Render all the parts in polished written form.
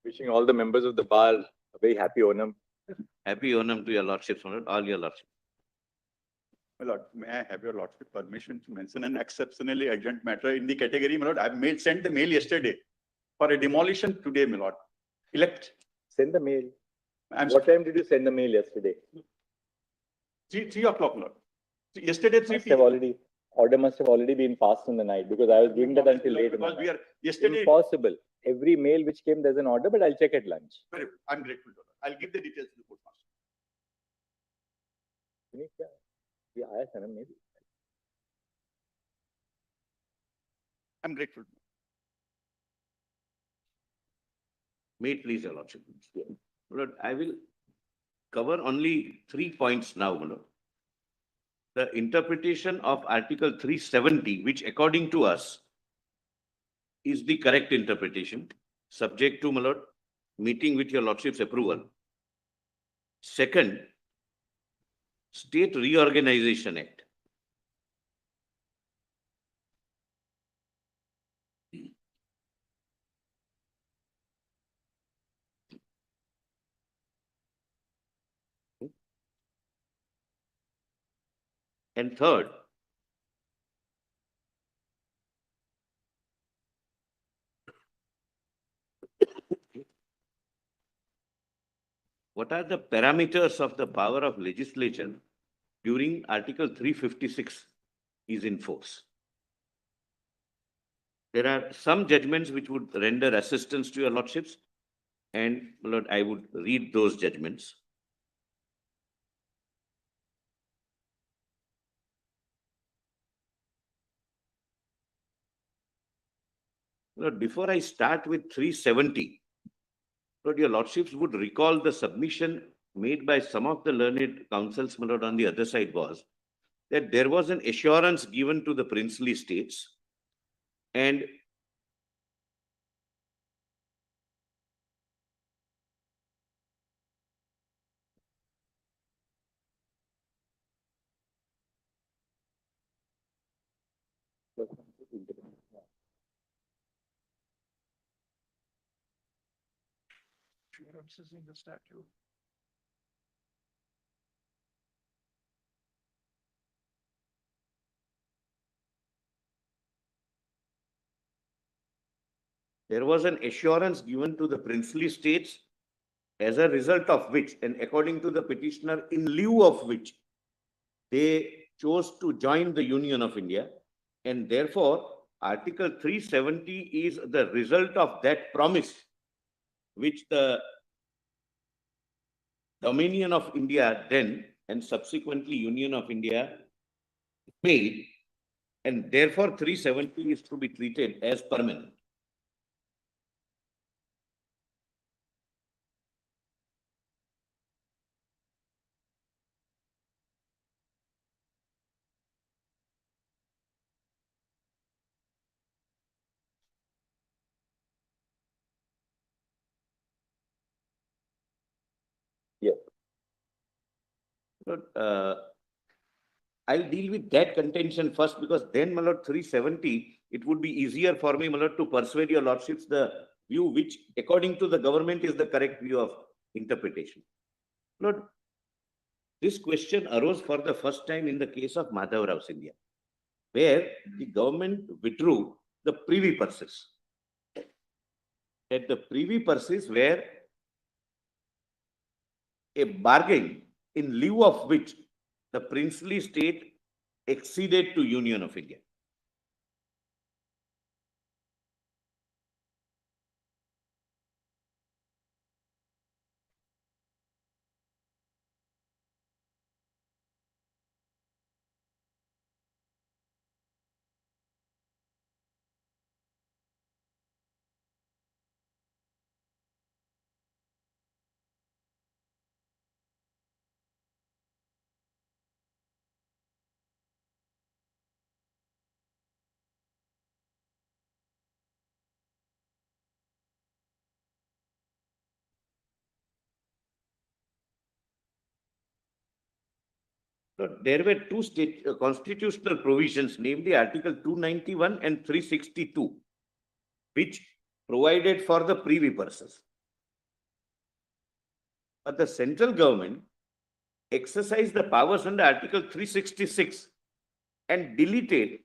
Wishing all the members of the bar a very happy Onam. Happy Onam to your lordships, my lord, all your lordships. My lord, may I have your lordship permission to mention an exceptionally urgent matter in the category, my lord? I sent the mail yesterday for a demolition today, my lord. Send the mail. What time did you send the mail yesterday? 3 o'clock, my lord. Yesterday, 3 p.m. Order must have already been passed in the night because I was doing that until late. Because we are yesterday. Impossible. Every mail which came, there's an order, but I'll check at lunch. Very good. I'm grateful, Lord. I'll give the details to the court master. I'm grateful. May it please your lordship. My lord, I will cover only 3 points now, my lord. The interpretation of Article 370, which according to us is the correct interpretation, subject to, my lord, meeting with your lordship's approval. Second, State Reorganization Act. And third, what are the parameters of the power of legislature during Article 356 is in force? There are some judgments which would render assistance to your lordships, and my lord, I would read those judgments. Lord, before I start with 370, Lord, your lordships would recall the submission made by some of the learned counsels, my lord, on the other side was that there was an assurance given to the princely states, and In the statute. there was an assurance given to the princely states, as a result of which, and according to the petitioner, in lieu of which, they chose to join the Union of India, and therefore Article 370 is the result of that promise which the Dominion of India then and subsequently Union of India made, and therefore 370 is to be treated as permanent. Yes. But, I'll deal with that contention first, because then, my lord, 370, it would be easier for me, my lord, to persuade your lordships the view which, according to the government, is the correct view of interpretation. Lord, this question arose for the first time in the case of Madhavrao Scindia, where the government withdrew the privy purses. At the privy purses were a bargain in lieu of which the princely state acceded to Union of India. There were two state constitutional provisions, namely Article 291 and 362, which provided for the privy purses. But the central government exercised the powers under Article 366 and deleted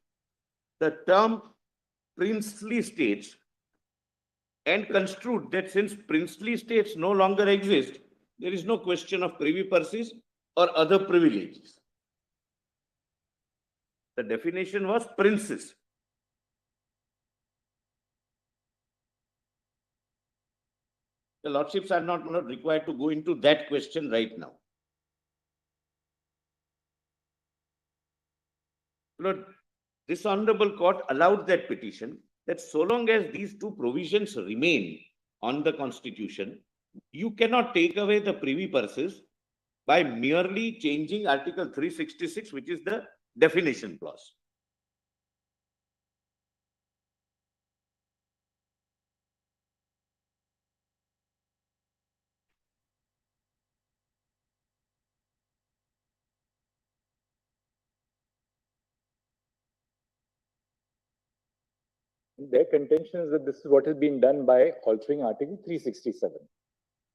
the term princely states and construed that since princely states no longer exist, there is no question of privy purses or other privileges. The definition was princes. The lordships are not required to go into that question right now. Lord, this honorable court allowed that petition that so long as these two provisions remain on the constitution, you cannot take away the privy purses by merely changing Article 366, which is the definition clause. Their contention is that this is what has been done by altering Article 367.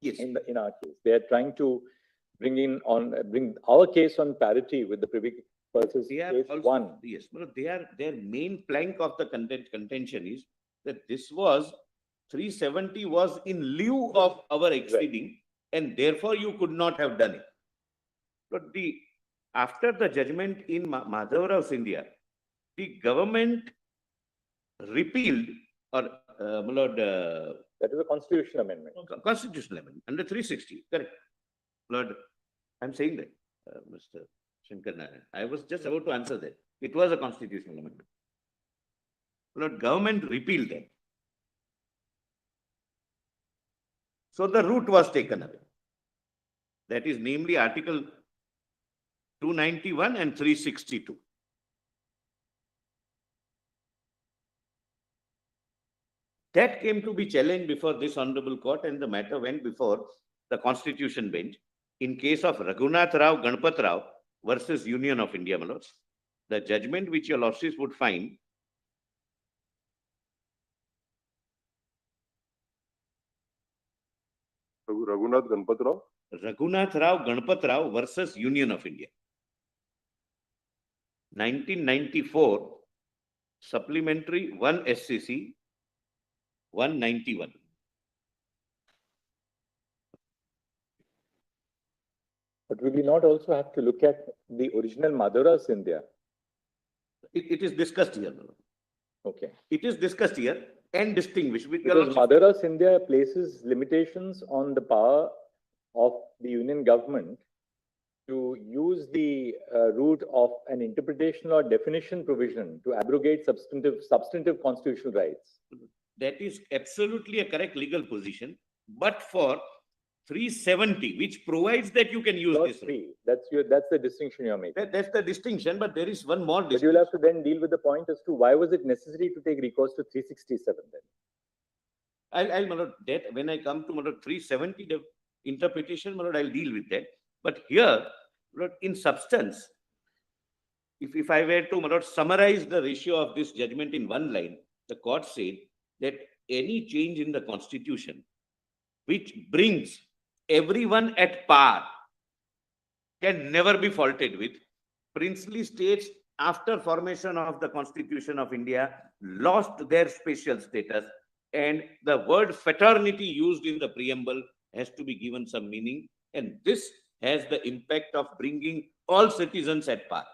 Yes. In our case, they are trying to bring our case on parity with the privy purses case one. Yes, but their main plank of the contention is that this was 370 was in lieu of our exceeding, and therefore you could not have done it. But after the judgment in Madhavrao Scindia, the government repealed or that is a constitutional amendment. Constitutional amendment under 360. Correct. Lord, I'm saying that, Mr. Shankar Narayan. I was just about to answer that. It was a constitutional amendment. Lord, government repealed that. So the root was taken away. That is namely Article 291 and 362. That came to be challenged before this honorable court, and the matter went before the Constitution bench in case of Raghunath Rao Ganpat Rao versus Union of India, my lords. The judgment which your lordships would find Raghunath Ganpat Rao? Raghunath Rao Ganpat Rao versus Union of India. 1994, supplementary 1 SCC 191. But will we not also have to look at the original Madhavrao Scindia? It is discussed here. Okay. It is discussed here and distinguished. Because Madhavrao Scindia places limitations on the power of the union government to use the route of an interpretation or definition provision to abrogate substantive constitutional rights. That is absolutely a correct legal position, but for 370, which provides that you can use Not this. free. That's the distinction you're making. That's the distinction, but there is one more But distinction. you'll have to then deal with the point as to why was it necessary to take recourse to 367 then? I'll my lord, that when I come to my lord 370, the interpretation, my lord, I'll deal with that. But here, my lord, in substance, if I were to, my lord, summarize the ratio of this judgment in one line, the court said that any change in the constitution which brings everyone at par can never be faulted with. Princely states after formation of the Constitution of India lost their special status, and the word fraternity used in the preamble has to be given some meaning, and this has the impact of bringing all citizens at par.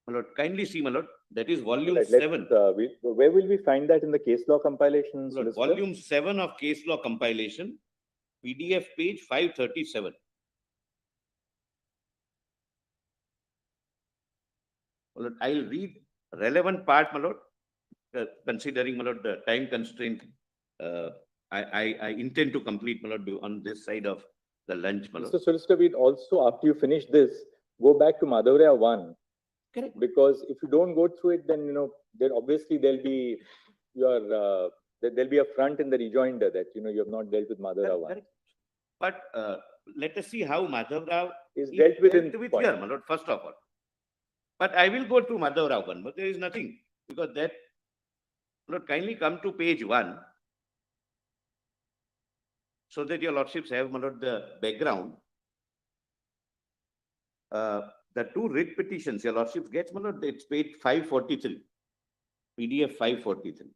My lord, kindly see, my lord, that is volume 7. Where will we find that in the case law compilation? Lord, volume 7 of case law compilation, PDF page 537. Lord, I'll read relevant part, my lord, considering, my lord, the time constraint. I intend to complete, my lord, on this side of the lunch, my lord. So, Solicitor, we'd also, after you finish this, go back to Madhavrao 1. Correct. Because if you don't go through it, then, then obviously there'll be there'll be a front in the rejoinder that, you have not dealt with Madhavrao 1. Correct. But let us see how Madhavrao is dealt with in here, my lord, first of all. But I will go to Madhavrao 1, but there is nothing, because that, my lord, kindly come to page 1. so that your lordships have, my lord, the background. The two writ petitions, your lordships gets, my lord, it's paid 543. PDF 543.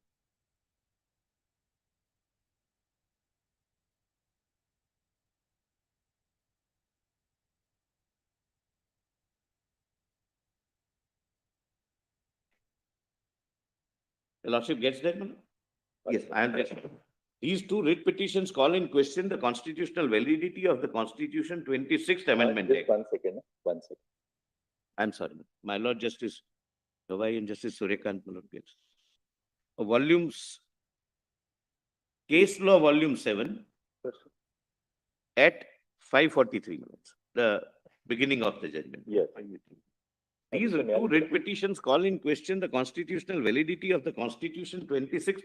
Your lordship gets that, my lord? Yes, I am just. These two writ petitions call in question the constitutional validity of the Constitution 26th Amendment Just Act. 1 second, 1 second. I'm sorry, my Lord Justice Gavai and Justice Surya Kant, my Lord gets. Volumes, Case Law Volume 7 at 543, my lords, the beginning of the judgment. Yes. These two writ petitions call in question the constitutional validity of the Constitution 26th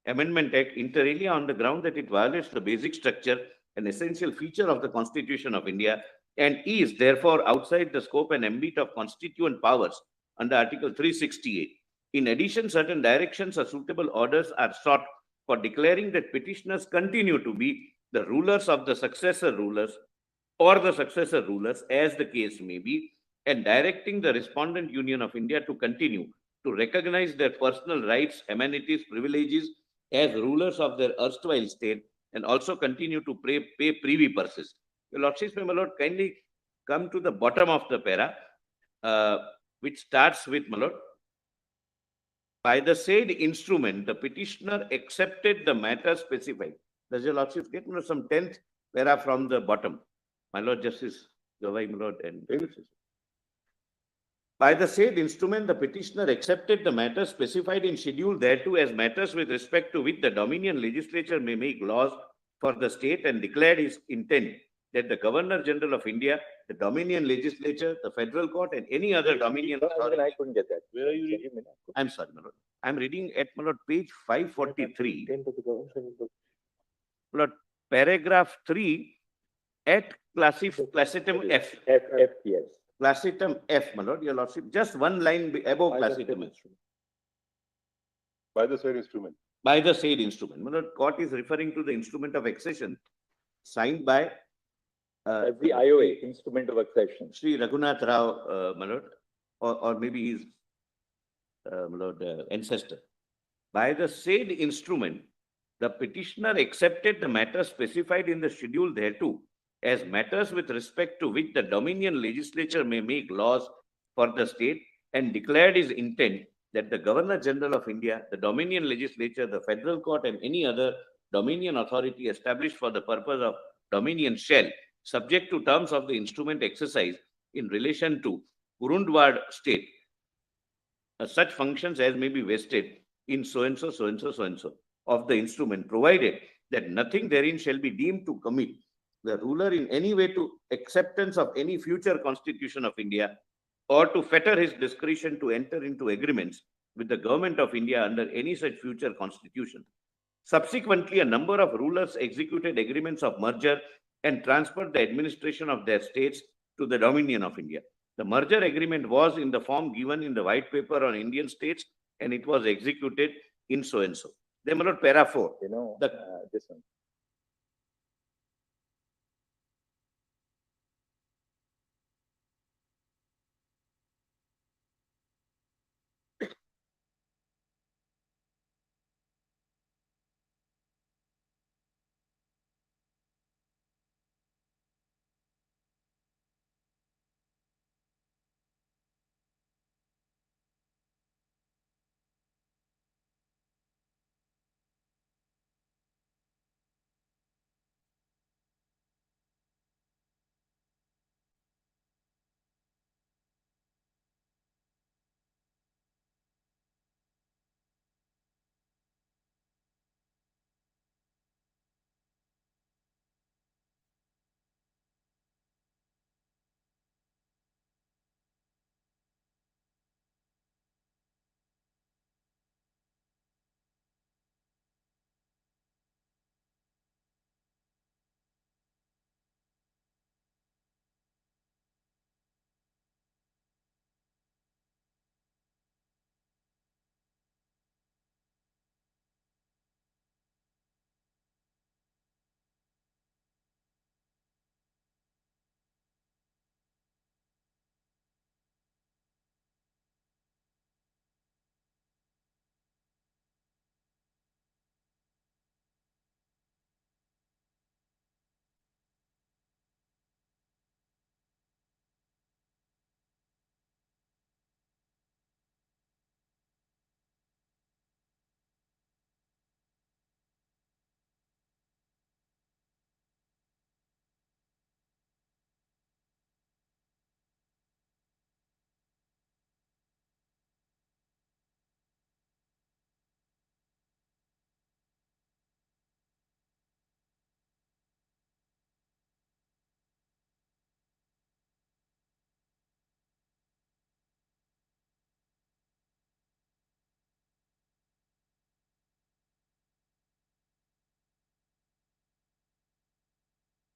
Amendment Act inter alia on the ground that it violates the basic structure and essential feature of the Constitution of India and is therefore outside the scope and ambit of constituent powers under Article 368. In addition, certain directions or suitable orders are sought for declaring that petitioners continue to be the rulers of the successor rulers or the successor rulers, as the case may be, and directing the Respondent Union of India to continue to recognize their personal rights, amenities, privileges as rulers of their erstwhile state and also continue to pay privy purses. Your Lordships, my Lord, kindly come to the bottom of the para, which starts with, my Lord, by the said instrument, the petitioner accepted the matter specified. Does your Lordship get, my Lord, some 10th para from the bottom? My Lord Justice Gavai, my Lord, and by the said instrument, the petitioner accepted the matters specified in schedule thereto as matters with respect to which the Dominion legislature may make laws for the state and declared his intent that the Governor General of India, the Dominion legislature, the federal court, and any other Dominion authority. I couldn't get that. Where are you reading? I'm sorry, my Lord. I'm reading at, my Lord, page 543. My Lord, paragraph 3 at classitum F. F, yes. Classitum F, my Lord, your Lordship, just one line above classitum F. By the said instrument. By the said instrument. My Lord, court is referring to the instrument of accession signed by the IOA, instrument of accession. Sri Raghunath Rao, my Lord, or maybe his my Lord, ancestor. By the said instrument, the petitioner accepted the matter specified in the schedule thereto as matters with respect to which the Dominion legislature may make laws for the state and declared his intent that the Governor General of India, the Dominion legislature, the federal court, and any other Dominion authority established for the purpose of Dominion shall, subject to terms of the instrument exercise in relation to Kurundwad state, such functions as may be vested in so and so, so and so, so and so of the instrument, provided that nothing therein shall be deemed to commit the ruler in any way to acceptance of any future Constitution of India or to fetter his discretion to enter into agreements with the Government of India under any such future Constitution. Subsequently, a number of rulers executed agreements of merger and transferred the administration of their states to the Dominion of India. The merger agreement was in the form given in the white paper on Indian states and it was executed in so and so. Then, my Lord, para 4. You know, this one.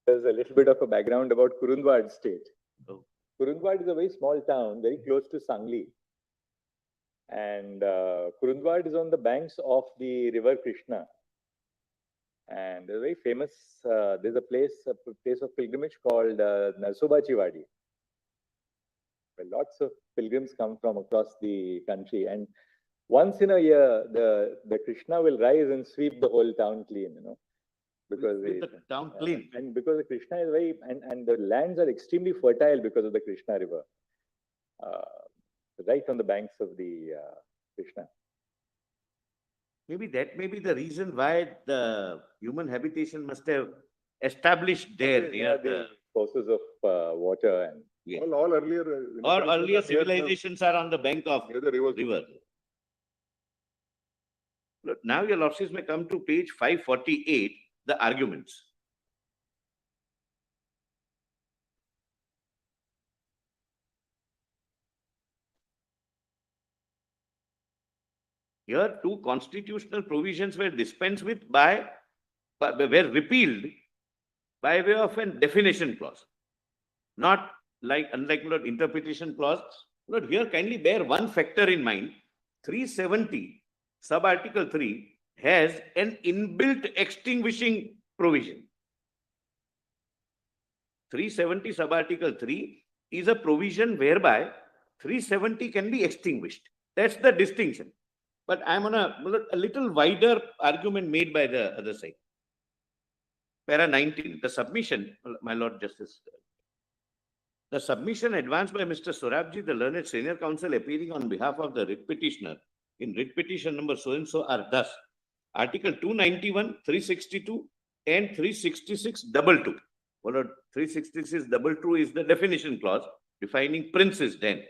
There's a little bit of a background about Kurundwad state. Oh. Kurundwad is a very small town, very close to Sangli. And Kurundwad is on the banks of the river Krishna. And a very famous, there's a place of pilgrimage called Narsobachi Wadi, where lots of pilgrims come from across the country. And once in a year, the Krishna will rise and sweep the whole town clean, you know, because With the town clean. and because the Krishna is very, and the lands are extremely fertile because of the Krishna river, right on the banks of the Krishna. Maybe that may be the reason why the human habitation must have established there near the sources of water and yeah. All earlier. Or earlier civilizations are on the bank of Near the river. Look, now your lordships may come to page 548, the arguments. Here, two constitutional provisions were dispensed with were repealed by way of a definition clause. Not like, unlike interpretation clause. But here, kindly bear one factor in mind. 370, sub-article 3, has an inbuilt extinguishing provision. 370, sub-article 3 is a provision whereby 370 can be extinguished. That's the distinction. But I'm on a little wider argument made by the other side. Para 19, the submission, my Lord Justice. The submission advanced by Mr. Sorabji, the learned senior counsel appearing on behalf of the writ petitioner in writ petition number so-and-so are thus. Article 291, 362 and 366(2). Well, 366(2) is the definition clause defining princes then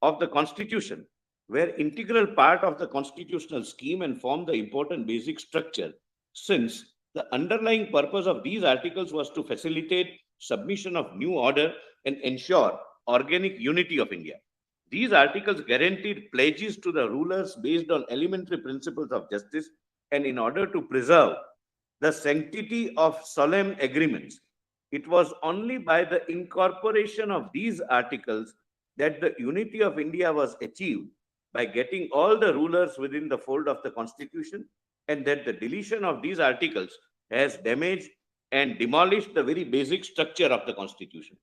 of the Constitution, were integral part of the constitutional scheme and form the important basic structure, since the underlying purpose of these articles was to facilitate submission of new order and ensure organic unity of India. These articles guaranteed pledges to the rulers based on elementary principles of justice, and in order to preserve the sanctity of solemn agreements, it was only by the incorporation of these articles that the unity of India was achieved, by getting all the rulers within the fold of the Constitution, and that the deletion of these articles has damaged and demolished the very basic structure of the Constitution.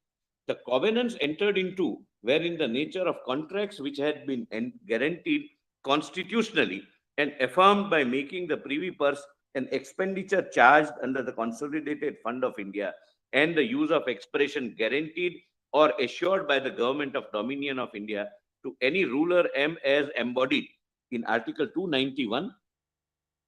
The covenants entered into were in the nature of contracts which had been guaranteed constitutionally and affirmed by making the privy purse an expenditure charged under the Consolidated Fund of India, and the use of expression guaranteed or assured by the Government of Dominion of India to any ruler as embodied in Article 291,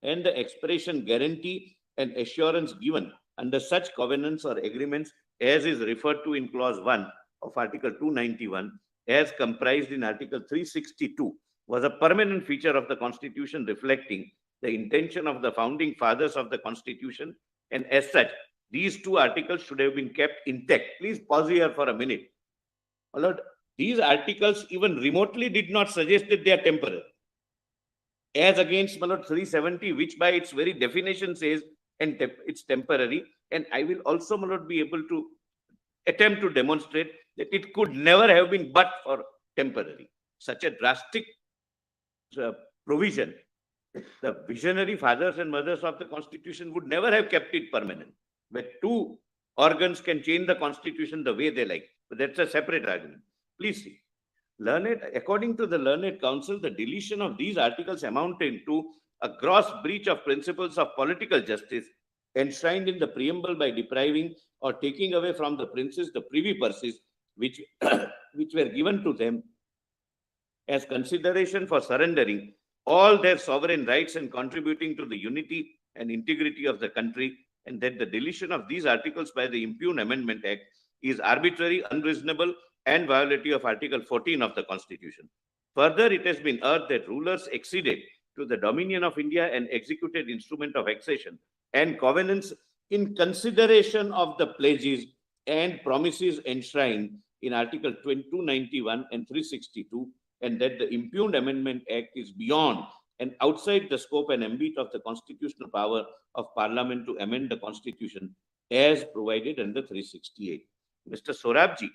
and the expression guarantee and assurance given under such covenants or agreements as is referred to in Clause 1 of Article 291, as comprised in Article 362, was a permanent feature of the Constitution, reflecting the intention of the founding fathers of the Constitution, and as such, these two articles should have been kept intact. Please pause here for a minute. My Lord, these articles even remotely did not suggest that they are temporary. As against, my Lord, 370, which by its very definition says and it's temporary. And I will also, my Lord, be able to attempt to demonstrate that it could never have been but for temporary. Such a drastic provision, the visionary fathers and mothers of the Constitution would never have kept it permanent. But two organs can change the Constitution the way they like. But that's a separate argument. Please see. According to the learned counsel, the deletion of these articles amounted to a gross breach of principles of political justice enshrined in the preamble by depriving or taking away from the princes the privy purses which were given to them as consideration for surrendering all their sovereign rights and contributing to the unity and integrity of the country, and that the deletion of these articles by the Impugned Amendment Act is arbitrary, unreasonable, and violative of Article 14 of the Constitution. Further, it has been urged that rulers acceded to the dominion of India and executed instrument of accession and covenants in consideration of the pledges and promises enshrined in Article 291 and 362, and that the Impugned Amendment Act is beyond and outside the scope and ambit of the constitutional power of Parliament to amend the Constitution, as provided under 368. Mr. Sorabji,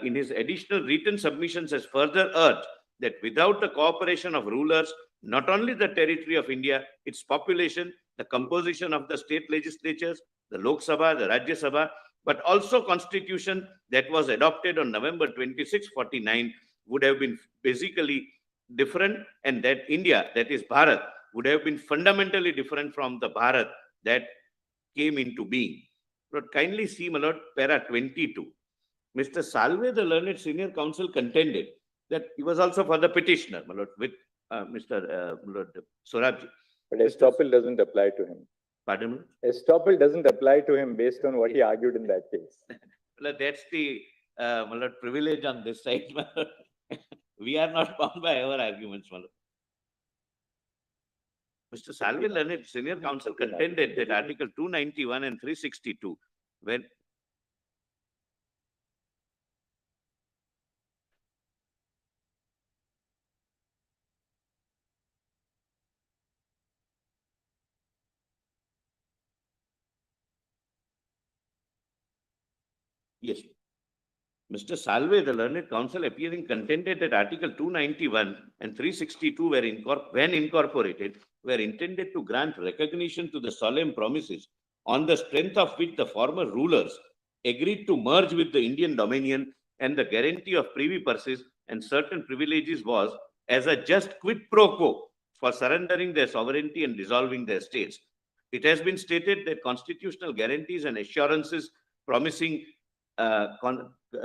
in his additional written submissions, has further urged that without the cooperation of rulers, not only the territory of India, its population, the composition of the state legislatures, the Lok Sabha, the Rajya Sabha, but also constitution that was adopted on November 26, 49 would have been basically different, and that India, that is Bharat, would have been fundamentally different from the Bharat that came into being. But kindly see, my lord, para 22. Mr. Salve, the learned senior counsel, contended that he was also for the petitioner, my lord, with Mr. Sorabji. But estoppel doesn't apply to him. Pardon me? Estoppel doesn't apply to him based on what he argued in that case. Well, that's the my lord, privilege on this side. My lord. We are not bound by our arguments, my lord. Mr. Salve, learned senior counsel, contended that Article 291 and 362, when yes. Mr. Salve, the learned counsel, appearing contended that Article 291 and 362 when incorporated, were intended to grant recognition to the solemn promises on the strength of which the former rulers agreed to merge with the Indian dominion, and the guarantee of privy purses and certain privileges was as a just quid pro quo for surrendering their sovereignty and dissolving their states. It has been stated that constitutional guarantees and assurances promising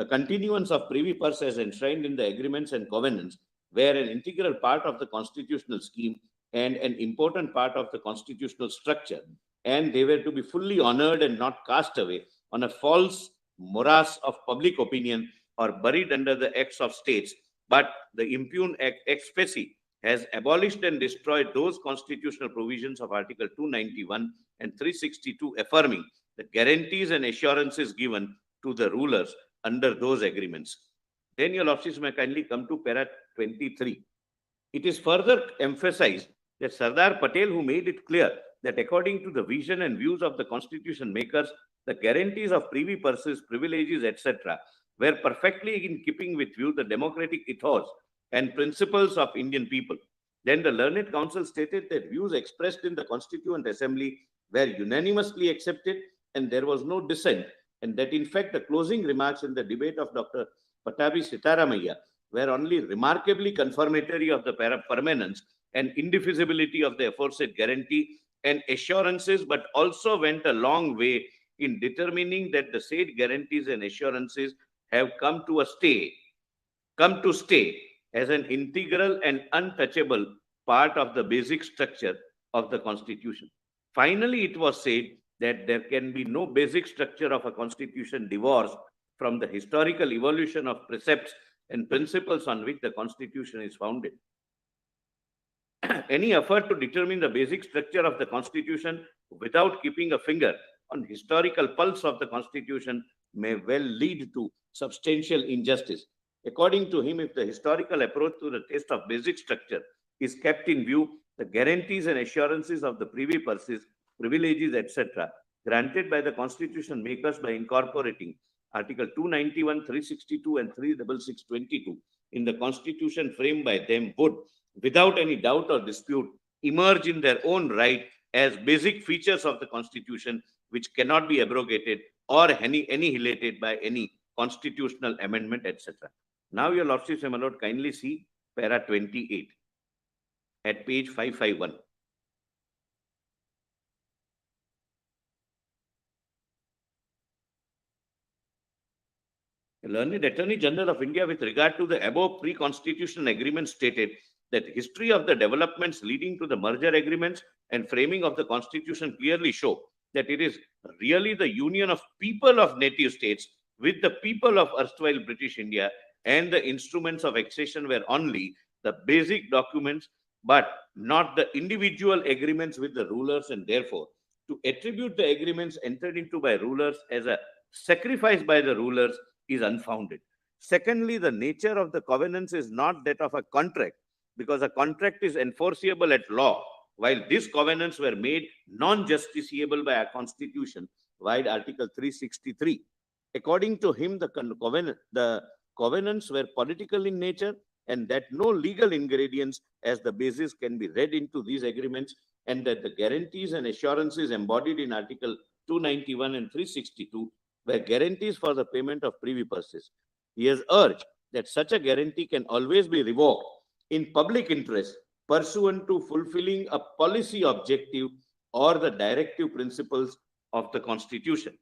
continuance of privy purse as enshrined in the agreements and covenants were an integral part of the constitutional scheme and an important part of the constitutional structure, and they were to be fully honored and not cast away on a false morass of public opinion or buried under the acts of states. But the impugned ex specie has abolished and destroyed those constitutional provisions of Article 291 and 362, affirming the guarantees and assurances given to the rulers under those agreements. Then your lordships may kindly come to para 23. It is further emphasized that Sardar Patel, who made it clear that according to the vision and views of the constitution makers, the guarantees of privy purses, privileges, etc., were perfectly in keeping with view the democratic ethos and principles of Indian people. Then the learned counsel stated that views expressed in the Constituent Assembly were unanimously accepted and there was no dissent, and that in fact the closing remarks in the debate of Dr. Patabi Sitaramaiah were only remarkably confirmatory of the permanence and indefeasibility of the aforesaid guarantee and assurances, but also went a long way in determining that the said guarantees and assurances have come to stay as an integral and untouchable part of the basic structure of the Constitution. Finally, it was said that there can be no basic structure of a constitution divorced from the historical evolution of precepts and principles on which the Constitution is founded. Any effort to determine the basic structure of the Constitution without keeping a finger on historical pulse of the Constitution may well lead to substantial injustice. According to him, if the historical approach to the test of basic structure is kept in view, the guarantees and assurances of the privy purses, privileges, etc., granted by the Constitution makers by incorporating Article 291, 362, and 36622 in the Constitution framed by them would, without any doubt or dispute, emerge in their own right as basic features of the Constitution, which cannot be abrogated or annihilated by any constitutional amendment, etc. Now, your lordships and my lord, kindly see para 28 at page 551. The learned Attorney General of India, with regard to the above pre-constitutional agreement, stated that history of the developments leading to the merger agreements and framing of the Constitution clearly show that it is really the union of people of native states with the people of erstwhile British India, and the instruments of accession were only the basic documents, but not the individual agreements with the rulers, and therefore to attribute the agreements entered into by rulers as a sacrifice by the rulers is unfounded. Secondly, the nature of the covenants is not that of a contract, because a contract is enforceable at law, while these covenants were made non-justiciable by a constitution vide Article 363. According to him, the covenants were political in nature and that no legal ingredients as the basis can be read into these agreements, and that the guarantees and assurances embodied in Article 291 and 362 were guarantees for the payment of privy purses. He has urged that such a guarantee can always be revoked in public interest pursuant to fulfilling a policy objective or the directive principles of the Constitution.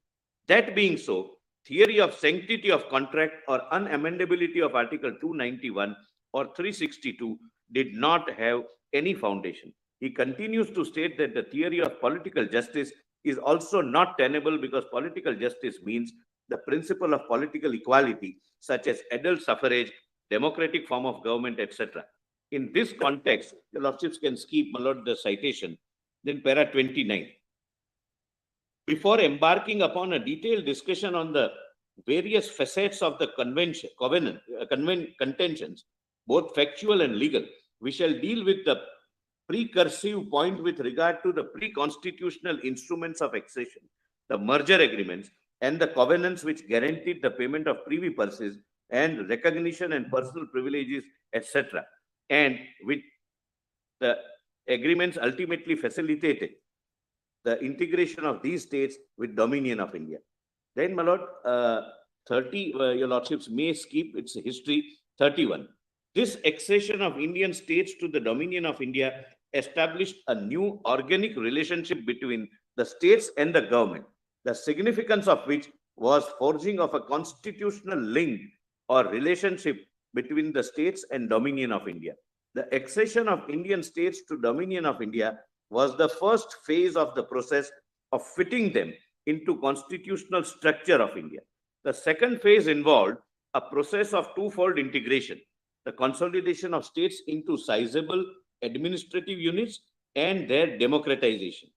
That being so, theory of sanctity of contract or unamendability of Article 291 or 362 did not have any foundation. He continues to state that the theory of political justice is also not tenable because political justice means the principle of political equality, such as adult suffrage, democratic form of government, etc. In this context, the Lordships can skip, my lord, the citation. Then para 29. Before embarking upon a detailed discussion on the various facets of the contentions, both factual and legal, we shall deal with the precursive point with regard to the pre-constitutional instruments of accession, the merger agreements, and the covenants which guaranteed the payment of privy purses and recognition and personal privileges, etc., and which the agreements ultimately facilitated the integration of these states with Dominion of India. Then, my lord, 30, your lordships may skip its history. 31. This accession of Indian states to the Dominion of India established a new organic relationship between the states and the government, the significance of which was forging of a constitutional link or relationship between the states and Dominion of India. The accession of Indian states to Dominion of India was the first phase of the process of fitting them into constitutional structure of India. The second phase involved a process of twofold integration, the consolidation of states into sizable administrative units and their democratization.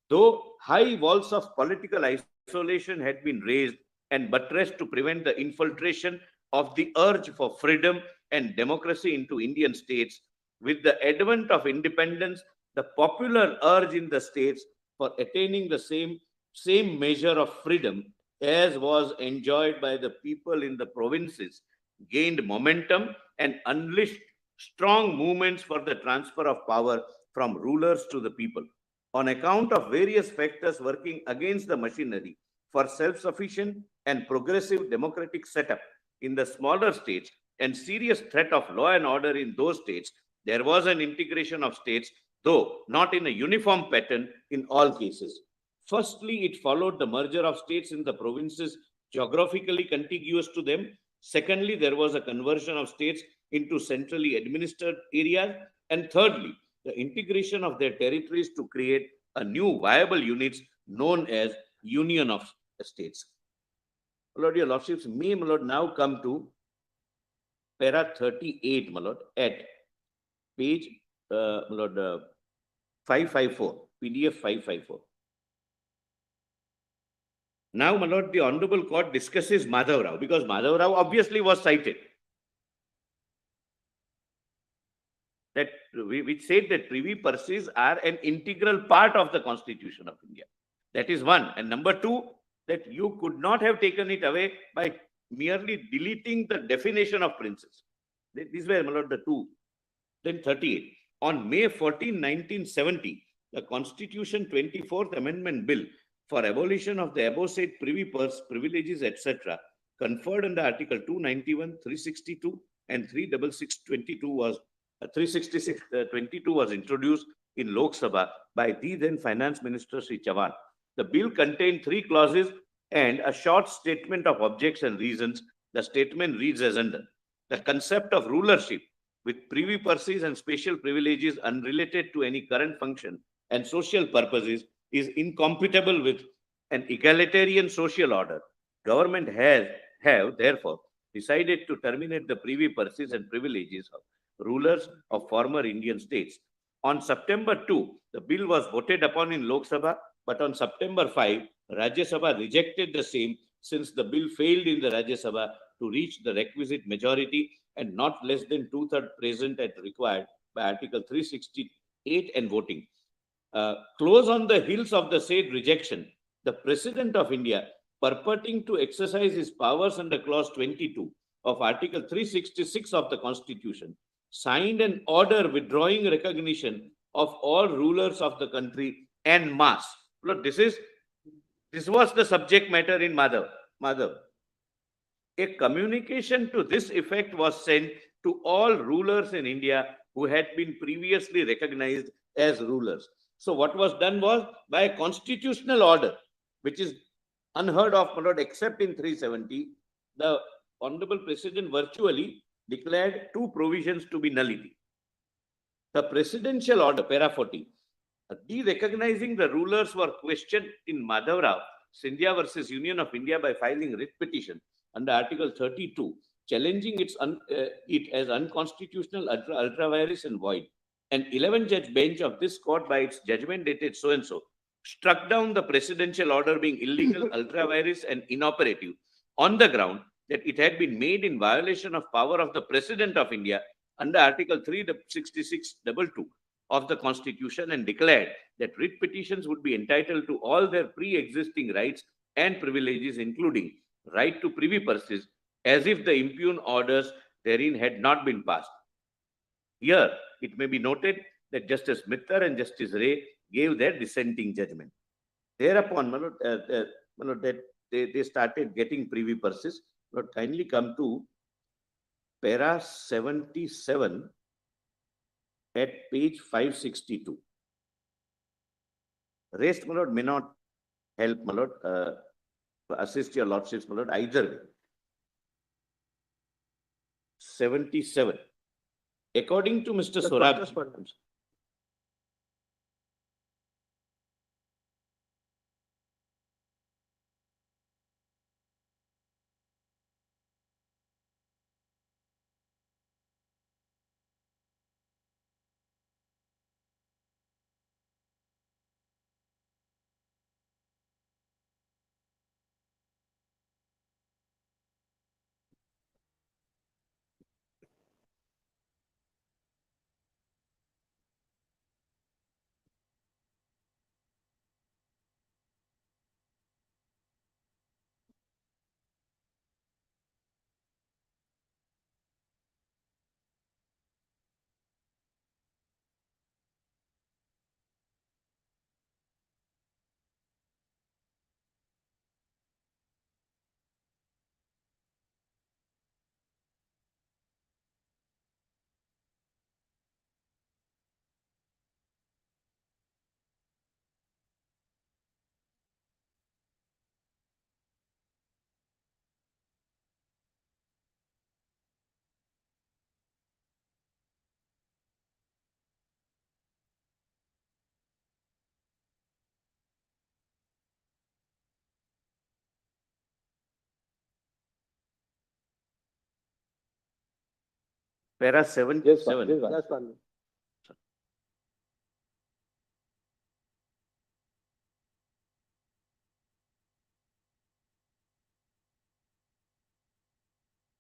Though high walls of political isolation had been raised and buttressed to prevent the infiltration of the urge for freedom and democracy into Indian states, with the advent of independence, the popular urge in the states for attaining the same measure of freedom as was enjoyed by the people in the provinces gained momentum and unleashed strong movements for the transfer of power from rulers to the people. On account of various factors working against the machinery for self-sufficient and progressive democratic setup in the smaller states and serious threat of law and order in those states, there was an integration of states, though not in a uniform pattern in all cases. Firstly, it followed the merger of states in the provinces geographically contiguous to them. Secondly, there was a conversion of states into centrally administered areas. And thirdly, the integration of their territories to create a new viable units known as Union of States. My lord, your lordships may, my lord, now come to para 38, my lord, at page, my lord, 554, PDF 554. Now, my lord, the Honorable Court discusses Madhavrao, because Madhavrao obviously was cited. That which said that privy purses are an integral part of the Constitution of India. That is one. And number two, that you could not have taken it away by merely deleting the definition of princes. These were, my lord, the two. Then 38. On May 14, 1970, the Constitution 24th Amendment Bill for abolition of the above said privy purse, privileges, etc., conferred under Article 291, 362, and 36622 was 366-22 was introduced in Lok Sabha by the then Finance Minister Sri Chavan. The bill contained 3 clauses and a short statement of objects and reasons. The statement reads as under: the concept of rulership with privy purses and special privileges unrelated to any current function and social purposes is incompatible with an egalitarian social order. Government have therefore decided to terminate the privy purses and privileges of rulers of former Indian states. On September 2, the bill was voted upon in Lok Sabha, but on September 5, Rajya Sabha rejected the same since the bill failed in the Rajya Sabha to reach the requisite majority and not less than 2/3 present as required by Article 368 and voting. Close on the heels of the said rejection, the President of India, purporting to exercise his powers under Clause 22 of Article 366 of the Constitution, signed an order withdrawing recognition of all rulers of the country en masse. Look, this was the subject matter in Madhav. A communication to this effect was sent to all rulers in India who had been previously recognized as rulers. So what was done was, by a constitutional order, which is unheard of, my lord, except in 370, the Honorable President virtually declared two provisions to be nullity. The presidential order, para 40, de-recognizing the rulers were questioned in Madhavrao Scindia versus Union of India by filing writ petition under Article 32, challenging it as unconstitutional, ultra vires and void. An 11-judge bench of this court, by its judgment dated so-and-so, struck down the presidential order being illegal, ultra vires and inoperative on the ground that it had been made in violation of power of the President of India under Article 366(2) of the Constitution, and declared that writ petitions would be entitled to all their pre-existing rights and privileges, including right to privy purses, as if the impugned orders therein had not been passed. Here, it may be noted that Justice Mittal and Justice Ray gave their dissenting judgment. Thereupon, that they started getting privy purses. But kindly come to para 77 at page 562. Rest, my lord, may not help, my lord, assist your lordships, my lord, either way. 77. According to Mr. Sorab, para 77. That's one.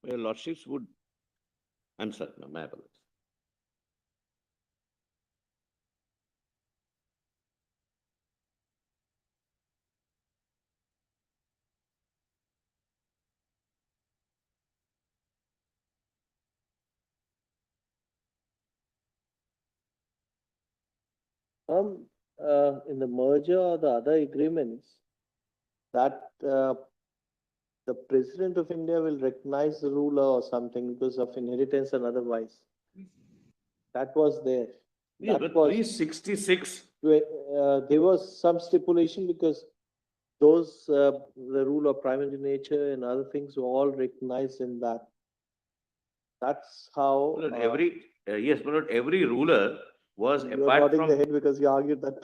Your lordships would, I'm sorry, no, my apologies. In the merger or the other agreements, that the President of India will recognize the ruler or something because of inheritance and otherwise. That was there. Yeah, That but was- 366. There was some stipulation because those, the rule of primary nature and other things were all recognized in that. That's how. My lord, yes, my lord, every ruler was You're apart nodding from. the head because you argued that.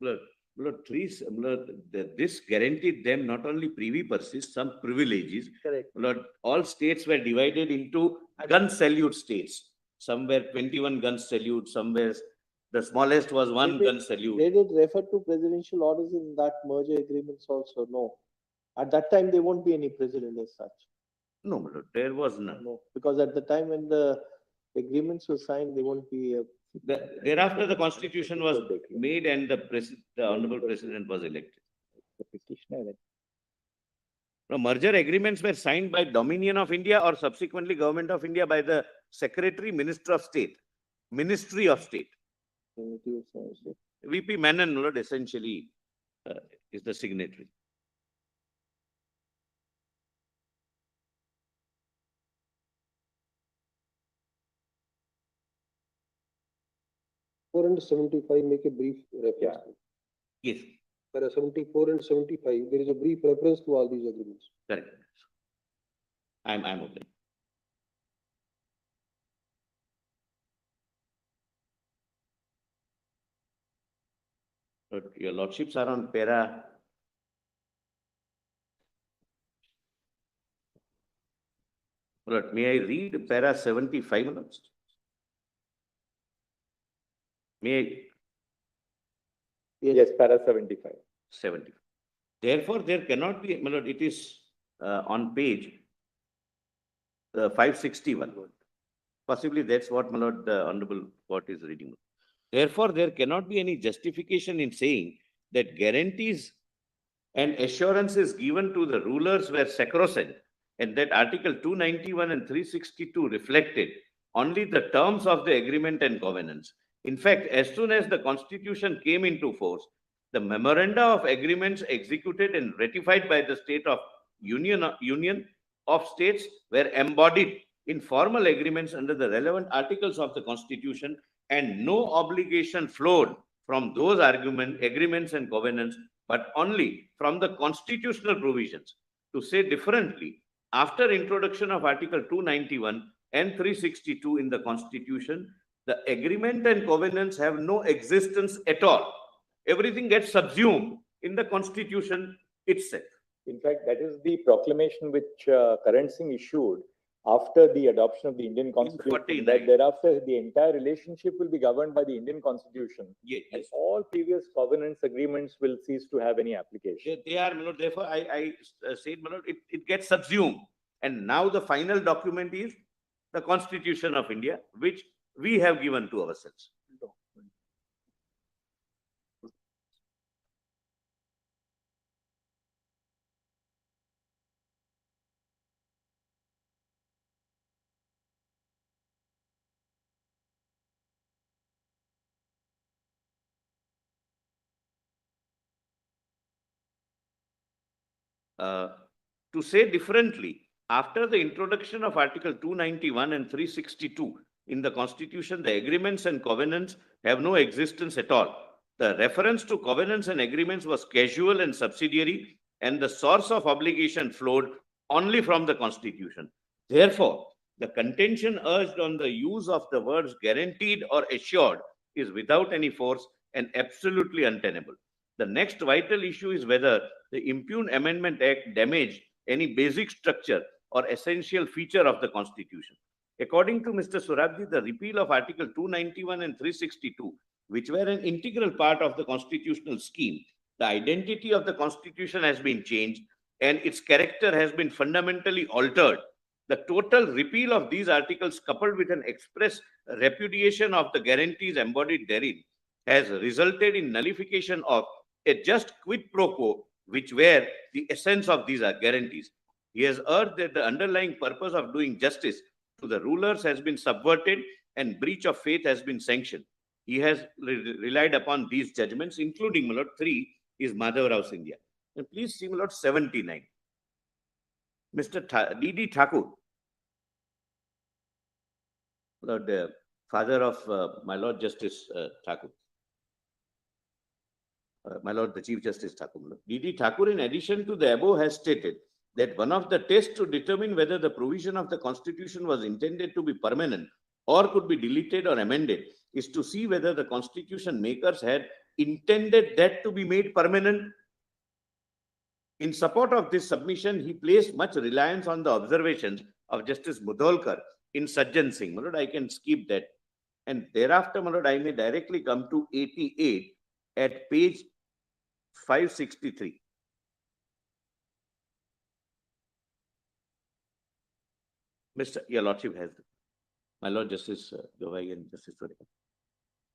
My lord, this guaranteed them not only privy purses, some privileges. Correct. My lord, all states were divided into gun salute states. Somewhere 21 gun salute, somewhere the smallest was one gun salute. They did refer to presidential orders in that merger agreements also, no. At that time, there won't be any president as such. No, my lord, there was none. No, because at the time when the agreements were signed, there won't be a Thereafter, the constitution was made and the honorable president was elected. The petitioner. No, merger agreements were signed by Dominion of India or subsequently Government of India by the Secretary, Minister of State, Ministry of State. VP Menon, Lord, essentially is the signatory. Four and 75 make a brief reference. Yes, Para 74 and 75, there is a brief reference to all these agreements. correct. I'm okay. But your lordships are on para. But may I read para 75, my lords? May I? Yes, para 75. 70. Therefore, there cannot be, my lord, it is on page 561. Possibly that's what, my lord, the Honorable Court is reading. Therefore, there cannot be any justification in saying that guarantees and assurances given to the rulers were sacrosanct and that Article 291 and 362 reflected only the terms of the agreement and covenants. In fact, as soon as the Constitution came into force, the memoranda of agreements executed and ratified by the State of Union of States were embodied in formal agreements under the relevant articles of the Constitution, and no obligation flowed from those agreements and covenants, but only from the constitutional provisions. To say differently, after introduction of Article 291 and 362 in the Constitution, the agreement and covenants have no existence at all. Everything gets subsumed in the Constitution itself. In fact, that is the proclamation which Karan Singh issued after the adoption of the Indian Constitution, that thereafter the entire relationship will be governed by the Indian Constitution. Yes. And all previous covenants, agreements will cease to have any application. They are, my lord, therefore, I said, my lord, it gets subsumed. And now the final document is the Constitution of India, which we have given to ourselves. To say differently, after the introduction of Article 291 and 362 in the Constitution, the agreements and covenants have no existence at all. The reference to covenants and agreements was casual and subsidiary, and the source of obligation flowed only from the Constitution. Therefore, the contention urged on the use of the words guaranteed or assured is without any force and absolutely untenable. The next vital issue is whether the Impugned Amendment Act damaged any basic structure or essential feature of the Constitution. According to Mr. Surabji, the repeal of Article 291 and 362, which were an integral part of the constitutional scheme, the identity of the Constitution has been changed and its character has been fundamentally altered. The total repeal of these articles, coupled with an express repudiation of the guarantees embodied therein, has resulted in nullification of a just quid pro quo, which were the essence of these guarantees. He has urged that the underlying purpose of doing justice to the rulers has been subverted and breach of faith has been sanctioned. He has relied upon these judgments, including, my lord, 3 is Madhavrao Scindia. And please see, my lord, 79. Mr. D.D. Thakur, Lord, the father of my Lord Justice Thakur. My Lord, the Chief Justice Thakur. D.D. Thakur, in addition to the above, has stated that one of the tests to determine whether the provision of the Constitution was intended to be permanent or could be deleted or amended is to see whether the Constitution makers had intended that to be made permanent. In support of this submission, he placed much reliance on the observations of Justice Mudholkar in Sajjan Singh. My Lord, I can skip that. And thereafter, my Lord, I may directly come to 88 at page 563. Your Lordship has my Lord Justice Gavai and Justice Surya Kant.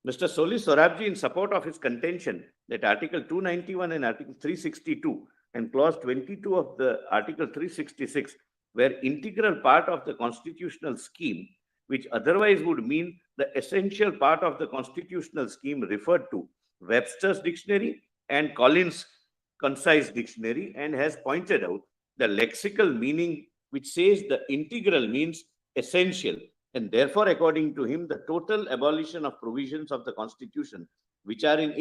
Mr. Soli Sorabji, in support of his contention that Article 291 and Article 362 and Clause 22 of the Article 366 were integral part of the constitutional scheme, which otherwise would mean the essential part of the constitutional scheme referred to Webster's Dictionary and Collins' Concise Dictionary, and has pointed out the lexical meaning which says the integral means essential, and therefore, according to him, the total abolition of provisions of the Constitution, which are in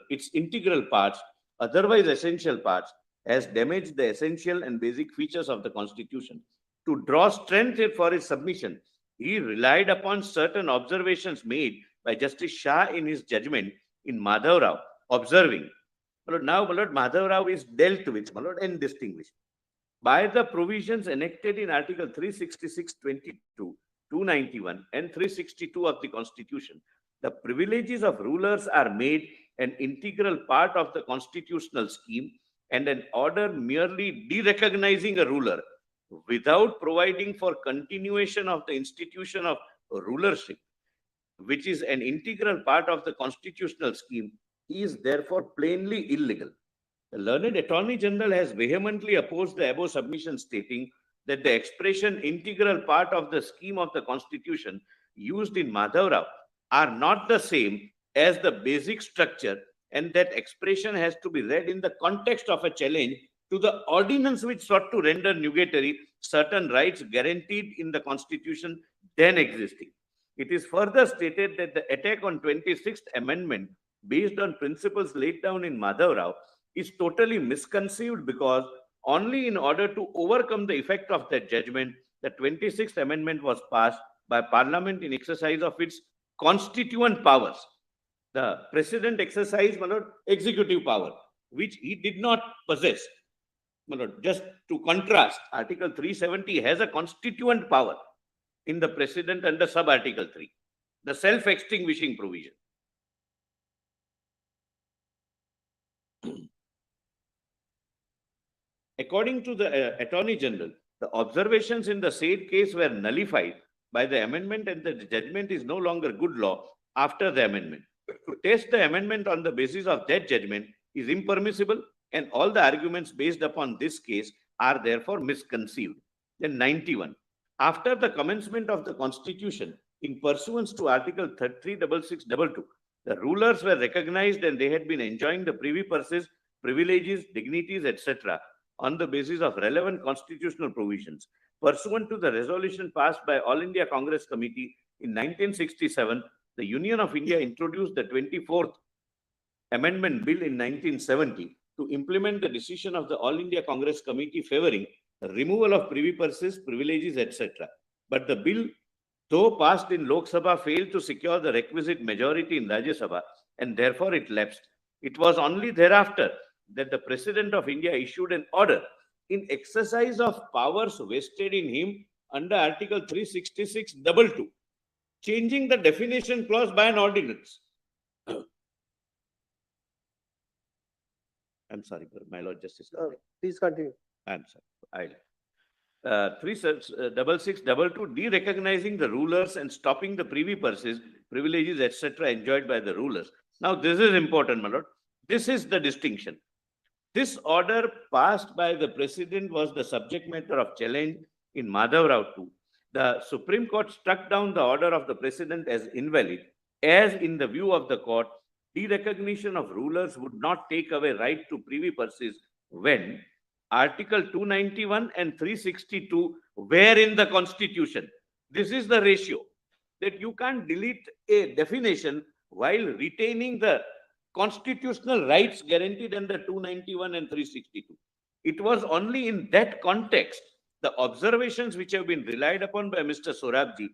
its integral parts, otherwise essential parts, has damaged the essential and basic features of the Constitution. To draw strength for his submission, he relied upon certain observations made by Justice Shah in his judgment in Madhavrao, observing, now Madhavrao is dealt with and distinguished by the provisions enacted in Article 366, 22, 291 and 362 of the Constitution. The privileges of rulers are made an integral part of the constitutional scheme, and an order merely derecognizing a ruler without providing for continuation of the institution of rulership, which is an integral part of the constitutional scheme, is therefore plainly illegal. The learned Attorney General has vehemently opposed the above submission, stating that the expression integral part of the scheme of the Constitution used in Madhavrao are not the same as the basic structure, and that expression has to be read in the context of a challenge to the ordinance which sought to render nugatory certain rights guaranteed in the Constitution then existing. It is further stated that the attack on 26th Amendment based on principles laid down in Madhavrao is totally misconceived, because only in order to overcome the effect of that judgment, the 26th Amendment was passed by Parliament in exercise of its constituent powers. The President exercised executive power, which he did not possess. Just to contrast, Article 370 has a constituent power in the President under sub-Article 3, the self-extinguishing provision. According to the Attorney General, the observations in the said case were nullified by the amendment, and the judgment is no longer good law after the amendment. To test the amendment on the basis of that judgment is impermissible, and all the arguments based upon this case are therefore misconceived. Then 91. After the commencement of the Constitution, in pursuance to Article 36622, the rulers were recognized and they had been enjoying the privy purses, privileges, dignities, etc. on the basis of relevant constitutional provisions. Pursuant to the resolution passed by All India Congress Committee in 1967, the Union of India introduced the 24th Amendment Bill in 1970 to implement the decision of the All India Congress Committee favoring the removal of privy purses, privileges, etc. But the bill, though passed in Lok Sabha, failed to secure the requisite majority in Rajya Sabha, and therefore it lapsed. It was only thereafter that the President of India issued an order in exercise of powers vested in him under Article 366(2), changing the definition clause by an ordinance. I'm sorry, my Lord Justice. Please continue. I'm sorry. 36622, derecognizing the rulers and stopping the privy purses, privileges, etc. enjoyed by the rulers. Now, this is important, my Lord. This is the distinction. This order passed by the President was the subject matter of challenge in Madhavrao 2. The Supreme Court struck down the order of the President as invalid, as in the view of the court, derecognition of rulers would not take away right to privy purses when Article 291 and 362 were in the Constitution. This is the ratio, that you can't delete a definition while retaining the constitutional rights guaranteed under 291 and 362. It was only in that context the observations which have been relied upon by Mr. Sorabji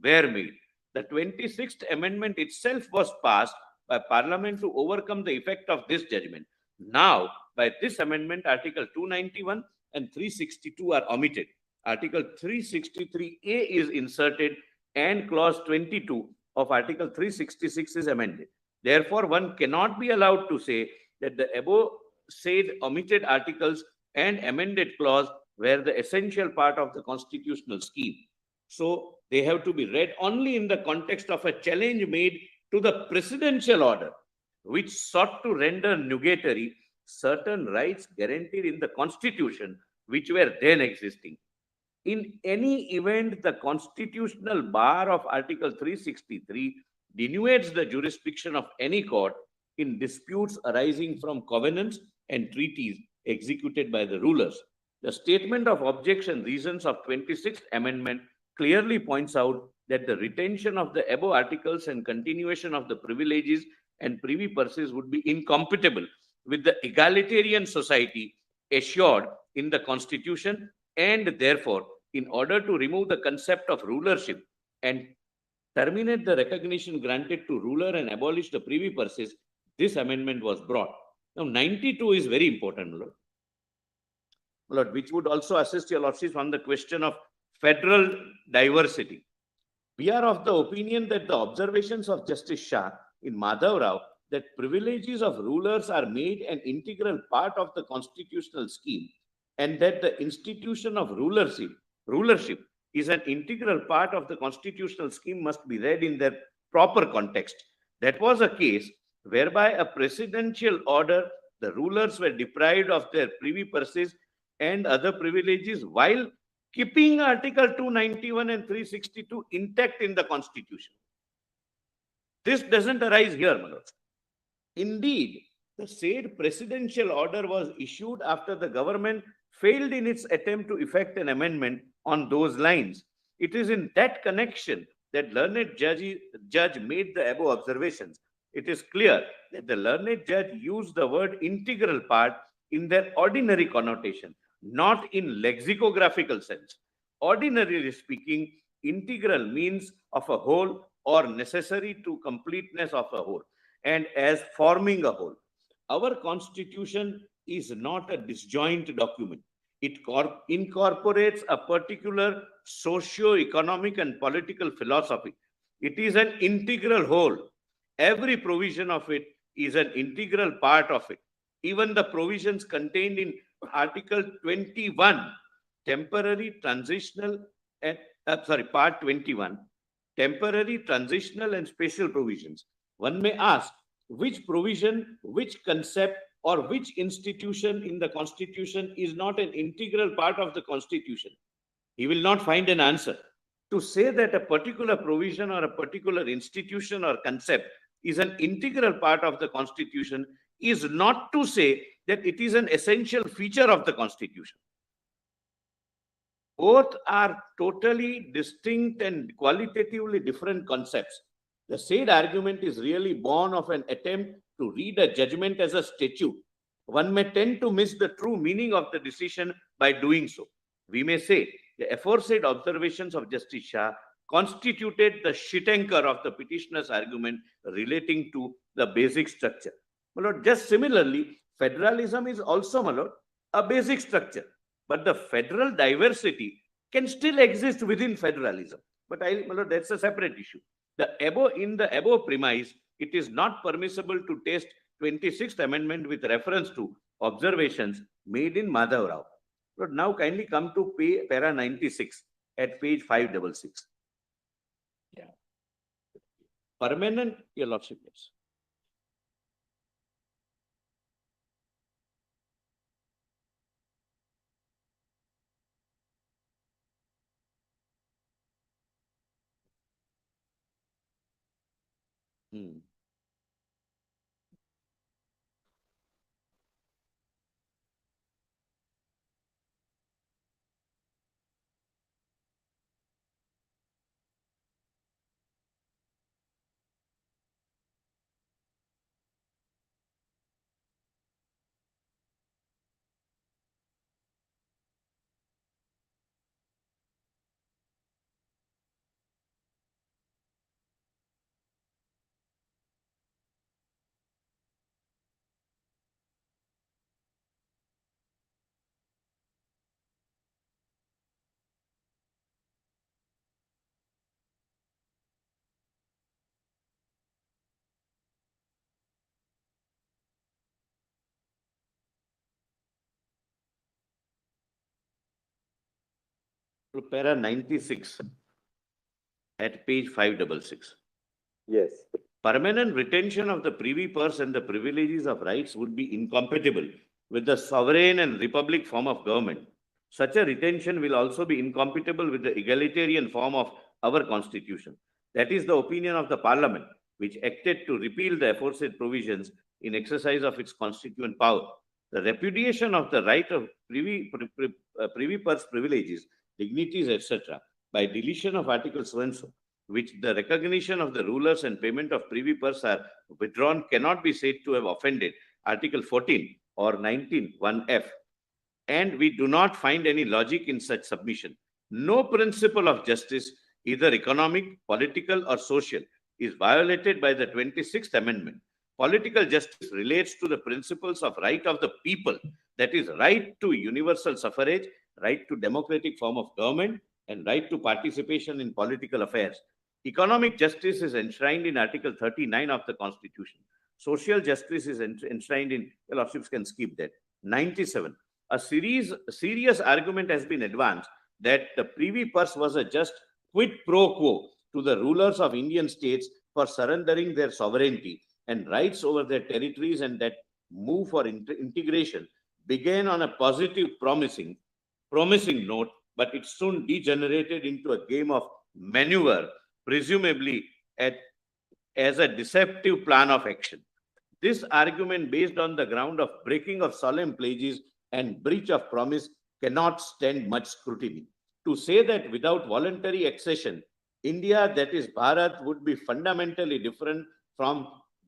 were made. The 26th Amendment itself was passed by Parliament to overcome the effect of this judgment. Now, by this amendment, Article 291 and 362 are omitted. Article 363A is inserted and Clause 22 of Article 366 is amended. Therefore, one cannot be allowed to say that the above said omitted articles and amended clause were the essential part of the constitutional scheme. So, they have to be read only in the context of a challenge made to the presidential order, which sought to render nugatory certain rights guaranteed in the Constitution, which were then existing. In any event, the constitutional bar of Article 363 denies the jurisdiction of any court in disputes arising from covenants and treaties executed by the rulers. The statement of objection reasons of 26th Amendment clearly points out that the retention of the above articles and continuation of the privileges and privy purses would be incompatible with the egalitarian society assured in the Constitution, and therefore, in order to remove the concept of rulership and terminate the recognition granted to ruler and abolish the privy purses, this amendment was brought. Now, 92 is very important, my Lord, which would also assist your Lordships on the question of federal diversity. We are of the opinion that the observations of Justice Shah in Madhavrao that privileges of rulers are made an integral part of the constitutional scheme, and that the institution of rulership is an integral part of the constitutional scheme must be read in their proper context. That was a case whereby a presidential order, the rulers were deprived of their privy purses and other privileges while keeping Article 291 and 362 intact in the Constitution. This doesn't arise here, my Lord. Indeed, the said presidential order was issued after the government failed in its attempt to effect an amendment on those lines. It is in that connection that learned judge made the above observations. It is clear that the learned judge used the word integral part in their ordinary connotation, not in lexicographical sense. Ordinarily speaking, integral means of a whole or necessary to completeness of a whole, and as forming a whole. Our Constitution is not a disjoint document. It incorporates a particular socio-economic and political philosophy. It is an integral whole. Every provision of it is an integral part of it. Even the provisions contained in Article 21, temporary, transitional, and Part 21, temporary, transitional, and special provisions. One may ask, which provision, which concept, or which institution in the Constitution is not an integral part of the Constitution? He will not find an answer. To say that a particular provision or a particular institution or concept is an integral part of the Constitution is not to say that it is an essential feature of the Constitution. Both are totally distinct and qualitatively different concepts. The said argument is really born of an attempt to read a judgment as a statute. One may tend to miss the true meaning of the decision by doing so. We may say the aforesaid observations of Justice Shah constituted the shit anchor of the petitioner's argument relating to the basic structure. My Lord, just similarly, federalism is also, my Lord, a basic structure. But the federal diversity can still exist within federalism. But my Lord, that's a separate issue. In the above premise, it is not permissible to test 26th Amendment with reference to observations made in Madhavrao. But now kindly come to para 96 at page 566. Yeah. Permanent, your Lordship, yes. Para 96 at page 566. Yes. Permanent retention of the privy purse and the privileges of rights would be incompatible with the sovereign and republic form of government. Such a retention will also be incompatible with the egalitarian form of our constitution. That is the opinion of the Parliament, which acted to repeal the aforesaid provisions in exercise of its constituent power. The repudiation of the right of privy purse privileges, dignities, etc., by deletion of Article so and so, which the recognition of the rulers and payment of privy purse are withdrawn, cannot be said to have offended Article 14 or 19, 1F. And we do not find any logic in such submission. No principle of justice, either economic, political, or social, is violated by the 26th Amendment. Political justice relates to the principles of right of the people, that is, right to universal suffrage, right to democratic form of government, and right to participation in political affairs. Economic justice is enshrined in Article 39 of the Constitution. Social justice is enshrined in, your lordships can skip that, 97. A serious argument has been advanced that the privy purse was a just quid pro quo to the rulers of Indian states for surrendering their sovereignty and rights over their territories, and that move for integration began on a positive, promising note, but it soon degenerated into a game of maneuver, presumably as a deceptive plan of action. This argument, based on the ground of breaking of solemn pledges and breach of promise, cannot stand much scrutiny. To say that without voluntary accession, India, that is Bharat, would be fundamentally different from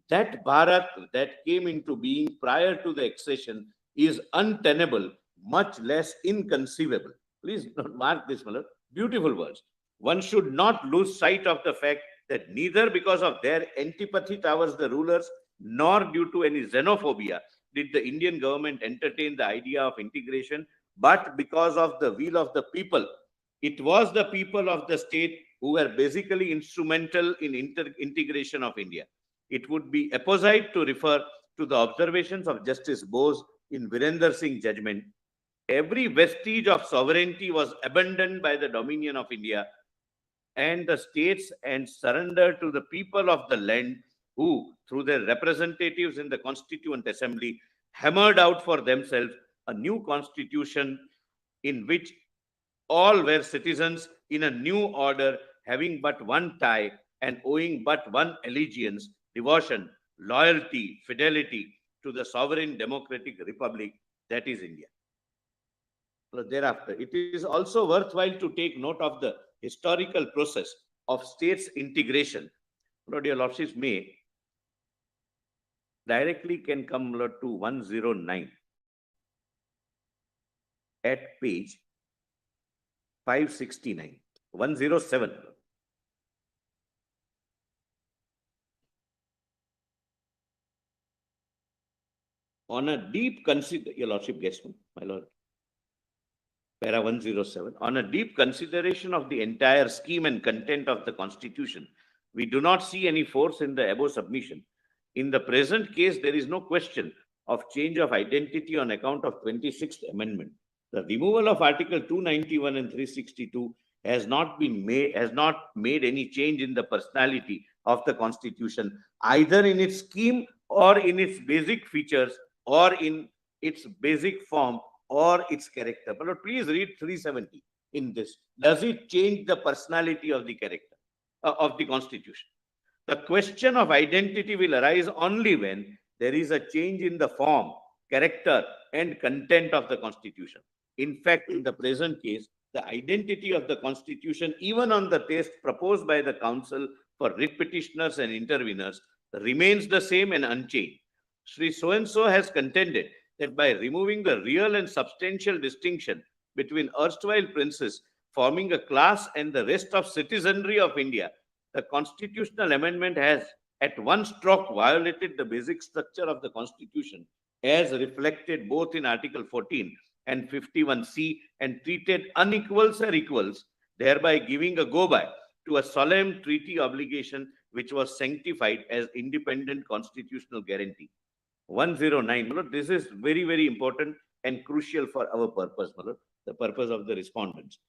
that Bharat that came into being prior to the accession is untenable, much less inconceivable. Please mark this, Malad. Beautiful words. One should not lose sight of the fact that neither because of their antipathy towards the rulers nor due to any xenophobia did the Indian government entertain the idea of integration, but because of the will of the people. It was the people of the state who were basically instrumental in integration of India. It would be apposite to refer to the observations of Justice Bose in Virender Singh's judgment. Every vestige of sovereignty was abandoned by the dominion of India and the states and surrendered to the people of the land, who, through their representatives in the Constituent Assembly, hammered out for themselves a new constitution in which all were citizens in a new order, having but one tie and owing but one allegiance, devotion, loyalty, fidelity to the sovereign democratic republic, that is India. So thereafter, it is also worthwhile to take note of the historical process of states integration. Lord, your lordships may directly can come to 109 at page 569, 107. On a deep your lordship gets me, my lord. Para 107. On a deep consideration of the entire scheme and content of the Constitution, we do not see any force in the above submission. In the present case, there is no question of change of identity on account of 26th Amendment. The removal of Article 291 and 362 has not made any change in the personality of the Constitution, either in its scheme or in its basic features or in its basic form or its character. But please read 370 in this. Does it change the personality of the character of the Constitution? The question of identity will arise only when there is a change in the form, character, and content of the Constitution. In fact, in the present case, the identity of the Constitution, even on the test proposed by the Council for writ petitioners and interveners, remains the same and unchanged. Sri So-and-so has contended that by removing the real and substantial distinction between erstwhile princes forming a class and the rest of citizenry of India, the constitutional amendment has at one stroke violated the basic structure of the Constitution as reflected both in Article 14 and 51C, and treated unequals as equals, thereby giving a go-by to a solemn treaty obligation which was sanctified as independent constitutional guarantee. 109. This is very, very important and crucial for our purpose, the purpose of the respondents.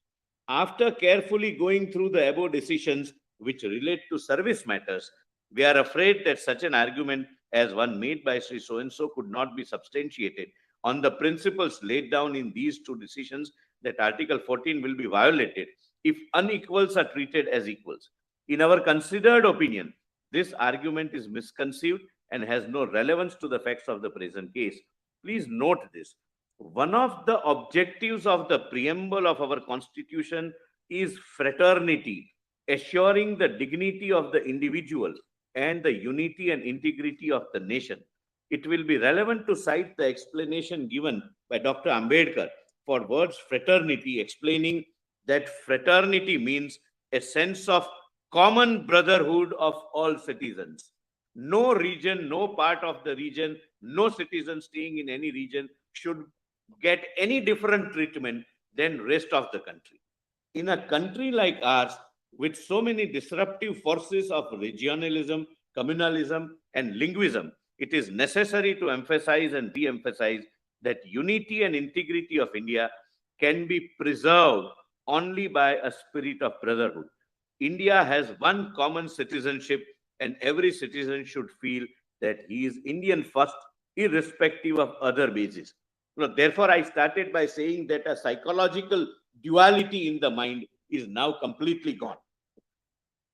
After carefully going through the above decisions which relate to service matters, We are afraid that such an argument as one made by Sri So-and-so could not be substantiated on the principles laid down in these two decisions, that Article 14 will be violated if unequals are treated as equals. In our considered opinion, this argument is misconceived and has no relevance to the facts of the present case. Please note this. One of the objectives of the preamble of our Constitution is fraternity, assuring the dignity of the individual and the unity and integrity of the nation. It will be relevant to cite the explanation given by Dr. Ambedkar for words fraternity, explaining that fraternity means a sense of common brotherhood of all citizens. No region, no part of the region, no citizen staying in any region should get any different treatment than rest of the country. In a country like ours, with so many disruptive forces of regionalism, communalism, and linguism, it is necessary to emphasize and re-emphasize that unity and integrity of India can be preserved only by a spirit of brotherhood. India has one common citizenship, and every citizen should feel that he is Indian first, irrespective of other bases. Therefore, I started by saying that a psychological duality in the mind is now completely gone.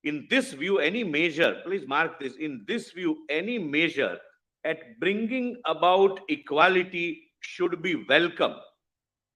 In this view, any measure, please mark this, in this view, any measure at bringing about equality should be welcome.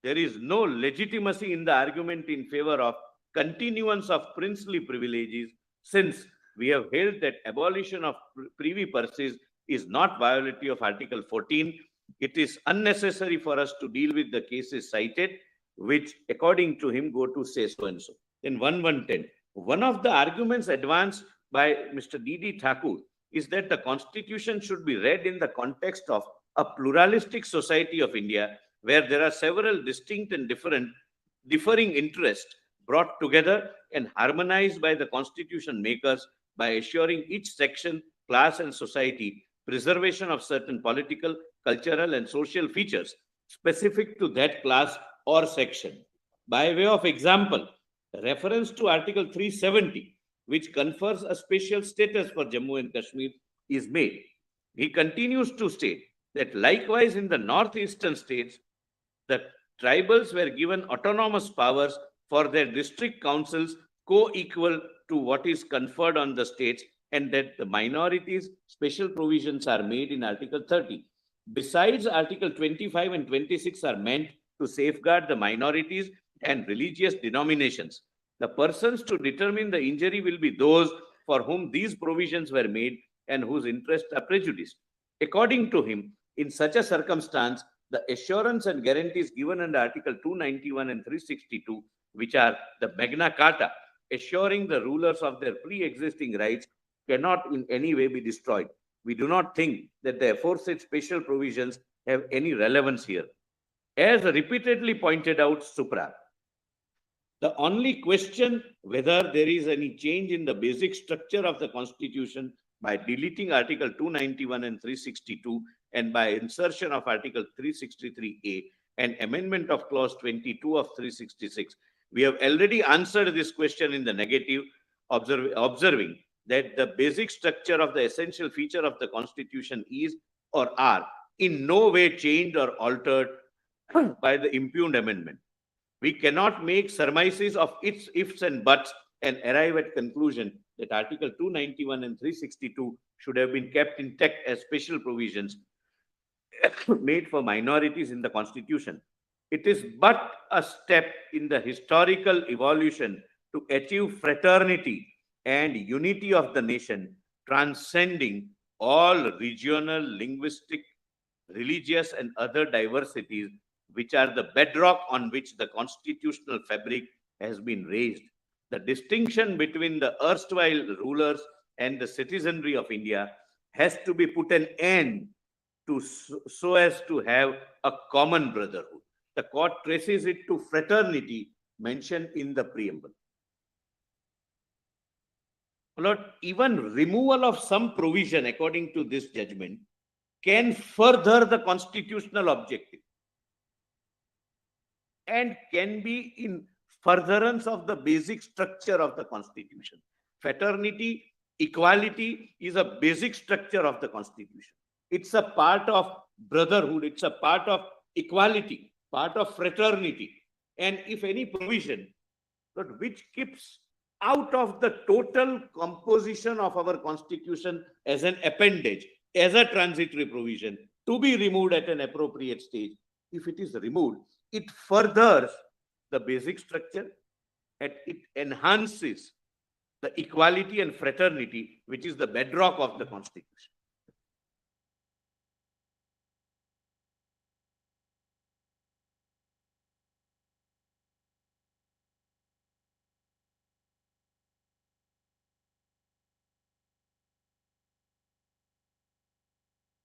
There is no legitimacy in the argument in favor of continuance of princely privileges, since we have held that abolition of privy purses is not violative of Article 14. It is unnecessary for us to deal with the cases cited, which according to him go to say so and so. Then 1110. One of the arguments advanced by Mr. D.D. Thakur is that the Constitution should be read in the context of a pluralistic society of India, where there are several distinct and differing interests brought together and harmonized by the Constitution makers by assuring each section, class, and society preservation of certain political, cultural, and social features specific to that class or section. By way of example, reference to Article 370, which confers a special status for Jammu and Kashmir, is made. He continues to state that likewise in the northeastern states, the tribals were given autonomous powers for their district councils co-equal to what is conferred on the states, and that the minorities special provisions are made in Article 30. Besides, Article 25 and 26 are meant to safeguard the minorities and religious denominations. The persons to determine the injury will be those for whom these provisions were made and whose interests are prejudiced. According to him, in such a circumstance, the assurance and guarantees given under Article 291 and 362, which are the Magna Carta, assuring the rulers of their pre-existing rights, cannot in any way be destroyed. We do not think that the aforesaid special provisions have any relevance here. As repeatedly pointed out supra, the only question whether there is any change in the basic structure of the Constitution by deleting Article 291 and 362 and by insertion of Article 363A and amendment of Clause 22 of 366. We have already answered this question in the negative, observing that the basic structure of the essential feature of the Constitution is or are in no way changed or altered by the impugned amendment. We cannot make surmises of its ifs and buts and arrive at conclusion that Article 291 and 362 should have been kept intact as special provisions made for minorities in the Constitution. It is but a step in the historical evolution to achieve fraternity and unity of the nation, transcending all regional, linguistic, religious, and other diversities, which are the bedrock on which the constitutional fabric has been raised. The distinction between the erstwhile rulers and the citizenry of India has to be put an end to so as to have a common brotherhood. The court traces it to fraternity mentioned in the preamble. Lord, even removal of some provision according to this judgment can further the constitutional objective and can be in furtherance of the basic structure of the Constitution. Fraternity equality is a basic structure of the Constitution. It's a part of brotherhood. It's a part of equality, part of fraternity. And if any provision which keeps out of the total composition of our Constitution as an appendage, as a transitory provision, to be removed at an appropriate stage, if it is removed, it furthers the basic structure and it enhances the equality and fraternity, which is the bedrock of the Constitution.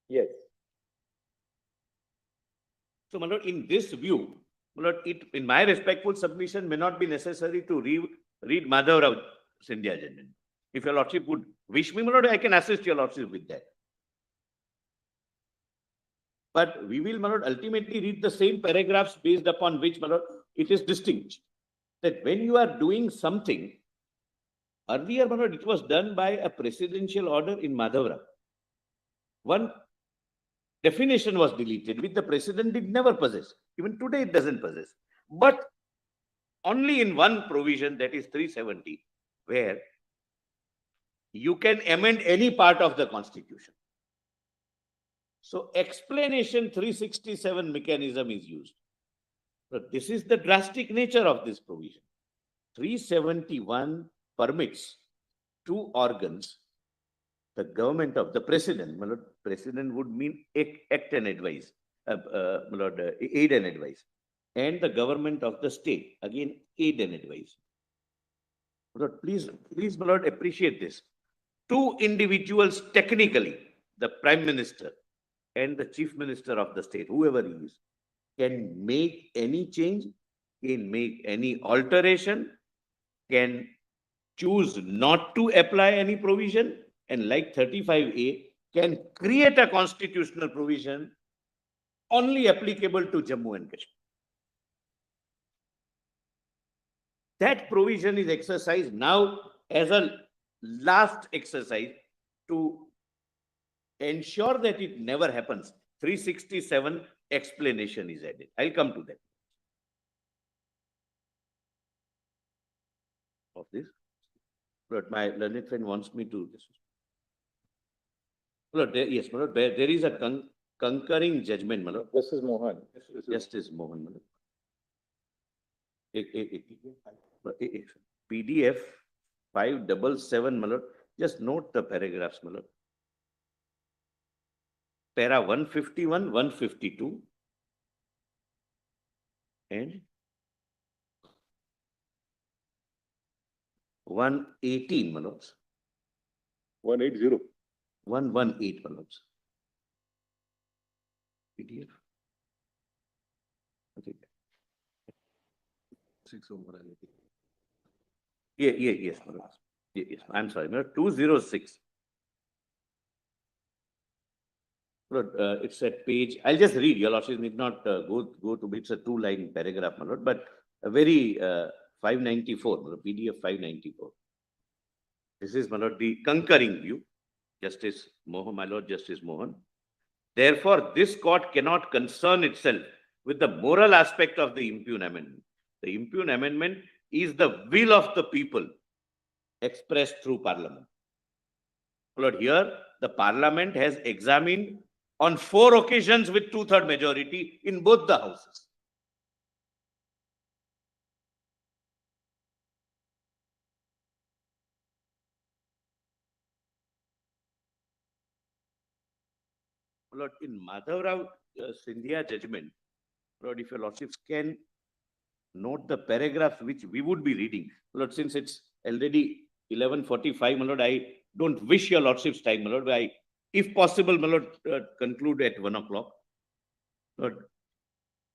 Yes. So, my lord, in this view, my lord, in my respectful submission, may not be necessary to read Madhavrao Scindia judgment. If your lordship would wish me, my lord, I can assist your lordship with that. But we will, my lord, ultimately read the same paragraphs based upon which, my lord, it is distinguished. That when you are doing something, earlier, my lord, it was done by a presidential order in Madhavrao. One definition was deleted, which the president did never possess. Even today, it doesn't possess. But only in one provision, that is 370, where you can amend any part of the Constitution. So explanation 367 mechanism is used. But this is the drastic nature of this provision. 371 permits two organs, the government of the president, my lord, president would mean act and advise, my lord, aid and advise, and the government of the state, again, aid and advise. My lord, please, my lord, appreciate this. Two individuals technically, the prime minister and the chief minister of the state, whoever he is, can make any change, can make any alteration, can choose not to apply any provision, and like 35A, can create a constitutional provision only applicable to Jammu and Kashmir. That provision is exercised now as a last exercise to ensure that it never happens. 367 explanation is added. I'll come to that. Of this, but my learned friend wants me to this. Yes, there is a concurring judgment, my lord. Justice Mohan. Justice Mohan, my lord. PDF 577, my lord. Just note the paragraphs, my lord. Para 151, 152, and 118, my lords. 180. 118, my lords. PDF. Okay. 6 over. Yes, my lords. Yes, I'm sorry, my lord. 206. Lord, it's at page, I'll just read, your lordship need not go to, it's a 2-line paragraph, my lord, but a very 594, PDF 594. This is, my lord, the concurring view, Justice Mohan, my lord, Justice Mohan. Therefore, this court cannot concern itself with the moral aspect of the impugn amendment. The impugn amendment is the will of the people expressed through Parliament. My lord, here the Parliament has examined on 4 occasions with 2/3 majority in both the houses. Lord, in Madhavrao Scindia judgment, Lord, if your lordships can note the paragraph which we would be reading. Lord, since it's already 11:45, my lord, I don't wish your lordship's time, my lord. If possible, my lord, conclude at 1 o'clock. Lord,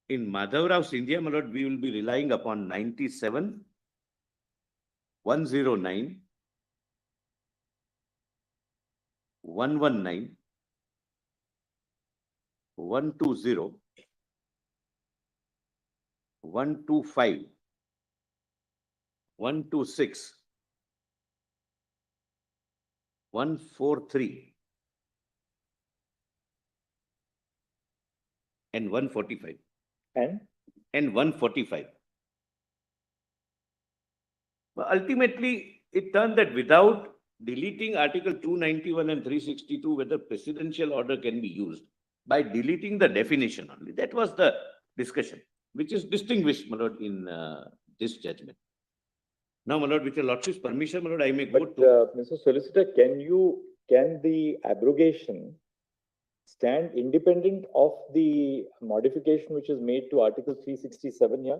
in Madhavrao Scindia, my lord, we will be relying upon 97, 109, 119, 120, 125, 126, 143 and 145 And and 145. But ultimately, it turned that without deleting Article 291 and 362, whether presidential order can be used, by deleting the definition only. That was the discussion, which is distinguished, my lord, in this judgment. Now, my lord, with your lordship's permission, my lord, I may go but to. Mr. Solicitor, can the abrogation stand independent of the modification which is made to Article 367 here?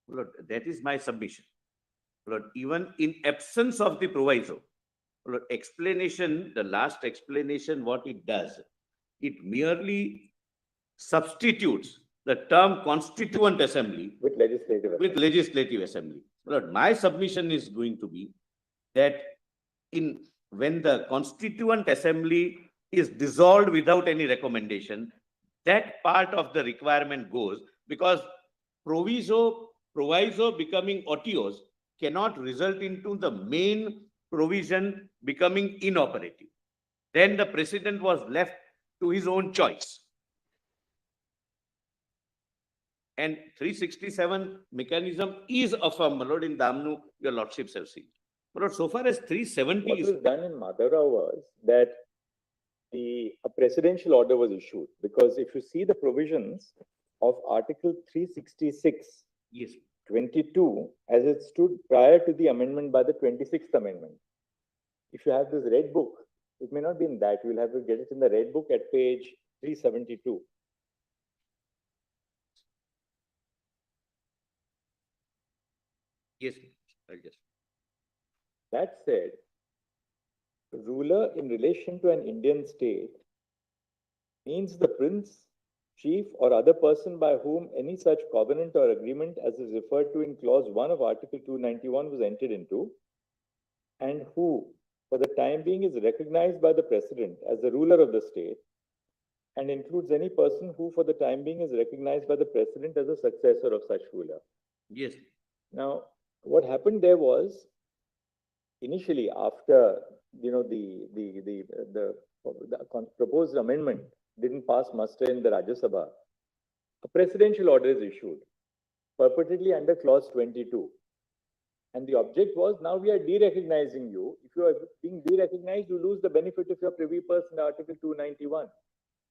Lord, that is my submission. Lord, even in absence of the proviso, Lord, explanation, the last explanation, what it does, it merely substitutes the term constituent assembly With legislative. with legislative assembly. Lord, my submission is going to be that when the constituent assembly is dissolved without any recommendation, that part of the requirement goes, because proviso becoming otiose cannot result into the main provision becoming inoperative. Then the president was left to his own choice. And 367 mechanism is affirmed, my lord, in Damnu, your lordships have seen. My lord, so far as 370 What is. was done in Madhavrao was that a presidential order was issued, because if you see the provisions of Article 366, Yes. 22, as it stood prior to the amendment by the 26th Amendment. If you have this red book, it may not be in that, you will have to get it in the red book at page 372. Yes, I'll just. That said, ruler in relation to an Indian state means the prince, chief, or other person by whom any such covenant or agreement as is referred to in clause 1 of Article 291 was entered into, and who, for the time being, is recognized by the president as the ruler of the state, and includes any person who, for the time being, is recognized by the president as a successor of such ruler. Yes. Now, what happened there was, initially, after the proposed amendment didn't pass muster in the Rajya Sabha, a presidential order is issued, purportedly under clause 22. And the object was, now we are de-recognizing you. If you are being de-recognized, you lose the benefit of your privy purse in Article 291.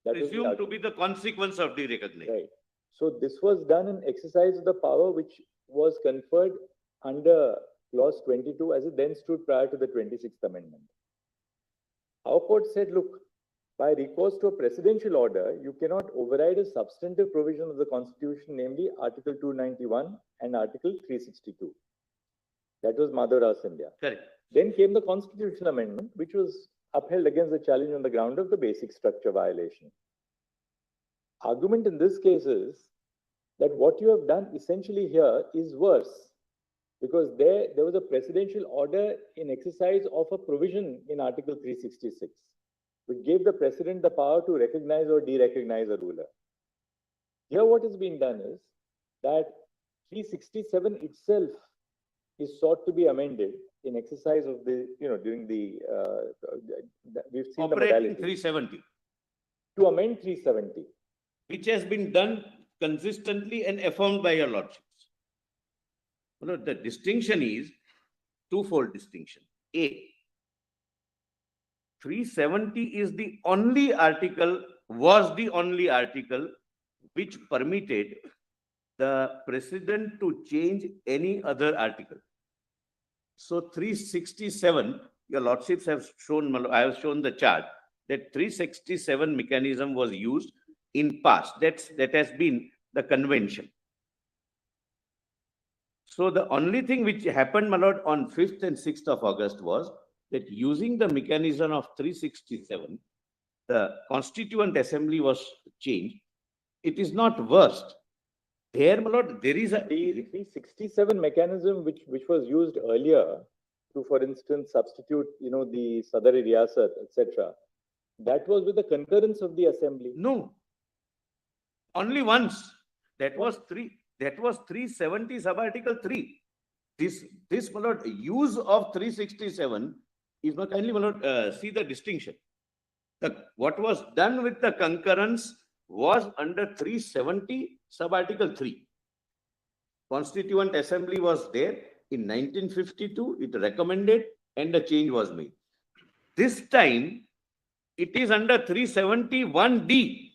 That was the Presumed to argument. be the consequence of derecognition. Right. So this was done in exercise of the power which was conferred under clause 22 as it then stood prior to the 26th Amendment. Our court said, look, by recourse to a presidential order, you cannot override a substantive provision of the Constitution, namely Article 291 and Article 362. That was Madhavrao Scindia. Correct. Then came the Constitutional Amendment, which was upheld against the challenge on the ground of the basic structure violation. Argument in this case is that what you have done essentially here is worse, because there was a presidential order in exercise of a provision in Article 366, which gave the president the power to recognize or de-recognize a ruler. Here what is being done is that 367 itself is sought to be amended in exercise of the, during the, we've seen the Operating modality. 370, To amend 370. which has been done consistently and affirmed by your lordships. Well, the distinction is twofold distinction. A, 370 is the only article, was the only article which permitted the president to change any other article. So 367, your lordships have shown, I have shown the chart, that 367 mechanism was used in past. That has been the convention. So the only thing which happened, my lord, on 5th and 6th of August was that using the mechanism of 367, the Constituent Assembly was changed. It is not worst. There, my lord, there is a... The 367 mechanism which was used earlier to, for instance, substitute, the Sadari Riyasat, etc., that was with the concurrence of the assembly. No. Only once. That was 370 sub-article 3. This, my lord, use of 367 is not kindly, my lord, see the distinction. What was done with the concurrence was under 370 sub-article 3. Constituent Assembly was there in 1952, it recommended and a change was made. This time, it is under 371D.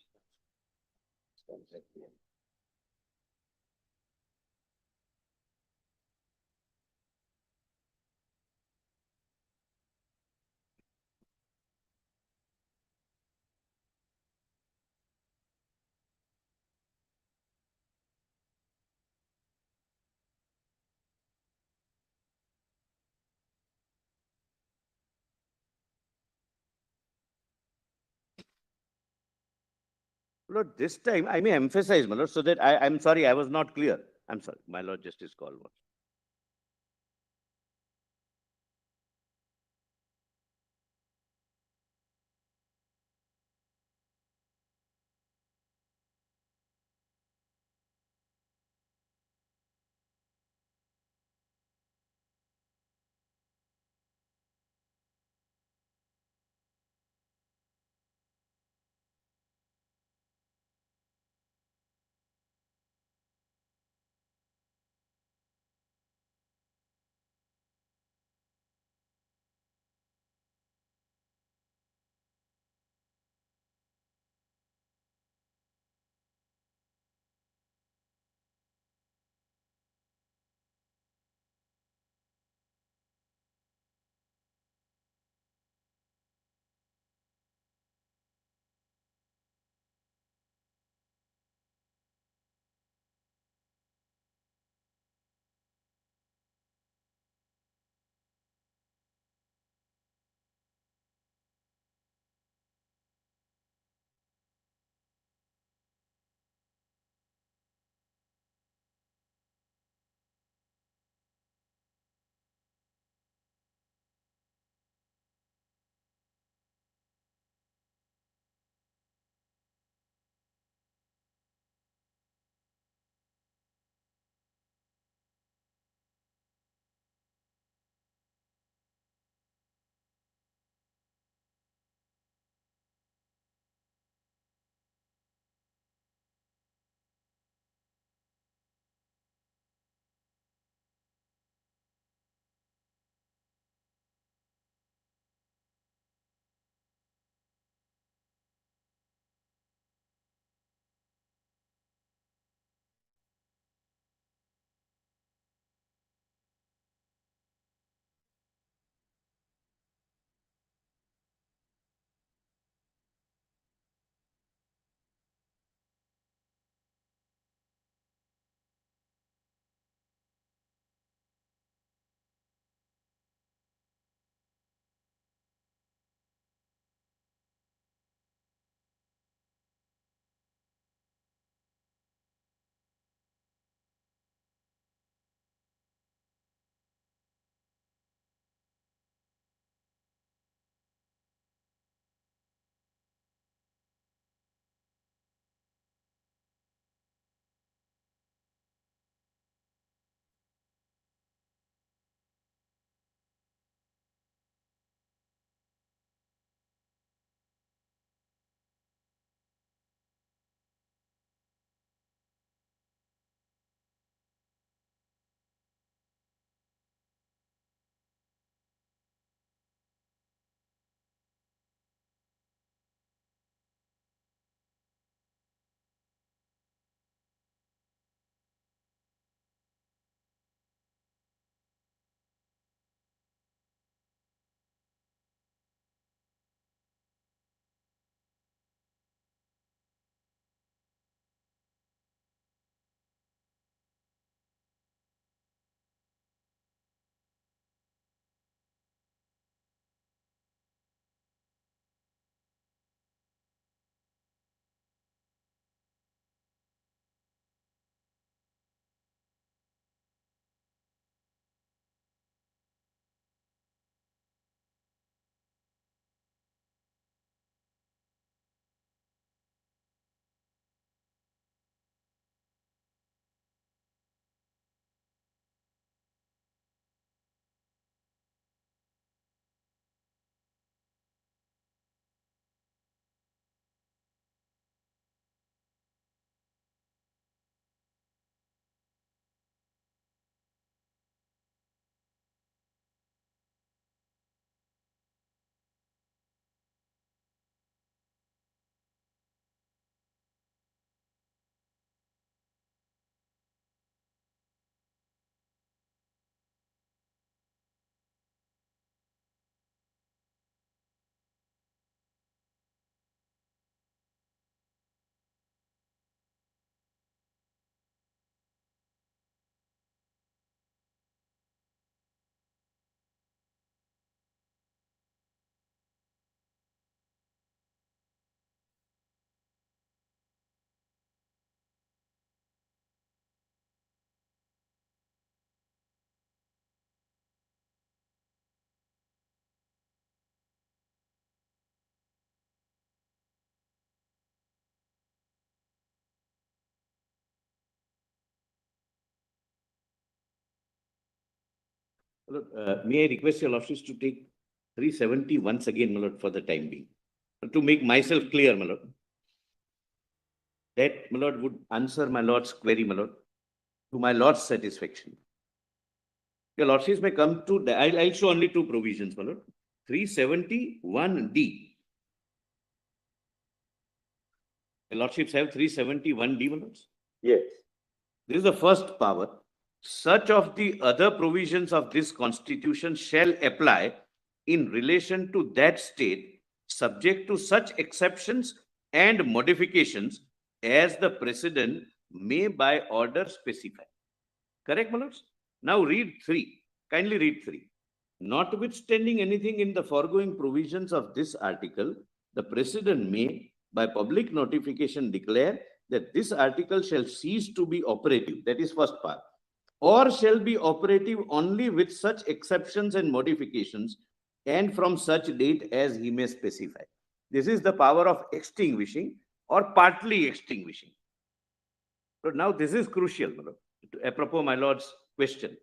Lord, this time I may emphasize, my lord, so that I'm sorry, I was not clear. I'm sorry, my lord Justice Kaul. My lord, may I request your lordships to take 370 once again, my lord, for the time being, to make myself clear, my lord. That, my lord, would answer my lord's query, my lord, to my lord's satisfaction. Your lordships may come to, I'll show only two provisions, my lord. 371D. Your lordships have 371D, my lords. Yes. This is the first power. Such of the other provisions of this constitution shall apply in relation to that state, subject to such exceptions and modifications as the president may by order specify. Correct, my lords? Now read 3. Kindly read 3. Notwithstanding anything in the foregoing provisions of this article, the president may by public notification declare that this article shall cease to be operative. That is first part. Or shall be operative only with such exceptions and modifications and from such date as he may specify. This is the power of extinguishing or partly extinguishing. So now this is crucial, my lord, apropos my lord's question.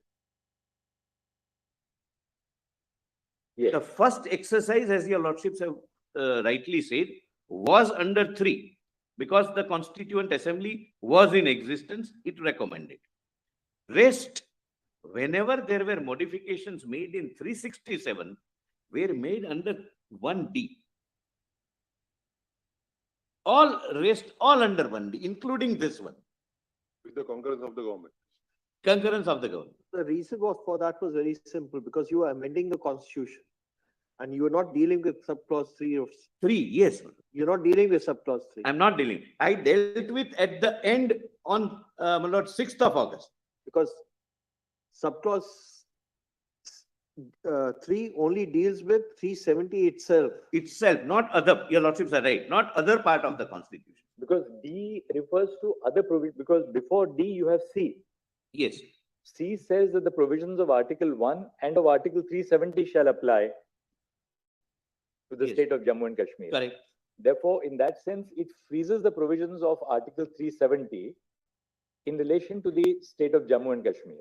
Yes. The first exercise, as your lordships have rightly said, was under 3. Because the Constituent Assembly was in existence, it recommended. Rest, whenever there were modifications made in 367, were made under 1D. All rest, all under 1D, including this one. With the concurrence of the government. Concurrence of the government. The reason for that was very simple, because you are amending the constitution. And you are not dealing with subclause 3 of, 3, yes. you're not dealing with subclause 3. I'm not dealing. I dealt with at the end on, my lord, 6th of August. Because subclause 3 only deals with 370 itself. Itself, not other, your lordships are right, not other part of the Constitution. Because D refers to other provisions, because before D you have C. Yes, C says that the provisions of Article 1 and of Article 370 shall apply to the Yes. state of Jammu and Kashmir. correct. Therefore, in that sense, it freezes the provisions of Article 370 in relation to the state of Jammu and Kashmir.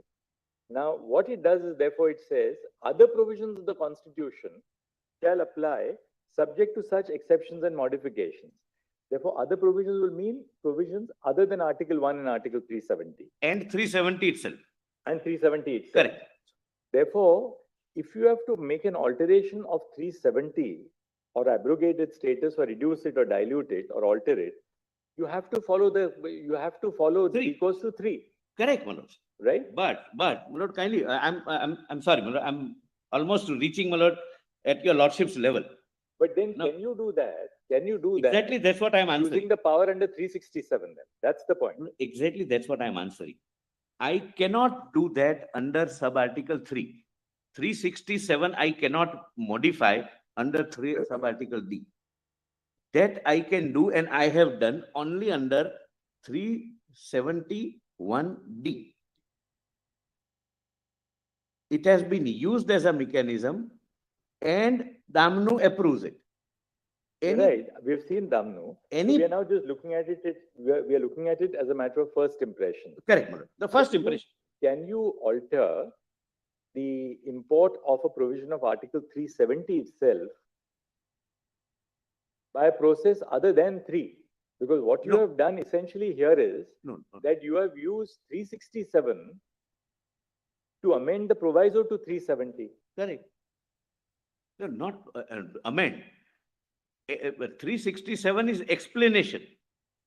Now, what it does is, therefore, it says other provisions of the Constitution shall apply subject to such exceptions and modifications. Therefore, other provisions will mean provisions other than Article 1 and Article 370 And 370 itself, and 370 itself. correct. Therefore, if you have to make an alteration of 370 or abrogate its status or reduce it or dilute it or alter it, you have to follow 3. equals to 3, Correct, my lord. right? But, my lord, kindly, I'm sorry, my lord, I'm almost reaching, my lord, at your lordship's level. But then No. can you do that? Can you do that Exactly, that's what I'm using answering. the power under 367 then? That's the point. Exactly, that's what I'm answering. I cannot do that under sub-article 3. 367, I cannot modify under sub-article D. That I can do and I have done only under 371D. It has been used as a mechanism and Damnu approves it. Right, we've seen Damnu. Any- We are now just looking at it, we are looking at it as a matter of first impression. Correct, my lord. The first Can you- impression. Can you alter the import of a provision of Article 370 itself by a process other than 3? Because what you No. have done essentially here is No, no. that you have used 367 to amend the proviso to 370. Correct. No, not amend. 367 is explanation.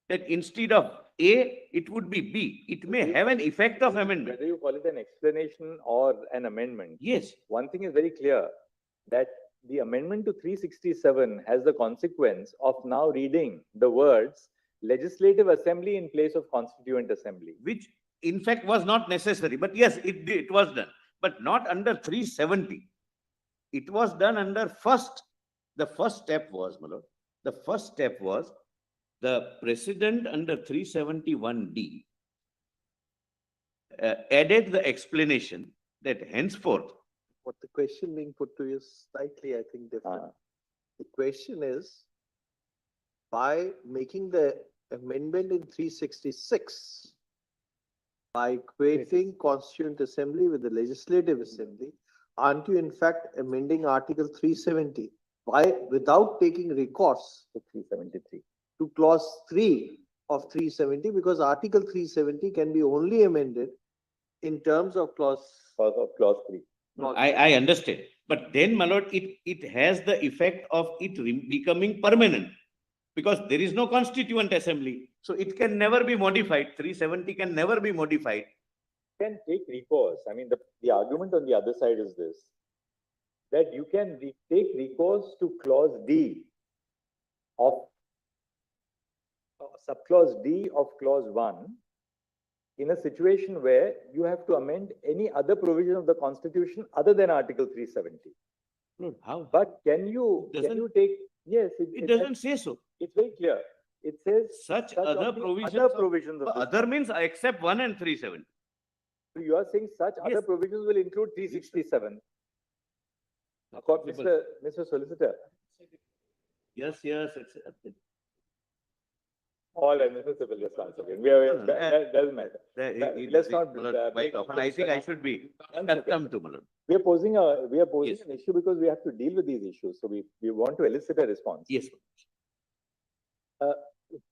That instead of A, it would be B. It may have an effect of amendment. Whether you call it an explanation or an amendment, Yes, one thing is very clear, that the amendment to 367 has the consequence of now reading the words Legislative Assembly in place of Constituent Assembly. which in fact was not necessary, but yes, it was done, but not under 370. It was done under the first step was, my lord, the first step was the president under 371D added the explanation that henceforth, What the question being put to you is slightly, I think, different. Ah. The question is, by making the amendment in 366, by equating Constituent Assembly with the Legislative Assembly, aren't you in fact amending Article 370 without taking recourse to 373. to clause 3 of 370, because Article 370 can be only amended in terms of clause. Clause 3. I understand. But then, my lord, it has the effect of it becoming permanent. Because there is no constituent assembly. So it can never be modified. 370 can never be modified. Can take recourse. I mean, the argument on the other side is this, that you can take recourse to clause D of subclause D of clause 1 in a situation where you have to amend any other provision of the Constitution other than Article 370. No, how? But can you take, yes, It doesn't say so. It's very clear. It says Such of other the provisions. other provisions of this. Other means except 1 and 370. So you are saying such other Yes. provisions will include 367. Mr. Solicitor. Yes. All Mr. will just answer again. That doesn't matter. Let's not. Quite often. I think I should be accustomed to, my lord. We are posing Yes. an issue because we have to deal with these issues. So we want to elicit a response. Yes.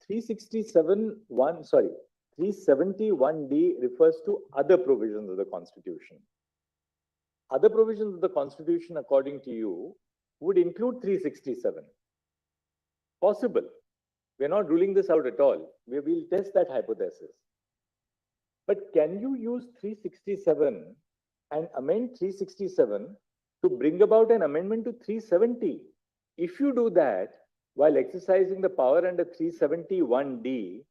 371D refers to other provisions of the Constitution. Other provisions of the Constitution, according to you, would include 367. Possible. We're not ruling this out at all. We will test that hypothesis. But can you use 367 and amend 367 to bring about an amendment to 370? If you do that while exercising the power under 371D,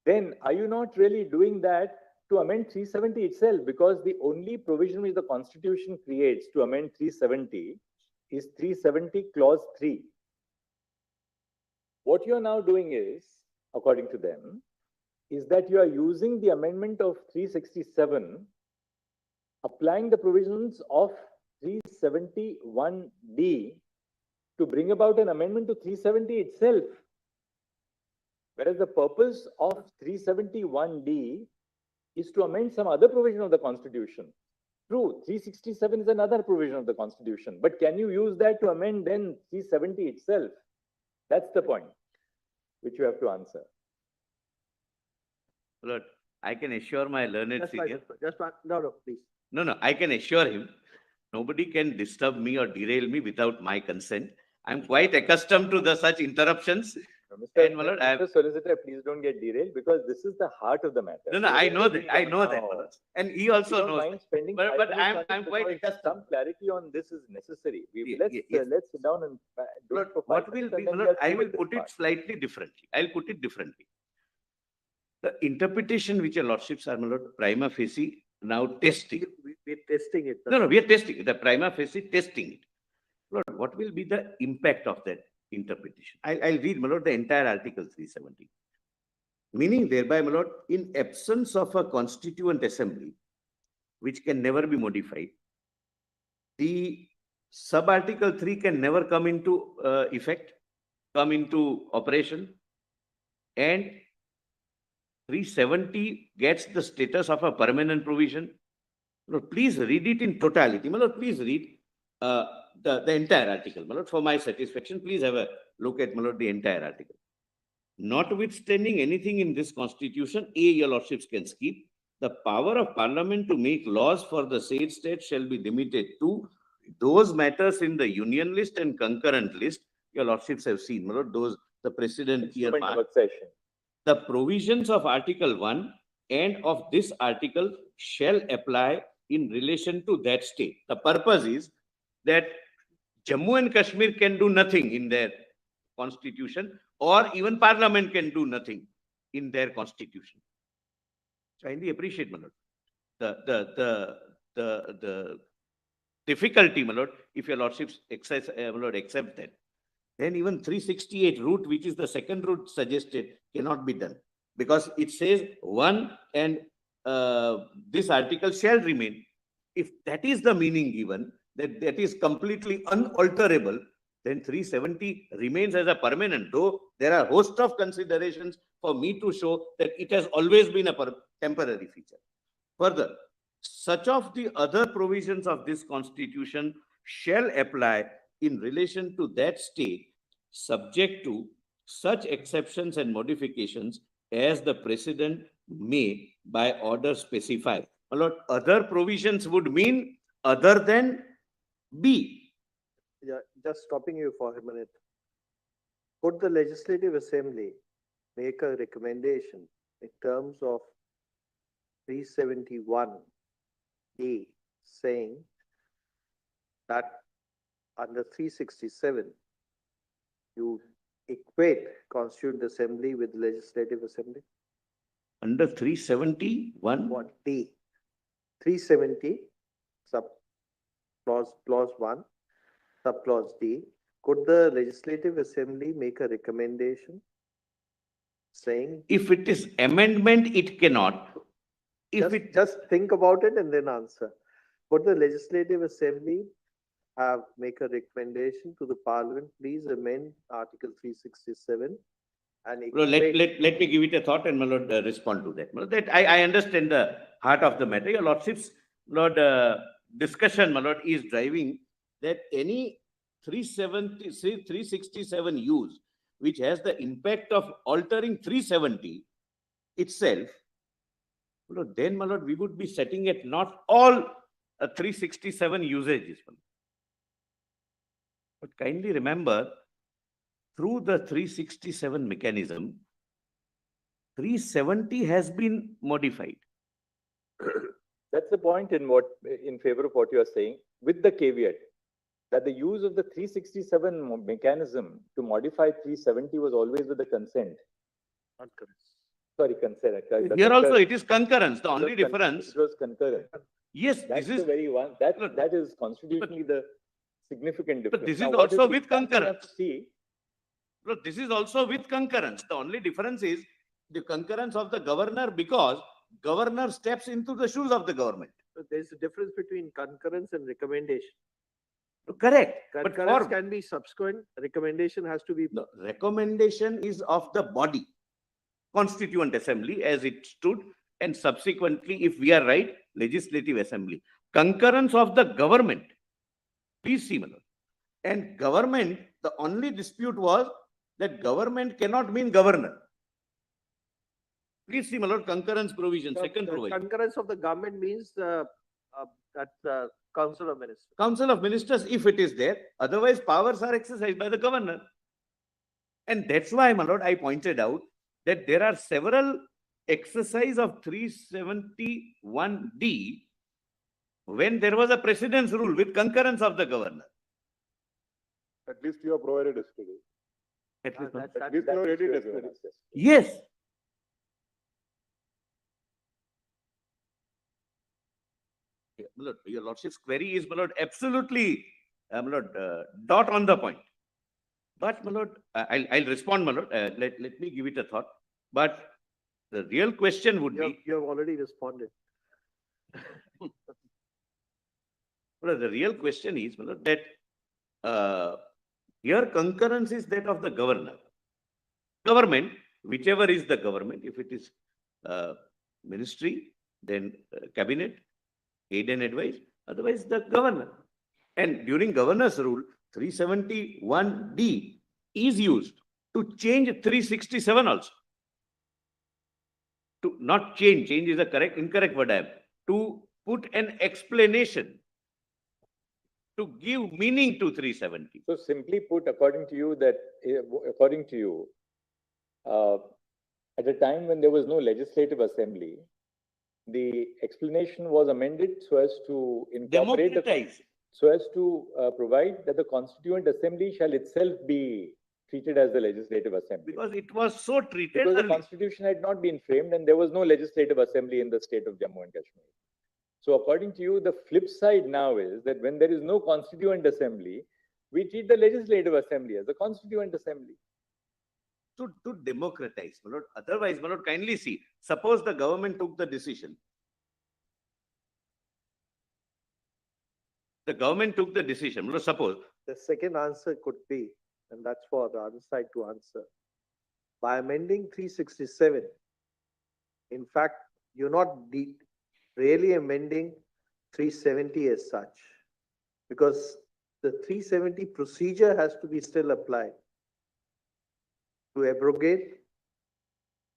then are you not really doing that to amend 370 itself? Because the only provision which the Constitution creates to amend 370 is 370 clause 3. What you are now doing is, according to them, is that you are using the amendment of 367, applying the provisions of 371D to bring about an amendment to 370 itself. Whereas the purpose of 371D is to amend some other provision of the Constitution. True, 367 is another provision of the Constitution, but can you use that to amend then 370 itself? That's the point which you have to answer. Lord, I can assure my learned senior. No, please. No, I can assure him, nobody can disturb me or derail me without my consent. I'm quite accustomed to such interruptions. And, my lord, Mr. Solicitor, please don't get derailed because this is the heart of the matter. No, I know that. I know that. my lord. And he also knows. Mind spending But 5 minutes I'm on it quite because accustomed. some clarity on this is necessary. Yes. Let's sit down and do it for 5 What will minutes be, and then my lord, we'll I will this put it part. slightly differently. I'll put it differently. The interpretation which your lordships are, my lord, prima facie now testing. We're testing it. No, we are testing it. The prima facie testing it. Lord, what will be the impact of that interpretation? I'll read, my lord, the entire Article 370. Meaning thereby, my lord, in absence of a constituent assembly, which can never be modified, the sub-article 3 can never come into effect, come into operation, and 370 gets the status of a permanent provision. Lord, please read it in totality. My lord, please read the entire article. My lord, for my satisfaction, please have a look at, my lord, the entire article. Notwithstanding anything in this constitution, your lordships can skip. The power of Parliament to make laws for the said state shall be limited to those matters in the union list and concurrent list. Your lordships have seen, my lord, those the precedent here. Instrument of accession. The provisions of Article 1 and of this article shall apply in relation to that state. The purpose is that Jammu and Kashmir can do nothing in their constitution, or even Parliament can do nothing in their constitution. So I really appreciate, my lord, the difficulty, my lord, if your lordships accept that. Then even 368 route, which is the second route suggested, cannot be done because it says 1 and this article shall remain. If that is the meaning given, that is completely unalterable, then 370 remains as a permanent, though there are a host of considerations for me to show that it has always been a temporary feature. Further, such of the other provisions of this constitution shall apply in relation to that state, subject to such exceptions and modifications as the president may by order specify. My lord, other provisions would mean other than B. Yeah, just stopping you for a minute. Could the Legislative Assembly make a recommendation in terms of 371A saying that under 367, you equate Constituent Assembly with Legislative Assembly? Under 371, What D? 370, sub clause 1, subclause D. Could the Legislative Assembly make a recommendation saying, if it is amendment, it cannot. If it, just think about it and then answer. Could the Legislative Assembly make a recommendation to the Parliament, please amend Article 367 and well, equate. let me give it a thought and my lord respond to that. My lord, that I understand the heart of the matter. Your lordship's lord discussion, my lord, is driving that any 367 use which has the impact of altering 370 itself, my lord, then my lord, we would be setting at not all 367 usages. But kindly remember, through the 367 mechanism, 370 has been modified. That's the point in favor of what you are saying, with the caveat that the use of the 367 mechanism to modify 370 was always with the consent. Sorry, consent. Here also it is concurrence. The only It difference, was concurrent. yes, That's this the is, very one, that is constitutionally the significant difference. but this Now, is what also we with currently have to concurrence. See, Look, this is also with concurrence. The only difference is the concurrence of the governor, because governor steps into the shoes of the government. There's a difference between concurrence and recommendation. Correct. But Concurrence for can be subsequent, recommendation has to be. the recommendation is of the body, Constituent Assembly as it stood, and subsequently, if we are right, Legislative Assembly. Concurrence of the government, please see, my lord. And government, the only dispute was that government cannot mean governor. Please see, my lord, concurrence provision, second The provision. concurrence of the government means that Council of Ministers. Council of Ministers, if it is there, otherwise powers are exercised by the governor. And that's why, my lord, I pointed out that there are several exercise of 371D when there was a precedence rule with concurrence of the governor. At least you have provided yesterday. At least, no? At least you have read it yesterday. Yes. Yeah, my lord, your lordship's query is, my lord, absolutely, my lord, dot on the point. But, my lord, I'll respond, my lord. Let me give it a thought. But the real question would be, You have already responded. well, the real question is, my lord, that here concurrence is that of the governor. Government, whichever is the government, if it is ministry, then cabinet, aid and advice, otherwise the governor. And during governor's rule, 371D is used to change 367 also. To not change, change is a incorrect word I have, to put an explanation, to give meaning to 370. so simply put, according to you, at a time when there was no legislative assembly, the explanation was amended so as to incorporate Democratize. so as to provide that the Constituent Assembly shall itself be treated as the Legislative Assembly. Because it was so treated Because the earlier. Constitution had not been framed and there was no Legislative Assembly in the state of Jammu and Kashmir. So according to you, the flip side now is that when there is no Constituent Assembly, we treat the Legislative Assembly as a Constituent Assembly. To democratize, my lord. Otherwise, my lord, kindly see, suppose the government took the decision. The government took the decision, my lord, suppose. The second answer could be, and that's for the other side to answer. By amending 367, in fact, you're not really amending 370 as such. Because the 370 procedure has to be still applied. To abrogate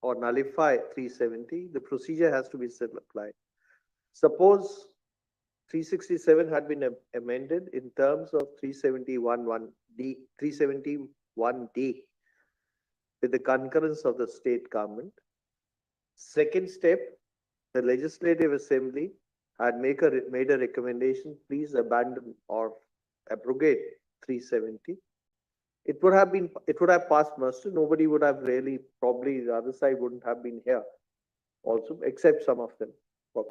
or nullify 370, the procedure has to be still applied. Suppose 367 had been amended in terms of 371D with the concurrence of the state government. Second step, the Legislative Assembly had made a recommendation, please abandon or abrogate 370. It would have passed muster. Nobody would have really, probably the other side wouldn't have been here also, except some of them.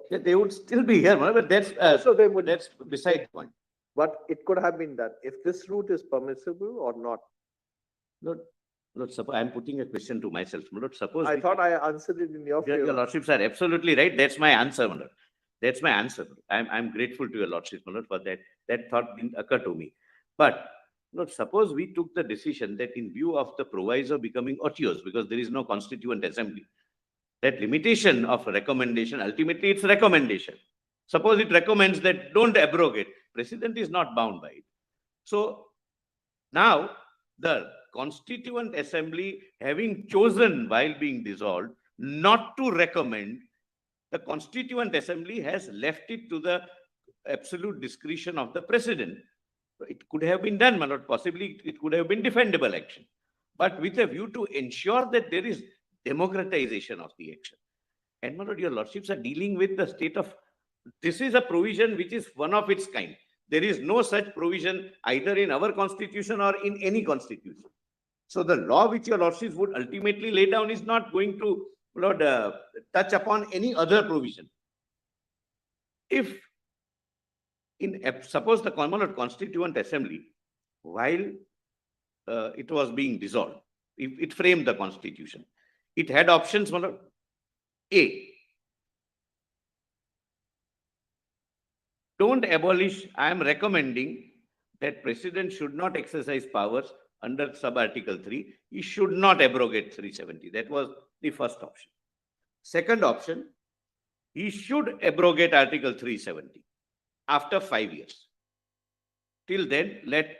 Yeah, they would still be here, but that's, So they would, that's beside the point. but it could have been done. If this route is permissible or not. Lord, suppose I'm putting a question to myself. Lord, suppose I thought I answered it in your your favor. lordships are absolutely right. That's my answer, my lord. That's my answer. I'm grateful to your lordship, my lord, for that. That thought didn't occur to me. But Lord, suppose we took the decision that in view of the proviso becoming otious, because there is no constituent assembly, that limitation of recommendation, ultimately it's recommendation. Suppose it recommends that don't abrogate, president is not bound by it. So now the Constituent Assembly, having chosen while being dissolved not to recommend, the Constituent Assembly has left it to the absolute discretion of the president. It could have been done, my lord. Possibly it could have been defendable action, but with a view to ensure that there is democratization of the action. And my lord, your lordships are dealing with the state of, this is a provision which is one of its kind. There is no such provision either in our constitution or in any constitution. So the law which your lordships would ultimately lay down is not going to, Lord, touch upon any other provision. If suppose the Common Constituent Assembly, while it was being dissolved, it framed the constitution, it had options. A, don't abolish. I am recommending that president should not exercise powers under sub-article 3. He should not abrogate 370. That was the first option. Second option, he should abrogate article 370 after 5 years. Till then, let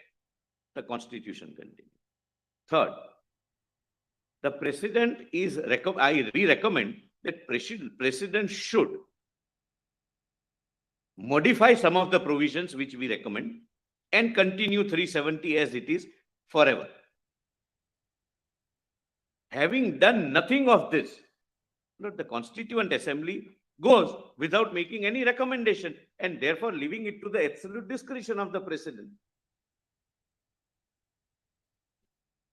the constitution continue. Third, the president is, we recommend that president should modify some of the provisions which we recommend and continue 370 as it is forever. Having done nothing of this, the Constituent Assembly goes without making any recommendation and therefore leaving it to the absolute discretion of the president.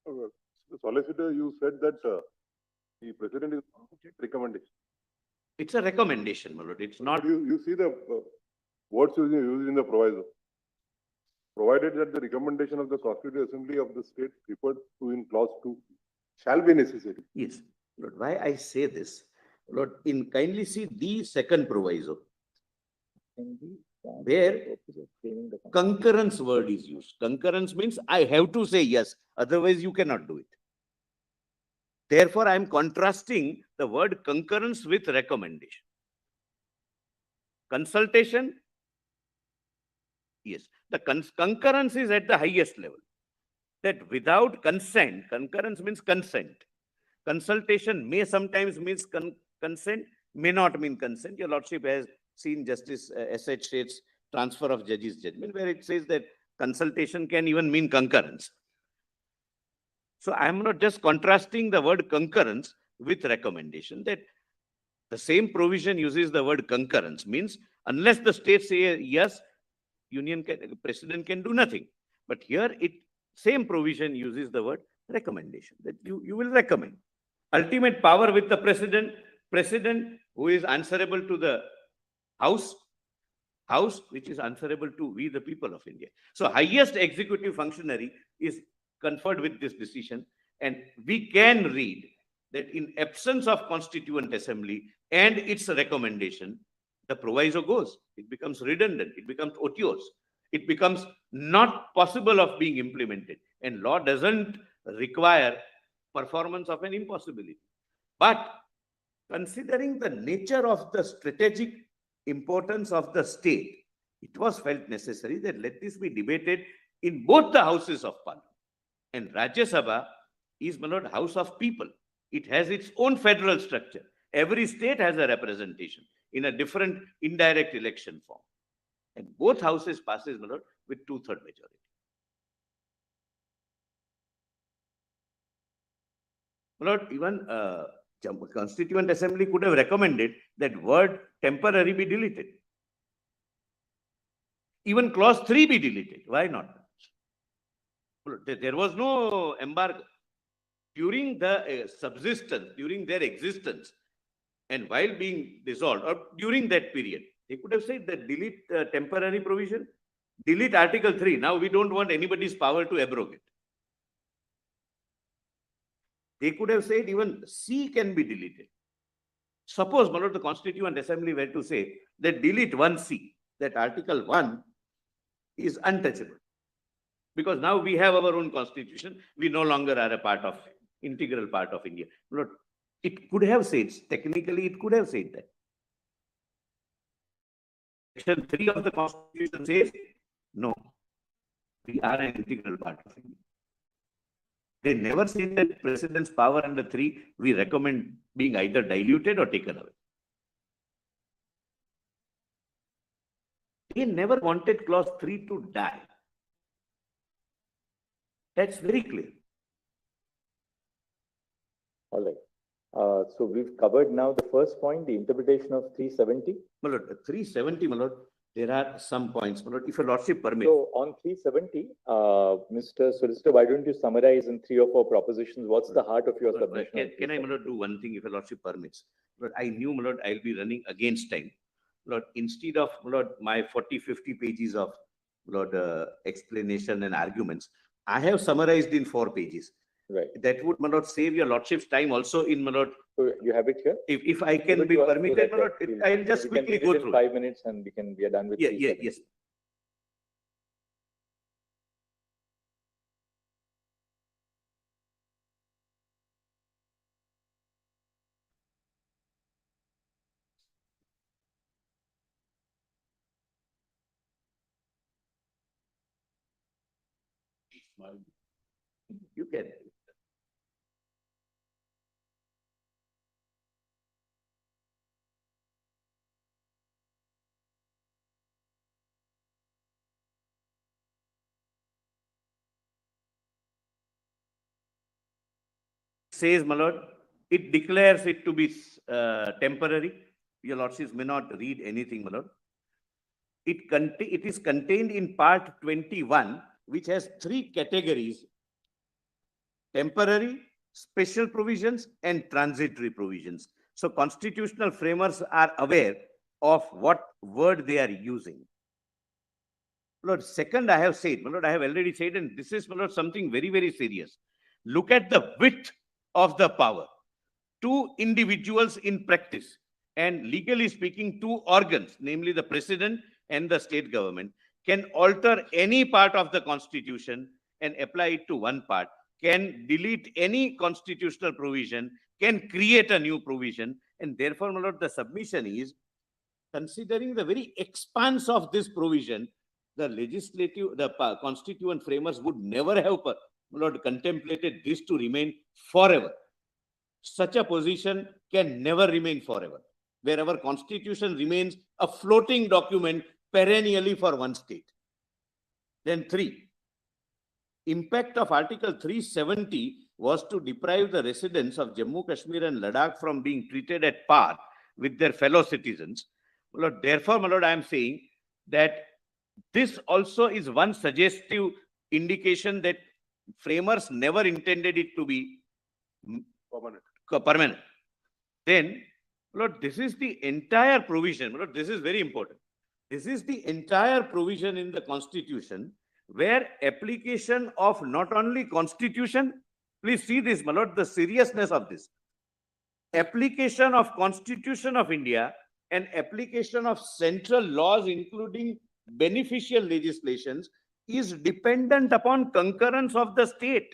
The solicitor, you said that the president is recommendation. It's a recommendation, my lord. It's not. You see the words used in the proviso. Provided that the recommendation of the Constituent Assembly of the state referred to in clause 2 shall be necessary. Yes, Lord. Why I say this, Lord, kindly see the second proviso, where concurrence word is used. Concurrence means I have to say yes, otherwise you cannot do it. Therefore, I am contrasting the word concurrence with recommendation. Consultation, yes. The concurrence is at the highest level. That without consent, concurrence means consent. Consultation may sometimes means consent, may not mean consent. Your lordship has seen Justice S.H. State's transfer of judge's judgment, where it says that consultation can even mean concurrence. So I am not just contrasting the word concurrence with recommendation, that the same provision uses the word concurrence, means unless the state say yes, president can do nothing. But here same provision uses the word recommendation, that you will recommend. Ultimate power with the president who is answerable to the House which is answerable to we the people of India. So highest executive functionary is conferred with this decision, and we can read that in absence of Constituent Assembly and its recommendation, the proviso goes. It becomes redundant. It becomes otious. It becomes not possible of being implemented. And law doesn't require performance of an impossibility. But considering the nature of the strategic importance of the state, it was felt necessary that let this be debated in both the houses of Parliament. And Rajya Sabha is, my lord, house of people. It has its own federal structure. Every state has a representation in a different indirect election form. And both houses passes, my lord, with 2/3 majority. My lord, even Jammu Constituent Assembly could have recommended that word temporary be deleted. Even clause 3 be deleted. Why not? There was no embargo. During the subsistence, during their existence, and while being dissolved, or during that period, they could have said that delete temporary provision, delete Article 3. Now we don't want anybody's power to abrogate. They could have said even C can be deleted. Suppose, my lord, the Constituent Assembly were to say that delete 1C, that Article 1 is untouchable. Because now we have our own constitution, we no longer are a part of, integral part of India. Lord, it could have said, technically it could have said that. Section 3 of the Constitution says, no, we are an integral part of India. They never say that President's power under 3, we recommend being either diluted or taken away. They never wanted clause 3 to die. That's very clear. All right. So we've covered now the first point, the interpretation of 370. My lord, 370, my lord, there are some points, my lord, if your lordship permits. So on 370, Mr. Solicitor, why don't you summarize in 3 or 4 propositions? What's the heart of your submission? Can I, my lord, do one thing if your lordship permits? Lord, I knew, my lord, I'll be running against time. Lord, instead of, my lord, my 40-50 pages of, lord, explanation and arguments, I have summarized in 4 pages. Right. That would, my lord, save your lordship's time also in, my lord. So you have it here? If I can be permitted, my lord, I'll just quickly go through. 5 minutes and we are done with. Yes. You can. Says, my lord, it declares it to be temporary. Your lordships may not read anything, my lord. It is contained in part 21, which has 3 categories: temporary, special provisions, and transitory provisions. So constitutional framers are aware of what word they are using. Lord, second, I have said, my lord, I have already said, and this is, my lord, something very, very serious. Look at the width of the power. 2 individuals in practice, and legally speaking, 2 organs, namely the president and the state government, can alter any part of the constitution and apply it to one part, can delete any constitutional provision, can create a new provision. And therefore, my lord, the submission is, considering the very expanse of this provision, the constituent framers would never have, my lord, contemplated this to remain forever. Such a position can never remain forever, where our constitution remains a floating document perennially for one state. Then 3, impact of Article 370 was to deprive the residents of Jammu Kashmir and Ladakh from being treated at par with their fellow citizens. My lord, therefore, my lord, I am saying that this also is one suggestive indication that framers never intended it to be permanent. Then, Lord, this is the entire provision. Lord, this is very important. This is the entire provision in the Constitution where application of not only Constitution, please see this, my lord, the seriousness of this. Application of Constitution of India and application of central laws, including beneficial legislations, is dependent upon concurrence of the state.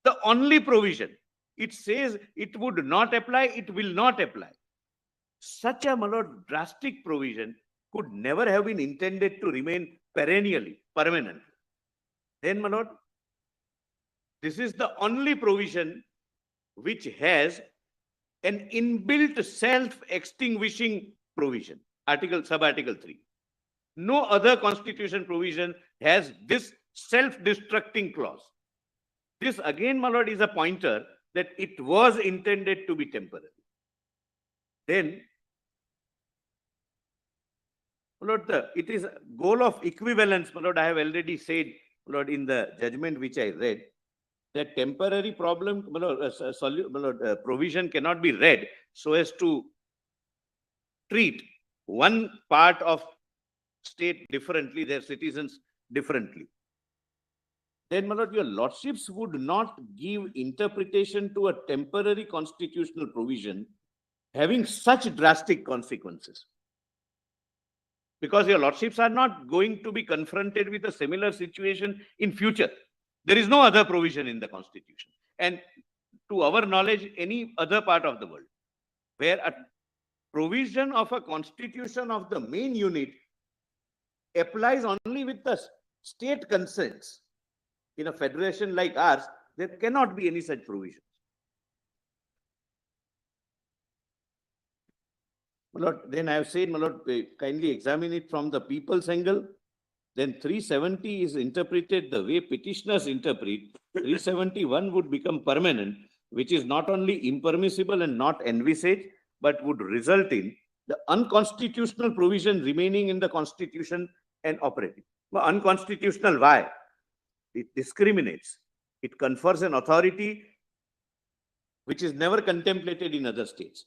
The only provision. It says it would not apply, it will not apply. such a, my lord, drastic provision could never have been intended to remain perennially, permanent. Then, my lord, this is the only provision which has an inbuilt self-extinguishing provision, sub-article 3. No other constitution provision has this self-destructing clause. This again, my lord, is a pointer that it was intended to be temporary. Then, my lord, it is a goal of equivalence, my lord, I have already said, my lord, in the judgment which I read, that temporary problem, my lord, provision cannot be read so as to treat one part of state differently, their citizens differently. Then, my lord, your lordships would not give interpretation to a temporary constitutional provision having such drastic consequences. Because your lordships are not going to be confronted with a similar situation in future. There is no other provision in the constitution. And to our knowledge, any other part of the world where a provision of a constitution of the main unit applies only with the state consents. In a federation like ours, there cannot be any such provision. My lord, then I have said, my lord, kindly examine it from the people's angle. Then 370 is interpreted the way petitioners interpret. 371 would become permanent, which is not only impermissible and not envisaged, but would result in the unconstitutional provision remaining in the constitution and operating. Well, unconstitutional, why? It discriminates. It confers an authority which is never contemplated in other states.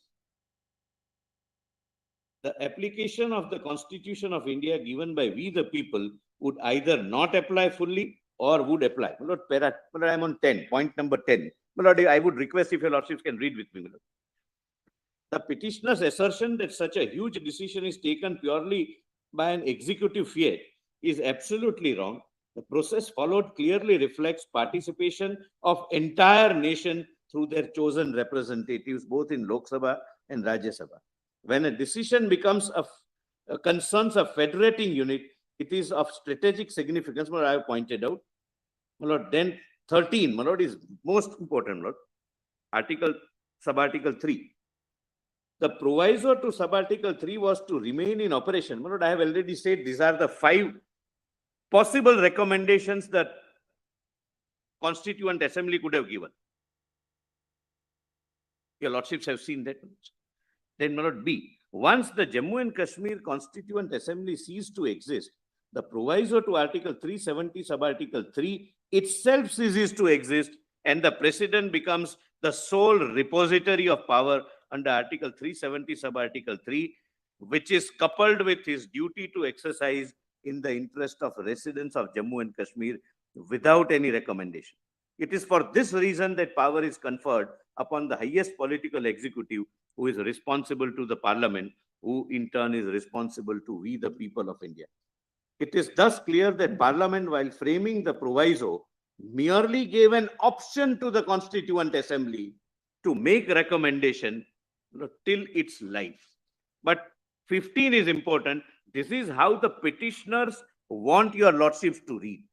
The application of the Constitution of India given by we the people would either not apply fully or would apply. My lord, I'm on 10, point number 10. My lord, I would request if your lordships can read with me. My lord. The petitioner's assertion that such a huge decision is taken purely by an executive fiat is absolutely wrong. The process followed clearly reflects participation of entire nation through their chosen representatives, both in Lok Sabha and Rajya Sabha. When a decision becomes concerns a federating unit, it is of strategic significance, what I have pointed out. My lord, then 13, my lord, is most important, my lord. Sub-article 3. The proviso to sub-article 3 was to remain in operation. My lord, I have already said these are the 5 possible recommendations that Constituent Assembly could have given. Your lordships have seen that. Then, my lord, B. Once the Jammu and Kashmir Constituent Assembly ceased to exist, the proviso to Article 370 sub-article 3 itself ceases to exist, and the President becomes the sole repository of power under Article 370 sub-article 3, which is coupled with his duty to exercise in the interest of residents of Jammu and Kashmir without any recommendation. It is for this reason that power is conferred upon the highest political executive, who is responsible to the Parliament, who in turn is responsible to we the people of India. It is thus clear that Parliament, while framing the proviso, merely gave an option to the Constituent Assembly to make recommendation till its life. But 15 is important. This is how the petitioners want your lordships to read.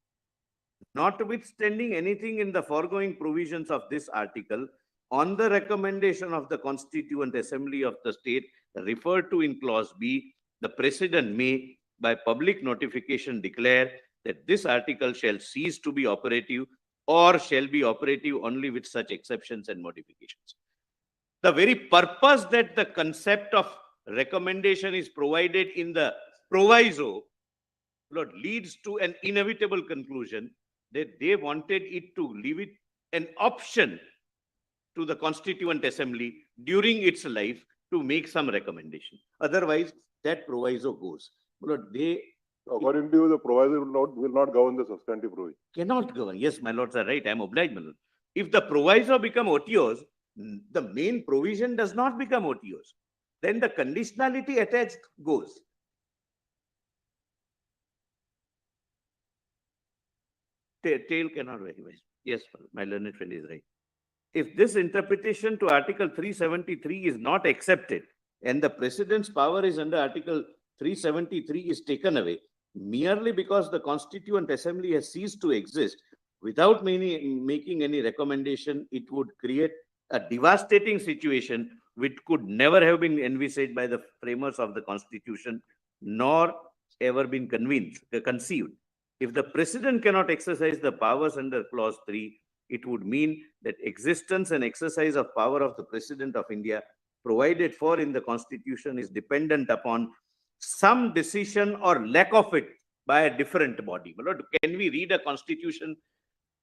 Notwithstanding anything in the foregoing provisions of this article, on the recommendation of the Constituent Assembly of the state referred to in clause B, the President may, by public notification, declare that this article shall cease to be operative or shall be operative only with such exceptions and modifications. The very purpose that the concept of recommendation is provided in the proviso, Lord, leads to an inevitable conclusion that they wanted it to leave it an option to the Constituent Assembly during its life to make some recommendation. Otherwise, that proviso goes. Lord, they According to you, the proviso will not govern the substantive provision. cannot govern. Yes, my lords are right. I am obliged, my lord. If the proviso become OTOs, the main provision does not become OTOs. Then the conditionality attached goes. Tail cannot verify. Yes, my learned friend is right. If this interpretation to Article 373 is not accepted, and the president's power is under Article 373 is taken away merely because the Constituent Assembly has ceased to exist without making any recommendation, it would create a devastating situation which could never have been envisaged by the framers of the Constitution, nor ever been conceived. If the president cannot exercise the powers under clause 3, it would mean that existence and exercise of power of the President of India provided for in the Constitution is dependent upon some decision or lack of it by a different body. Can we read a constitution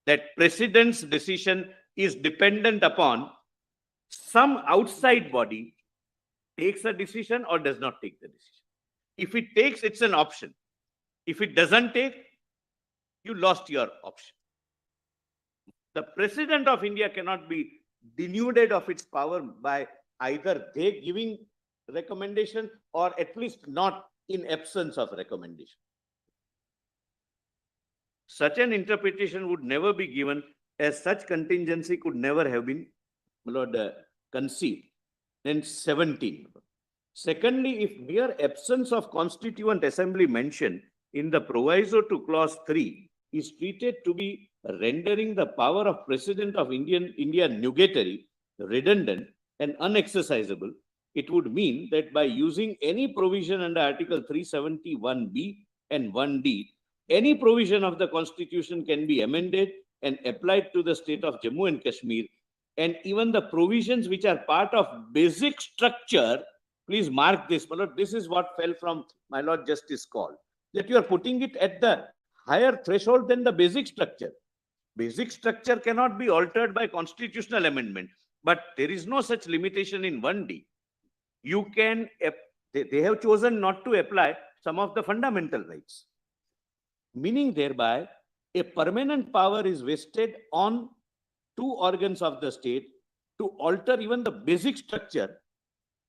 that president's decision is dependent upon some outside body takes a decision or does not take the decision? If it takes, it's an option. If it doesn't take, you lost your option. The President of India cannot be denuded of its power by either they giving recommendation or at least not in absence of recommendation. Such an interpretation would never be given, as such contingency could never have been conceived. And 17. Secondly, if mere absence of Constituent Assembly mentioned in the proviso to clause 3 is treated to be rendering the power of President of India nugatory, redundant, and unexercisable, it would mean that by using any provision under Article 371B and 1D, any provision of the Constitution can be amended and applied to the state of Jammu and Kashmir, and even the provisions which are part of basic structure, please mark this, my lord, this is what fell from my Lord Justice Kaul, that you are putting it at the higher threshold than the basic structure. Basic structure cannot be altered by constitutional amendment, but there is no such limitation in 1D. You can, they have chosen not to apply some of the fundamental rights, meaning thereby a permanent power is vested on two organs of the state to alter even the basic structure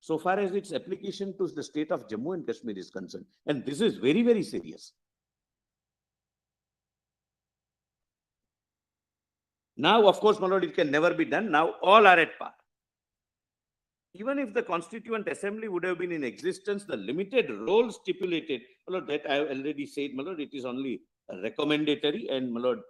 so far as its application to the state of Jammu and Kashmir is concerned. And this is very, very serious. Now, of course, my lord, it can never be done. Now all are at par. Even if the Constituent Assembly would have been in existence, the limited role stipulated, my lord, that I have already said, my lord, it is only recommendatory, and my lord,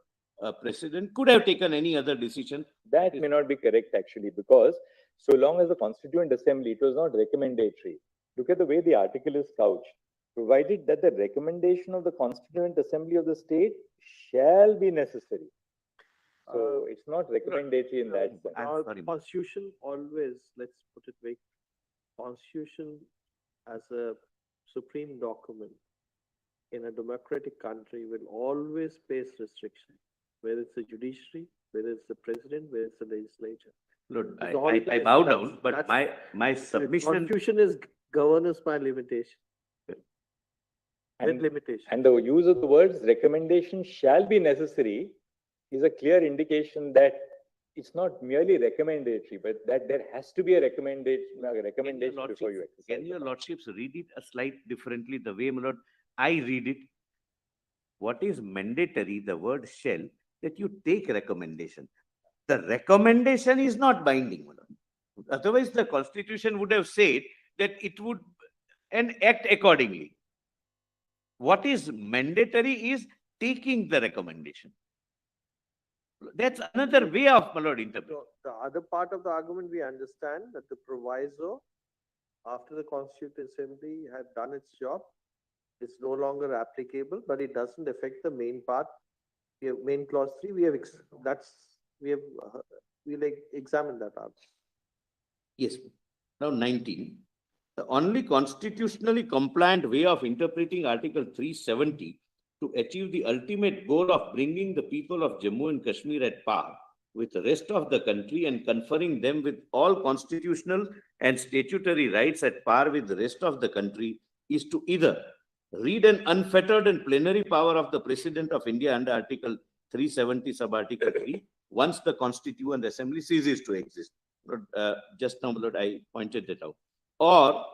President could have taken any other decision. That may not be correct actually, because so long as the Constituent Assembly, it was not recommendatory. Look at the way the article is couched. Provided that the recommendation of the Constituent Assembly of the state shall be necessary. So it's not recommendatory in that sense. I'm sorry. Constitution always, let's put it very, Constitution as a supreme document in a democratic country will always place restriction, whether it's the judiciary, whether it's the president, whether it's the legislature. Lord, It's all I place. bow That's- down, but that's- my submission. Constitution is governance by limitation. With And, limitation. and the use of the words recommendation shall be necessary is a clear indication that it's not merely recommendatory, but that there has to be a recommendation before you exercise. Can your lordships read it a slight differently, the way, my lord, I read it? What is mandatory, the word shall, that you take recommendation. The recommendation is not binding, my lord. Otherwise, the Constitution would have said that it would and act accordingly. What is mandatory is taking the recommendation. That's another way of, my lord, interpreting. So the other part of the argument, we understand that the proviso, after the Constituent Assembly had done its job, is no longer applicable, but it doesn't affect the main part. We have main clause 3, we have, we'll examine that out. Yes. Now 19. The only constitutionally compliant way of interpreting Article 370 to achieve the ultimate goal of bringing the people of Jammu and Kashmir at par with the rest of the country and conferring them with all constitutional and statutory rights at par with the rest of the country is to either read an unfettered and plenary power of the President of India under Article 370 sub-Article 3 once the Constituent Assembly ceases to exist. Just now, Lord, I pointed that out. Or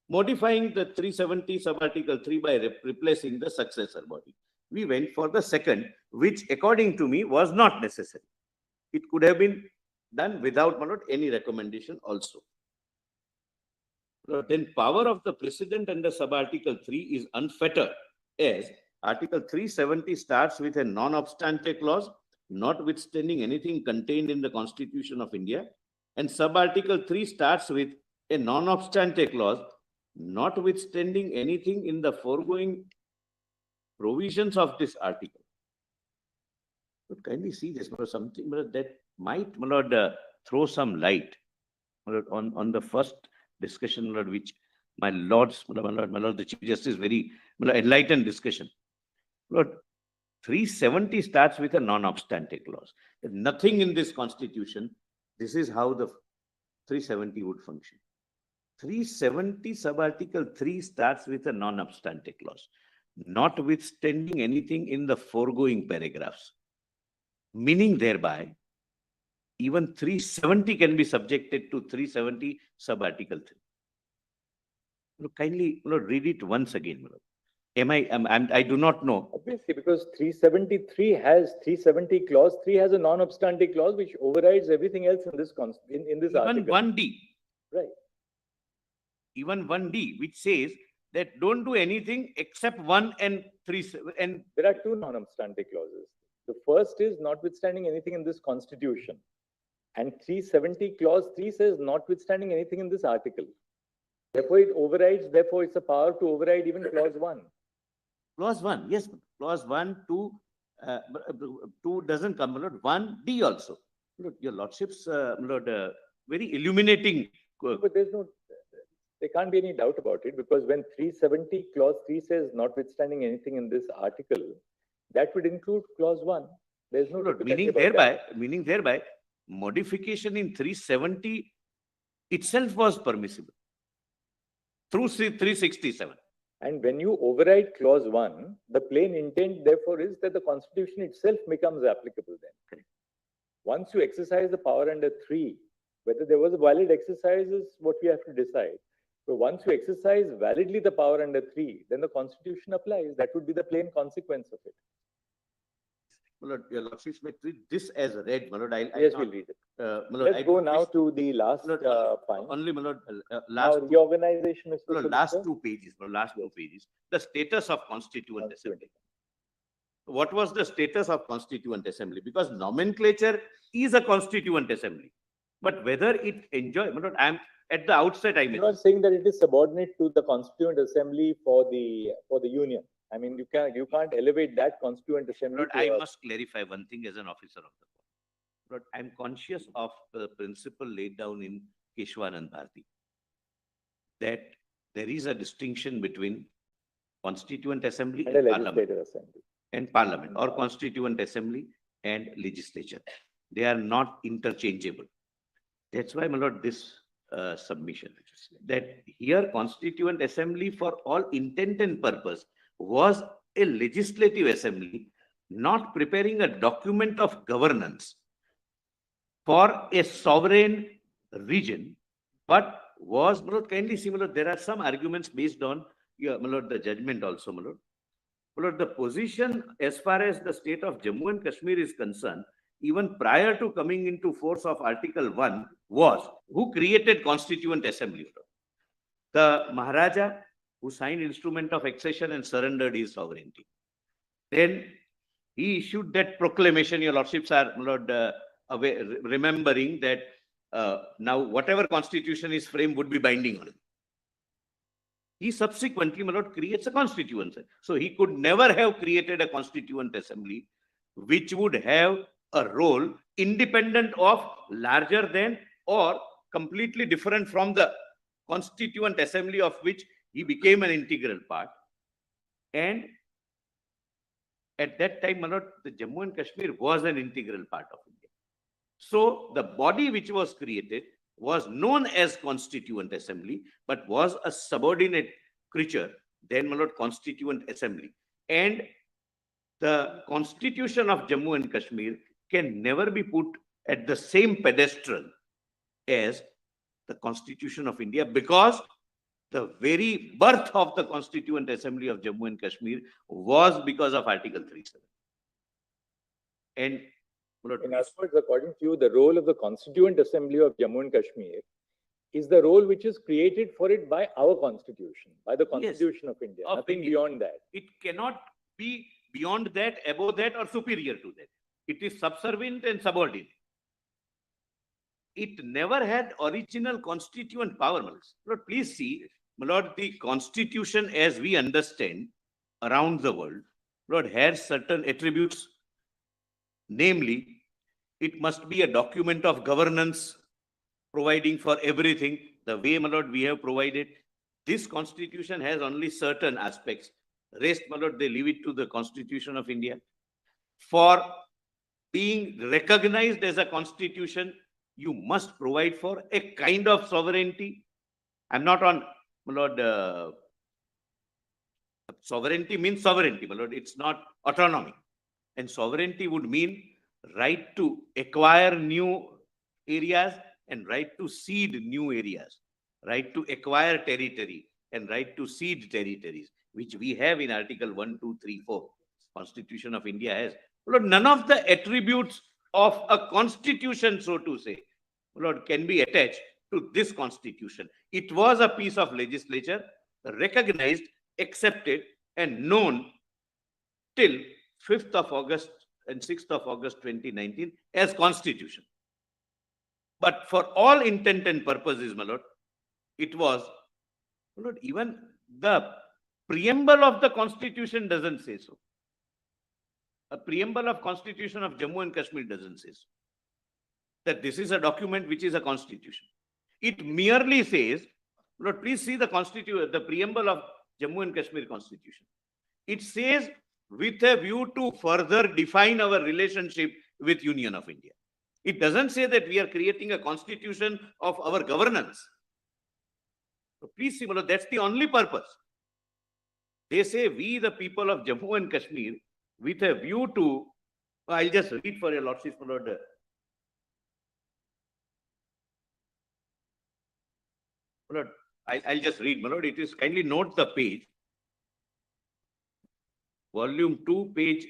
modifying the 370 sub-Article 3 by replacing the successor body. We went for the second, which according to me was not necessary. It could have been done without, my lord, any recommendation also. then power of the president under sub-article 3 is unfettered, as Article 370 starts with a non-obstante clause, notwithstanding anything contained in the Constitution of India, and sub-article 3 starts with a non-obstante clause, notwithstanding anything in the foregoing provisions of this article. But kindly see this, something that might throw some light on the first discussion which my lords, my lord the Chief Justice, very enlightened discussion. Lord, 370 starts with a non-obstante clause. There's nothing in this constitution. This is how the 370 would function. 370 sub-article 3 starts with a non-obstante clause, notwithstanding anything in the foregoing paragraphs, meaning thereby even 370 can be subjected to 370 sub-article 3. Kindly read it once again. I do not know. Obviously, because 370 clause 3 has a non-obstante clause which overrides everything else in this article. Even 1D. Right. Even 1D, which says that don't do anything except 1 and 3. And there are two non-obstante clauses. The first is notwithstanding anything in this constitution. And 370 clause 3 says notwithstanding anything in this article. Therefore, it overrides, therefore, it's a power to override even clause 1. Clause 1, yes. Clause 1, 2, 2 doesn't come. 1D also. Look, your lordships, very illuminating. But there can't be any doubt about it, because when 370 clause 3 says notwithstanding anything in this article, that would include clause 1. There's no meaning thereby, modification in 370 itself was permissible through 367. And when you override clause 1, the plain intent therefore is that the constitution itself becomes applicable then. Correct. Once you exercise the power under 3, whether there was a valid exercise is what we have to decide. So once you exercise validly the power under 3, then the constitution applies. That would be the plain consequence of it. Your lordships may treat this as read. Yes, we'll read it. Let's go now to the last point. Only last reorganization is last two pages. The status of Constituent Assembly. What was the status of Constituent Assembly? Because nomenclature is a Constituent Assembly, but whether it enjoy, I'm at the outset. I'm not saying that it is subordinate to the Constituent Assembly for the Union. I mean, you can't elevate that Constituent Assembly. I must clarify one thing as an officer of the court. I'm conscious of the principle laid down in Keshwanand Bharti, that there is a distinction between Constituent Assembly and Parliament. And Parliament, or Constituent Assembly and Legislature. They are not interchangeable. That's why, my lord, this submission, that here Constituent Assembly for all intent and purpose was a legislative assembly, not preparing a document of governance for a sovereign region, but was, my lord, kindly similar. There are some arguments based on my lord, the judgment also, my lord. My lord, the position as far as the state of Jammu and Kashmir is concerned, even prior to coming into force of Article 1, was who created Constituent Assembly? The Maharaja, who signed instrument of accession and surrendered his sovereignty. Then he issued that proclamation. Your lordships are, my lord, remembering that now whatever constitution is framed would be binding on him. He subsequently, my lord, creates a constituency. So he could never have created a Constituent Assembly which would have a role independent of, larger than, or completely different from the Constituent Assembly of which he became an integral part. And at that time, my lord, the Jammu and Kashmir was an integral part of India. So the body which was created was known as Constituent Assembly, but was a subordinate creature, then, my lord, Constituent Assembly. And the Constitution of Jammu and Kashmir can never be put at the same pedestal as the Constitution of India, because the very birth of the Constituent Assembly of Jammu and Kashmir was because of Article 37. And in other words, according to you, the role of the Constituent Assembly of Jammu and Kashmir is the role which is created for it by our constitution, by the Constitution of India, Of nothing India. beyond that. It cannot be beyond that, above that, or superior to that. It is subservient and subordinate. It never had original constituent power. my lords. Lord, please see, my lord, the constitution as we understand around the world, Lord, has certain attributes. Namely, it must be a document of governance, providing for everything the way, my lord, we have provided. This constitution has only certain aspects. Rest, my lord, they leave it to the Constitution of India. For being recognized as a constitution, you must provide for a kind of sovereignty. I'm not on, my lord, sovereignty means sovereignty, my lord. It's not autonomy. And sovereignty would mean right to acquire new areas and right to cede new areas, right to acquire territory and right to cede territories, which we have in Article 1, 2, 3, 4. Constitution of India has. Lord, none of the attributes of a constitution, so to say, Lord, can be attached to this constitution. It was a piece of legislature recognized, accepted, and known till 5th of August and 6th of August 2019 as constitution. But for all intent and purposes, my lord, it was, my lord, even the preamble of the constitution doesn't say so. A preamble of Constitution of Jammu and Kashmir doesn't say so, that this is a document which is a constitution. It merely says, Lord, please see the constitution, the preamble of Jammu and Kashmir Constitution. It says, with a view to further define our relationship with Union of India. It doesn't say that we are creating a constitution of our governance. So please see, my lord, that's the only purpose. They say, we, the people of Jammu and Kashmir, with a view to, I'll just read for your lordship, my lord. My lord, I'll just read, my lord. It is, kindly note the page. Volume 2, page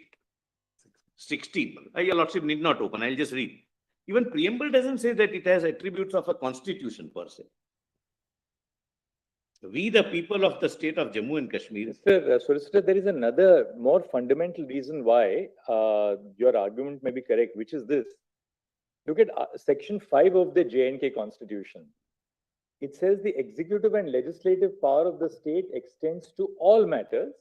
16. Your lordship need not open. I'll just read. Even preamble doesn't say that it has attributes of a constitution per se. We, the people of the state of Jammu and Kashmir. Mr. Solicitor, there is another more fundamental reason why your argument may be correct, which is this. Look at Section 5 of the J&K Constitution. It says the executive and legislative power of the state extends to all matters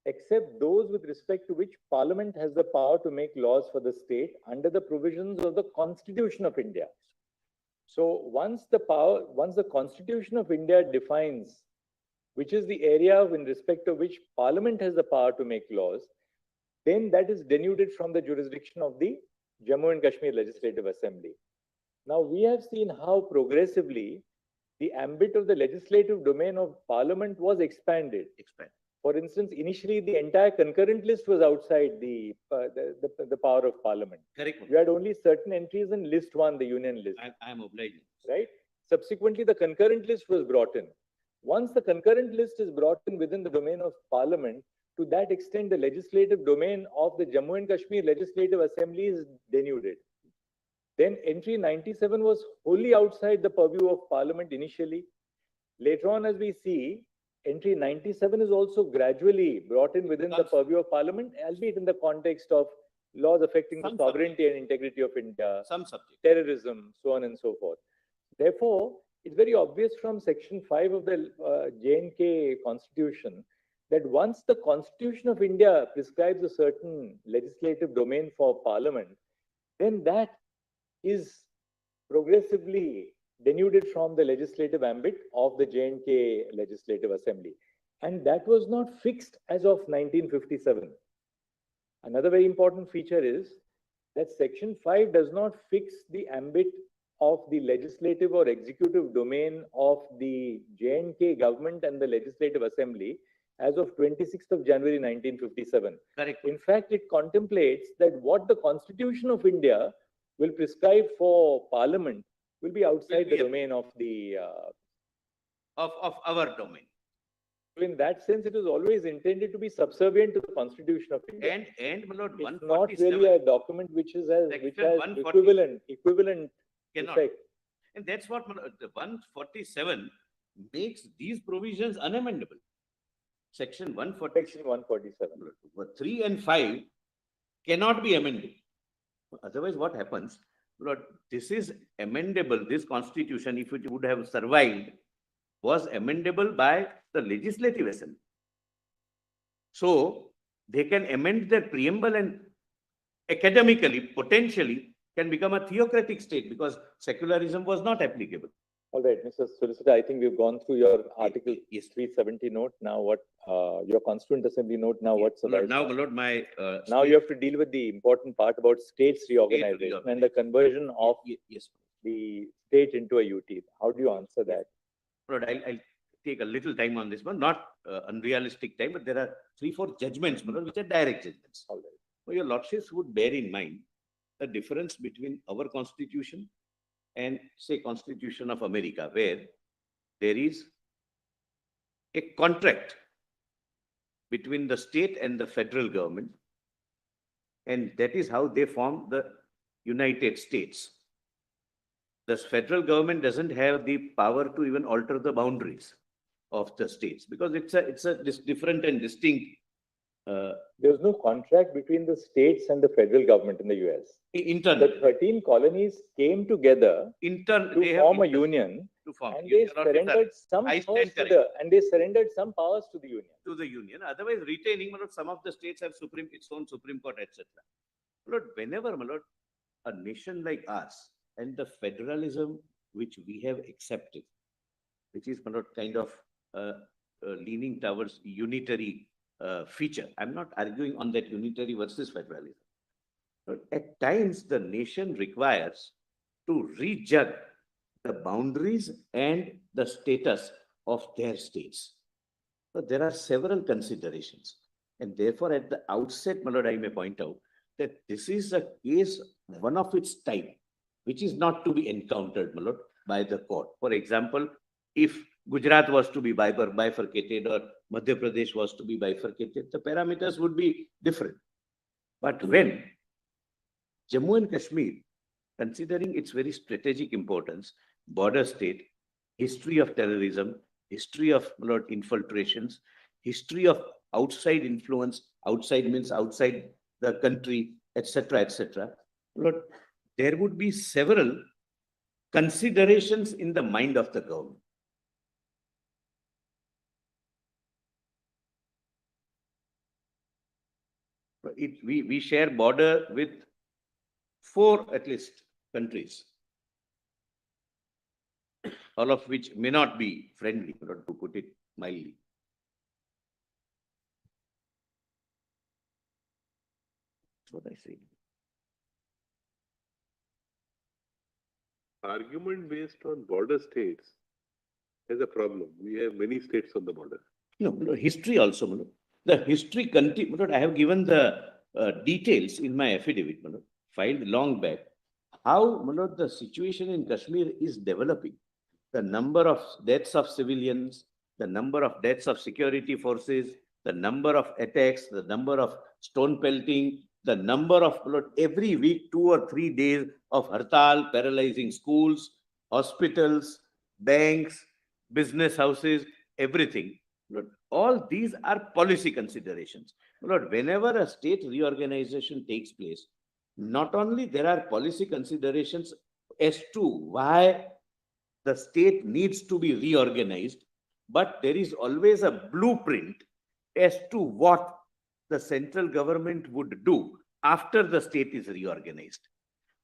except those with respect to which Parliament has the power to make laws for the state under the provisions of the Constitution of India. So once the Constitution of India defines which is the area in respect of which Parliament has the power to make laws, then that is denuded from the jurisdiction of the Jammu and Kashmir Legislative Assembly. Now we have seen how progressively the ambit of the legislative domain of Parliament was expanded. For instance, initially the entire concurrent list was outside the power of Parliament. Correct. You had only certain entries in list 1, the union list. I am obliged. Right? Subsequently, the concurrent list was brought in. Once the concurrent list is brought in within the domain of Parliament, to that extent, the legislative domain of the Jammu and Kashmir Legislative Assembly is denuded. Then entry 97 was wholly outside the purview of Parliament initially. Later on, as we see, entry 97 is also gradually brought in within the purview of Parliament, albeit in the context of laws affecting the sovereignty and integrity of India, terrorism, so on and so forth. Therefore, it's very obvious from Section 5 of the J&K Constitution that once the Constitution of India prescribes a certain legislative domain for Parliament, then that is progressively denuded from the legislative ambit of the J&K Legislative Assembly. And that was not fixed as of 1957. Another very important feature is that Section 5 does not fix the ambit of the legislative or executive domain of the J&K government and the Legislative Assembly as of 26th of January 1957. Correct. In fact, it contemplates that what the Constitution of India will prescribe for Parliament will be outside the domain of the of our domain. In that sense, it is always intended to be subservient to the Constitution of India. And my lord, it's not really a document which has equivalent effect. And that's what the 147 makes these provisions unamendable. Section 147. Section 147. 3 and 5 cannot be amended. Otherwise, what happens? Lord, this is amendable. This constitution, if it would have survived, was amendable by the legislative assembly. So they can amend their preamble and academically, potentially, can become a theocratic state because secularism was not applicable. All right, Mr. Solicitor, I think we've gone through your Article Yes. 370 note. Now what, your Constituent Assembly note, now what's the Lord, now, Lord, my Now you have to deal with the important part about states reorganization and the conversion of yes, the state into a UT. How do you answer that? Lord, I'll take a little time on this one, not unrealistic time, but there are 3-4 judgments, Lord, which are direct judgments. All right. So your lordships would bear in mind the difference between our constitution and say Constitution of America, where there is a contract between the state and the federal government, and that is how they form the United States. The federal government doesn't have the power to even alter the boundaries of the states because it's a different and distinct. There's no contract between the states and the federal government in the US. Internal. The 13 colonies came together to form a union, and they surrendered some powers to the union. Otherwise, retaining, my lord, some of the states have its own Supreme Court, etc. Lord, whenever, my lord, a nation like us and the federalism which we have accepted, which is, my lord, kind of leaning towards unitary feature. I'm not arguing on that unitary versus federalism. But at times, the nation requires to rejudge the boundaries and the status of their states. So there are several considerations. And therefore, at the outset, my lord, I may point out that this is a case, one of its type, which is not to be encountered, my lord, by the court. For example, if Gujarat was to be bifurcated or Madhya Pradesh was to be bifurcated, the parameters would be different. But when Jammu and Kashmir, considering its very strategic importance, border state, history of terrorism, history of infiltrations, history of outside influence, outside means outside the country, etc., etc. Lord, there would be several considerations in the mind of the government. We share border with 4 at least countries, all of which may not be friendly, to put it mildly. That's what I say. Argument based on border states is a problem. We have many states on the border. No, history also. The history, I have given the details in my affidavit, filed long back, how the situation in Kashmir is developing. The number of deaths of civilians, the number of deaths of security forces, the number of attacks, the number of stone pelting, the number of every week 2 or 3 days of hartal, paralyzing schools, hospitals, banks, business houses, everything. All these are policy considerations. Lord, whenever a state reorganization takes place, not only there are policy considerations as to why the state needs to be reorganized, but there is always a blueprint as to what the central government would do after the state is reorganized.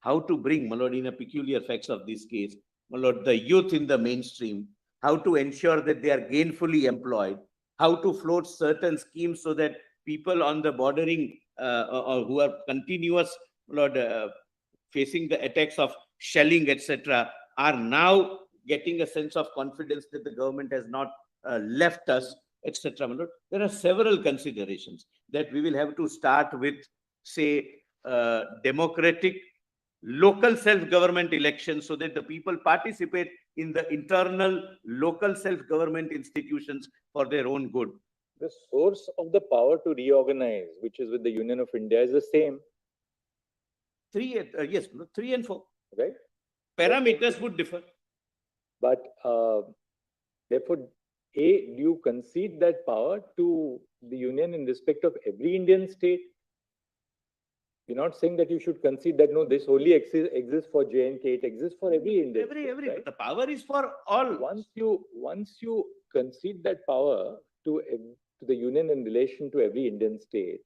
How to bring, my lord, in a peculiar facts of this case, my lord, the youth in the mainstream, how to ensure that they are gainfully employed, how to float certain schemes so that people on the bordering or who are continuous, Lord, facing the attacks of shelling, etc., are now getting a sense of confidence that the government has not left us, etc. There are several considerations that we will have to start with, say, democratic local self-government elections so that the people participate in the internal local self-government institutions for their own good. The source of the power to reorganize, which is with the Union of India, is the same. 3 and 4. Right. Parameters would differ. But therefore, do you concede that power to the union in respect of every Indian state? You're not saying that you should concede that, no, this only exists for J&K, it exists for every Indian state, right? The power is for all. Once you concede that power to the union in relation to every Indian state,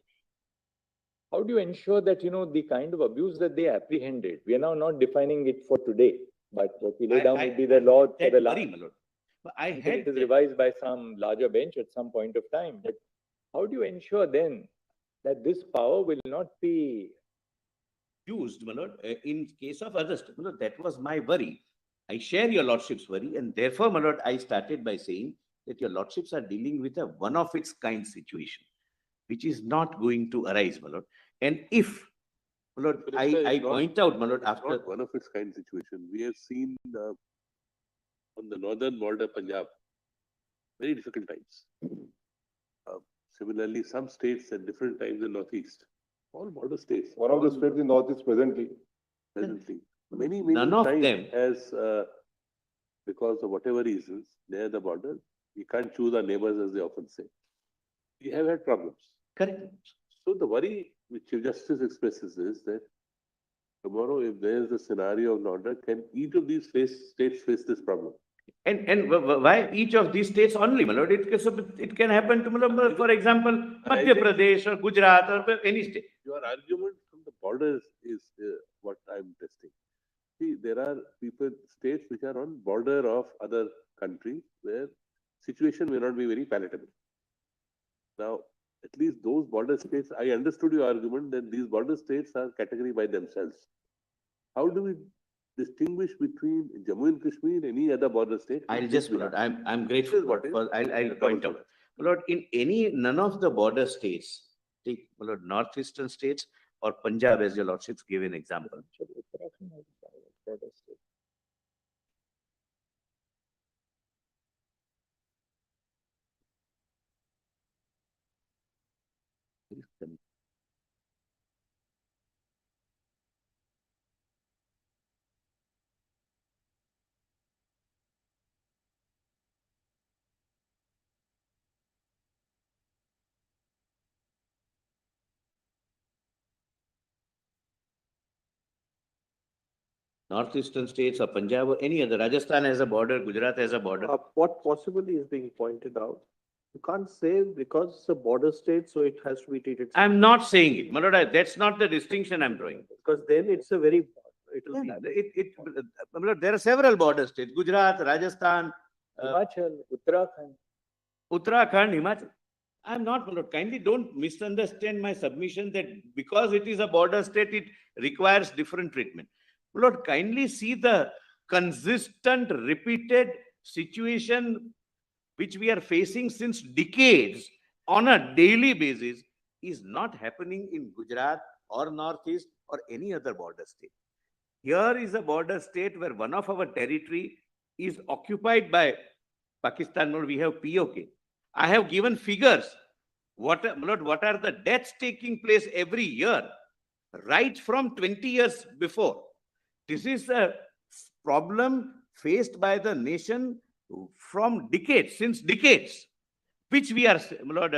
how do you ensure that, the kind of abuse that they apprehended? We are now not defining it for today, but what we lay down would be the law for the last. I It had is revised by some larger bench at some point of time. But how do you ensure then that this power will not be used, in case of others? That was my worry. I share your lordship's worry, and therefore, my lord, I started by saying that your lordships are dealing with a one of its kind situation, which is not going to arise, my lord. And if, my lord, I point out, my lord, after Not one of its kind situation. We have seen on the northern border, Punjab, very difficult times. Similarly, some states at different times in Northeast, all border states. One of the states in Northeast presently. Many none of times them as because of whatever reasons, near the border, we can't choose our neighbors, as they often say. We have had problems. correct. So the worry which Chief Justice expresses is that tomorrow, if there is a scenario of order, can each of these states face this problem? And why each of these states only, my lord? It can happen to, my lord, for example, Madhya Pradesh or Gujarat or any state. Your argument from the borders is what I'm testing. See, there are states which are on border of other countries where situation may not be very palatable. Now, at least those border states, I understood your argument that these border states are category by themselves. How do we distinguish between Jammu and Kashmir and any other border state? I'll just, my lord, I'm grateful. I'll point out. My lord, in none of the border states, take, my lord, northeastern states or Punjab, as your lordships give an example. Northeastern states or Punjab or any other. Rajasthan has a border, Gujarat has a border. What possibly is being pointed out, you can't say because it's a border state, so it has to be treated. I'm not saying it, my lord, that's not the distinction I'm drawing. Because then it's a very, My lord, there are several border states, Gujarat, Rajasthan, Himachal, Uttarakhand. Himachal. I'm not, my lord, kindly don't misunderstand my submission that because it is a border state, it requires different treatment. My lord, kindly see the consistent, repeated situation which we are facing since decades on a daily basis is not happening in Gujarat or Northeast or any other border state. Here is a border state where one of our territory is occupied by Pakistan, or we have POK. I have given figures. What are the deaths taking place every year, right from 20 years before? This is a problem faced by the nation from decades, since decades, which we are, my lord,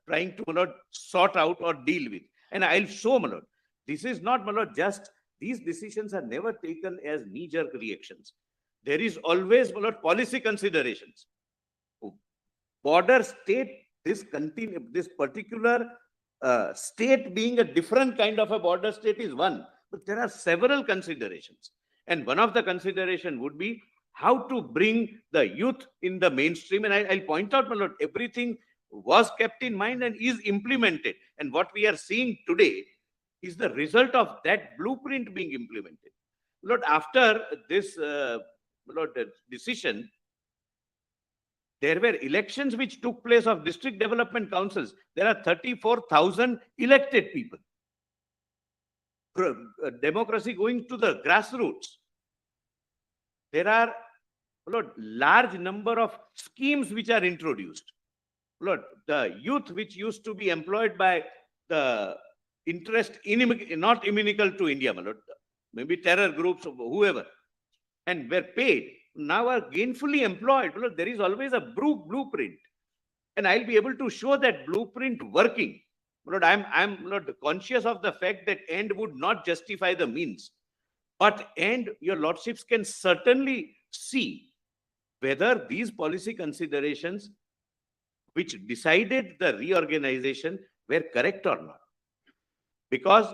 trying to, my lord, sort out or deal with. And I'll show, my lord, this is not, my lord, just, these decisions are never taken as knee-jerk reactions. There is always, my lord, policy considerations. Border state, this particular state being a different kind of a border state is one, but there are several considerations. And one of the consideration would be how to bring the youth in the mainstream. And I'll point out, my lord, everything was kept in mind and is implemented. And what we are seeing today is the result of that blueprint being implemented. Lord, after this decision, there were elections which took place of district development councils. There are 34,000 elected people. Democracy going to the grassroots. There are, Lord, large number of schemes which are introduced. Lord, the youth which used to be employed by the interest not inimical to India, my lord, maybe terror groups or whoever, and were paid now are gainfully employed. Well, there is always a blueprint. And I'll be able to show that blueprint working. Lord, I'm not conscious of the fact that end would not justify the means. But end, your lordships can certainly see whether these policy considerations which decided the reorganization were correct or not. Because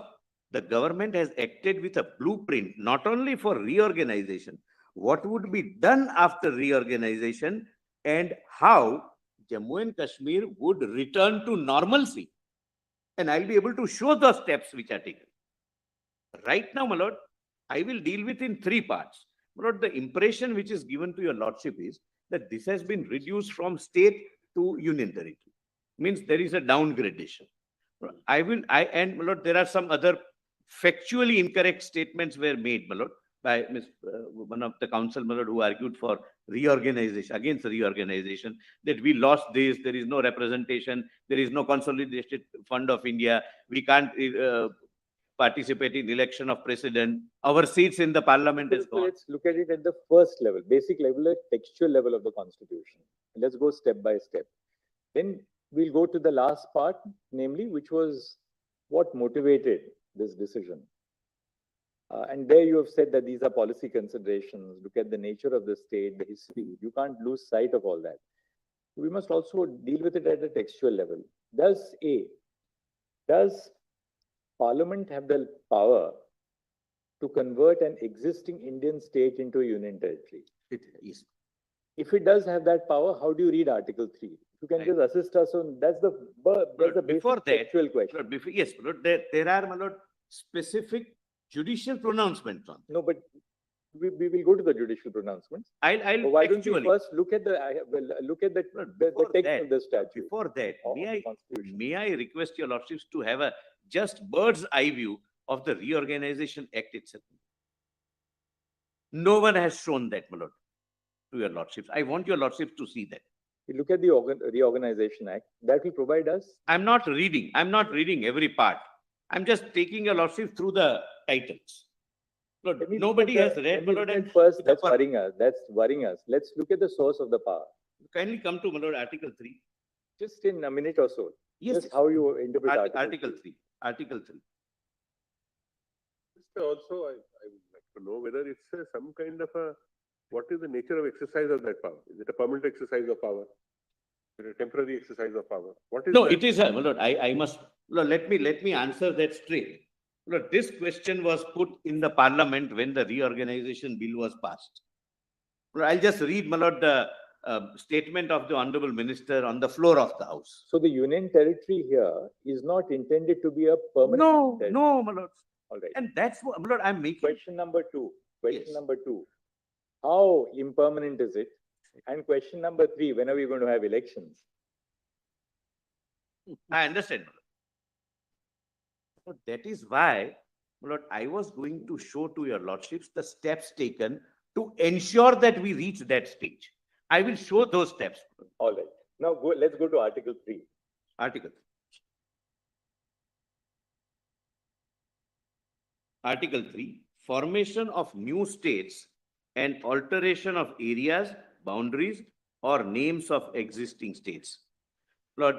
the government has acted with a blueprint, not only for reorganization, what would be done after reorganization and how Jammu and Kashmir would return to normalcy. And I'll be able to show the steps which are taken. Right now, my lord, I will deal with in three parts. My lord, the impression which is given to your lordship is that this has been reduced from state to union territory. Means there is a downgradation. And my lord, there are some other factually incorrect statements were made, my lord, by one of the council, my lord, who argued for reorganization, against reorganization, that we lost this, there is no representation, there is no consolidated fund of India, we can't participate in election of president, our seats in the parliament is gone. Let's look at it at the first level, basic level, the textual level of the constitution. Let's go step by step. Then we'll go to the last part, namely, which was what motivated this decision. And there you have said that these are policy considerations. Look at the nature of the state, the history. You can't lose sight of all that. We must also deal with it at a textual level. Does Parliament have the power to convert an existing Indian state into a union territory? Yes. If it does have that power, how do you read Article 3? You can just assist us on, that's the basic textual question. Yes, there are, my lord, specific judicial pronouncements on. No, but we will go to the judicial pronouncements. Why don't you first look at the text of the statute? Before that, may I request your lordships to have a just bird's eye view of the Reorganization Act itself? No one has shown that, my lord, to your lordships. I want your lordships to see that. You look at the Reorganization Act, that will provide us. I'm not reading every part. I'm just taking your lordship through the titles. Lord, nobody has read, my lord. First, that's worrying us. Let's look at the source of the power. Kindly come to, my lord, Article 3. Just in a minute or so. Yes. Just how you interpret Article 3. Article 3. Also, I would like to know whether it's some kind of a, what is the nature of exercise of that power? Is it a permanent exercise of power? Is it a temporary exercise of power? What is No, that? it is, my lord, I must, Lord, let me answer that straight. Lord, this question was put in the parliament when the reorganization bill was passed. Lord, I'll just read, my lord, the statement of the honorable minister on the floor of the house. So the union territory here is not intended to be a permanent territory. No, my lord. All right. And that's what, my lord, I'm making. Question number two. Yes. Number two. How impermanent is it? And question number 3, when are we going to have elections? I understand, my lord. That is why, my lord, I was going to show to your lordships the steps taken to ensure that we reach that stage. I will show those steps. All right. Now let's go to Article 3. Article 3. Article 3, formation of new states and alteration of areas, boundaries, or names of existing states. Lord,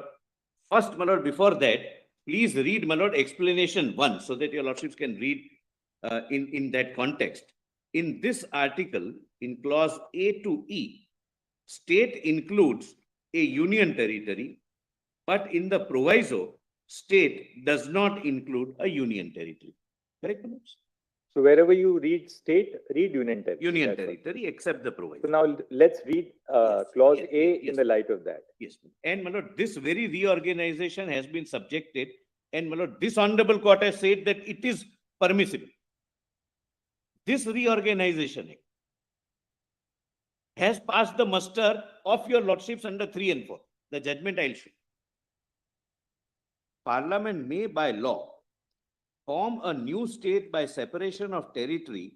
first, my lord, before that, please read, my lord, explanation 1, so that your lordships can read in that context. In this article, in clause A to E, state includes a union territory, but in the proviso, state does not include a union territory. Correct, my lords? So wherever you read state, read union territory. Union territory, except the proviso. So now let's read clause yes, A yes. in the light of that. Yes, and my lord, this very reorganization has been subjected, and my lord, this honorable court has said that it is permissible. This reorganization act has passed the muster of your lordships under 3 and 4. The judgment I'll show. Parliament may by law form a new state by separation of territory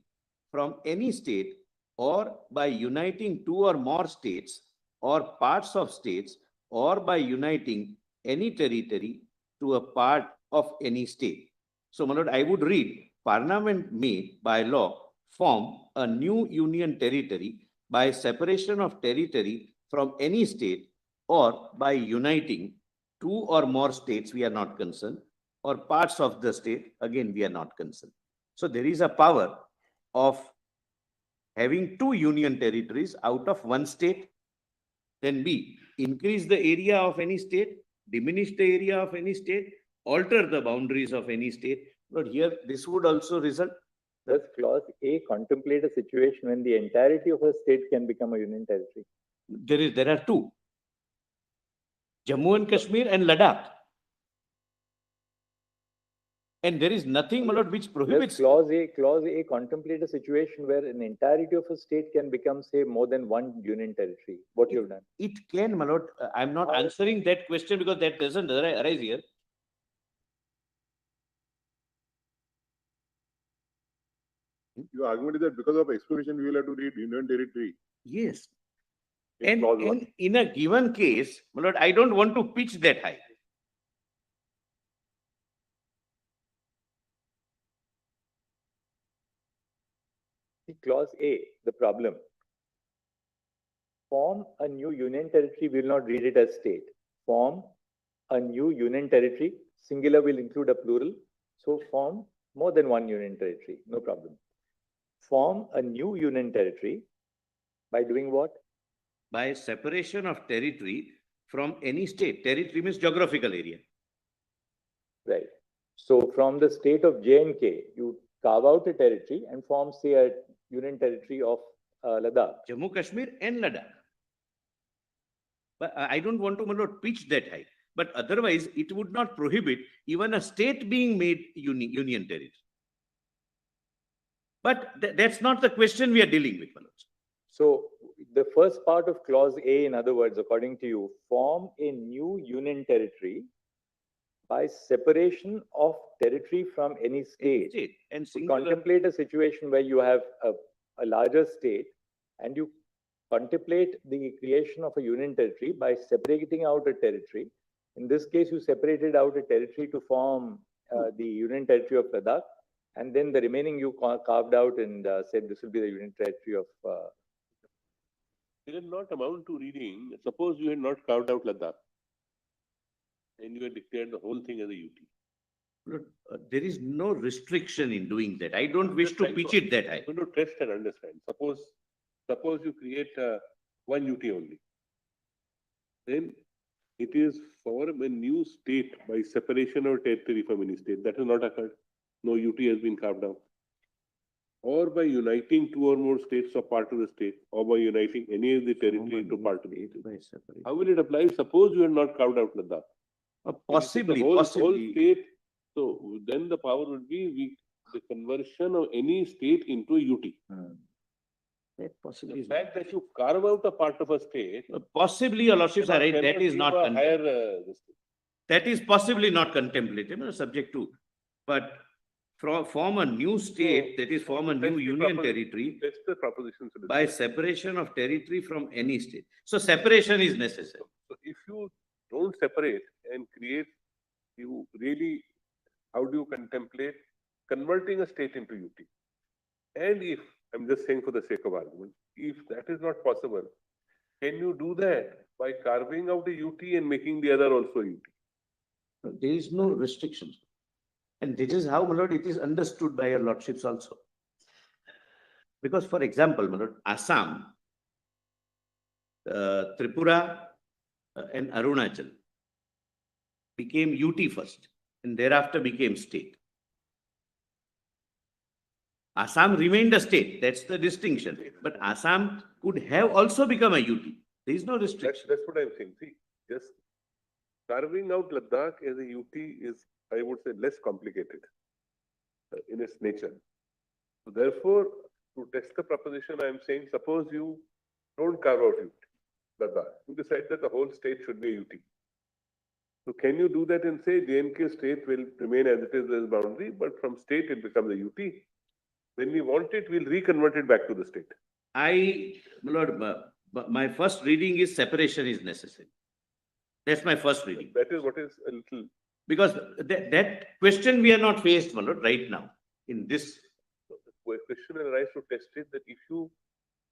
from any state or by uniting 2 or more states or parts of states or by uniting any territory to a part of any state. So, my lord, I would read, Parliament may by law form a new union territory by separation of territory from any state or by uniting two or more states, we are not concerned, or parts of the state, again, we are not concerned. So there is a power of having two union territories out of one state, then B, increase the area of any state, diminish the area of any state, alter the boundaries of any state. But here, this would also result. Does clause A contemplate a situation when the entirety of a state can become a union territory? There are two. Jammu and Kashmir and Ladakh. And there is nothing, my lord, which prohibits. Does clause A contemplate a situation where an entirety of a state can become, say, more than one union territory? What you've done? It can, my lord. I'm not answering that question because that doesn't arise here. Your argument is that because of explanation, we will have to read union territory. Yes. in clause one. And in a given case, my lord, I don't want to pitch that high. See, clause A, the problem. Form a new union territory, we will not read it as state. Form a new union territory, singular will include a plural. So form more than one union territory, no problem. Form a new union territory by doing what? By separation of territory from any state. Territory means geographical area. Right. So from the state of J&K, you carve out a territory and form, say, a union territory of Ladakh. Jammu Kashmir and Ladakh. But I don't want to, my lord, pitch that high. But otherwise, it would not prohibit even a state being made union territory. But that's not the question we are dealing with, my lord. So the first part of clause A, in other words, according to you, form a new union territory by separation of territory from any state. And Contemplate a situation where you have a larger state and you contemplate the creation of a union territory by separating out a territory. In this case, you separated out a territory to form the union territory of Ladakh, and then the remaining you carved out and said this will be the union territory of. It will not amount to reading. Suppose you had not carved out Ladakh and you had declared the whole thing as a UT. There is no restriction in doing that. I don't wish to pitch it that high. I'm going to test and understand. Suppose you create one UT only. Then it is form a new state by separation of territory from any state. That has not occurred. No UT has been carved out. Or by uniting two or more states or part of the state, or by uniting any of the territory into part of the state. How will it apply? Suppose you had not carved out Ladakh. Possibly. Whole state. So then the power would be the conversion of any state into a UT. That possibly The fact that you carve out a part of a state. Possibly, your lordships are right. That is not that is possibly not contemplated, subject to. But form a new state, that is form a new union territory That's the proposition. by separation of territory from any state. So separation is necessary. So if you don't separate and create, you really, how do you contemplate converting a state into UT? And if, I'm just saying for the sake of argument, if that is not possible, can you do that by carving out the UT and making the other also UT? There is no restrictions. And this is how, my lord, it is understood by your lordships also. Because, for example, my lord, Assam, Tripura, and Arunachal became UT first and thereafter became state. Assam remained a state, that's the distinction. But Assam could have also become a UT. There is no restriction. That's what I'm saying. See, just carving out Ladakh as a UT is, I would say, less complicated in its nature. So therefore, to test the proposition, I'm saying, suppose you don't carve out UT, Ladakh. You decide that the whole state should be a UT. So can you do that and say J&K state will remain as it is as boundary, but from state it becomes a UT? When we want it, we'll reconvert it back to the state. My lord, my first reading is separation is necessary. That's my first reading. That is what is a little. Because that question we are not faced, my lord, right now in this. The question will arise to test it that if you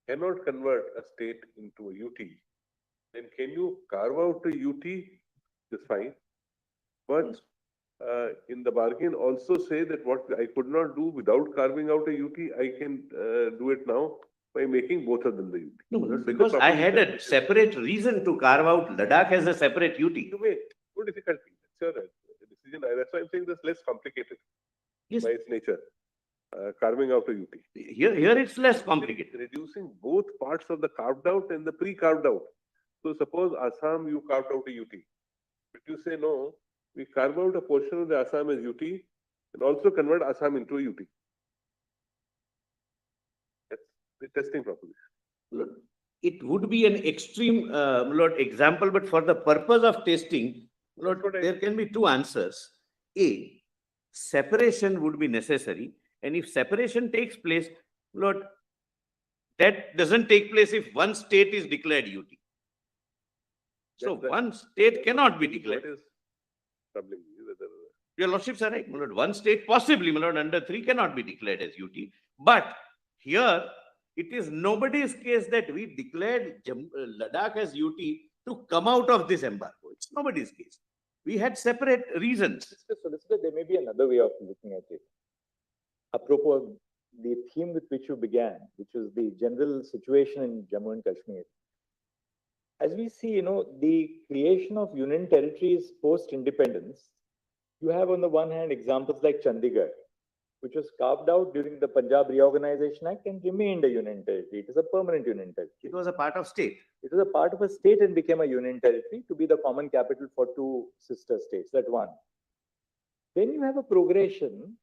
cannot convert a state into a UT, then can you carve out a UT? It's fine. But in the bargain also say that what I could not do without carving out a UT, I can do it now by making both of them the UT. No, This is the because I had proposition a which is- separate reason to carve out Ladakh as a separate UT. You may, no difficulty. Sure, the decision, that's why I'm saying this less complicated Yes, by its nature, carving out a UT. here it's less complicated. Reducing both parts of the carved out and the pre-carved out. So suppose Assam, you carved out a UT. But you say, no, we carve out a portion of the Assam as UT and also convert Assam into a UT. That's the testing proposition. It would be an extreme example, but for the purpose of testing, there can be two answers. A, separation would be necessary, and if separation takes place, that doesn't take place if one state is declared UT. So one state cannot be declared. What is troubling me? Whether Your lordships are right. One state possibly, under 3 cannot be declared as UT. But here, it is nobody's case that we declared Ladakh as UT to come out of this embargo. It's nobody's case. We had separate reasons. Mr. Solicitor, there may be another way of looking at it. Apropos the theme with which you began, which was the general situation in Jammu and Kashmir. As we see, the creation of union territories post-independence, you have on the one hand examples like Chandigarh, which was carved out during the Punjab Reorganization Act and remained a union territory. It is a permanent union territory. It was a part of state. It was a part of a state and became a union territory to be the common capital for 2 sister states. That's one. Then you have a progression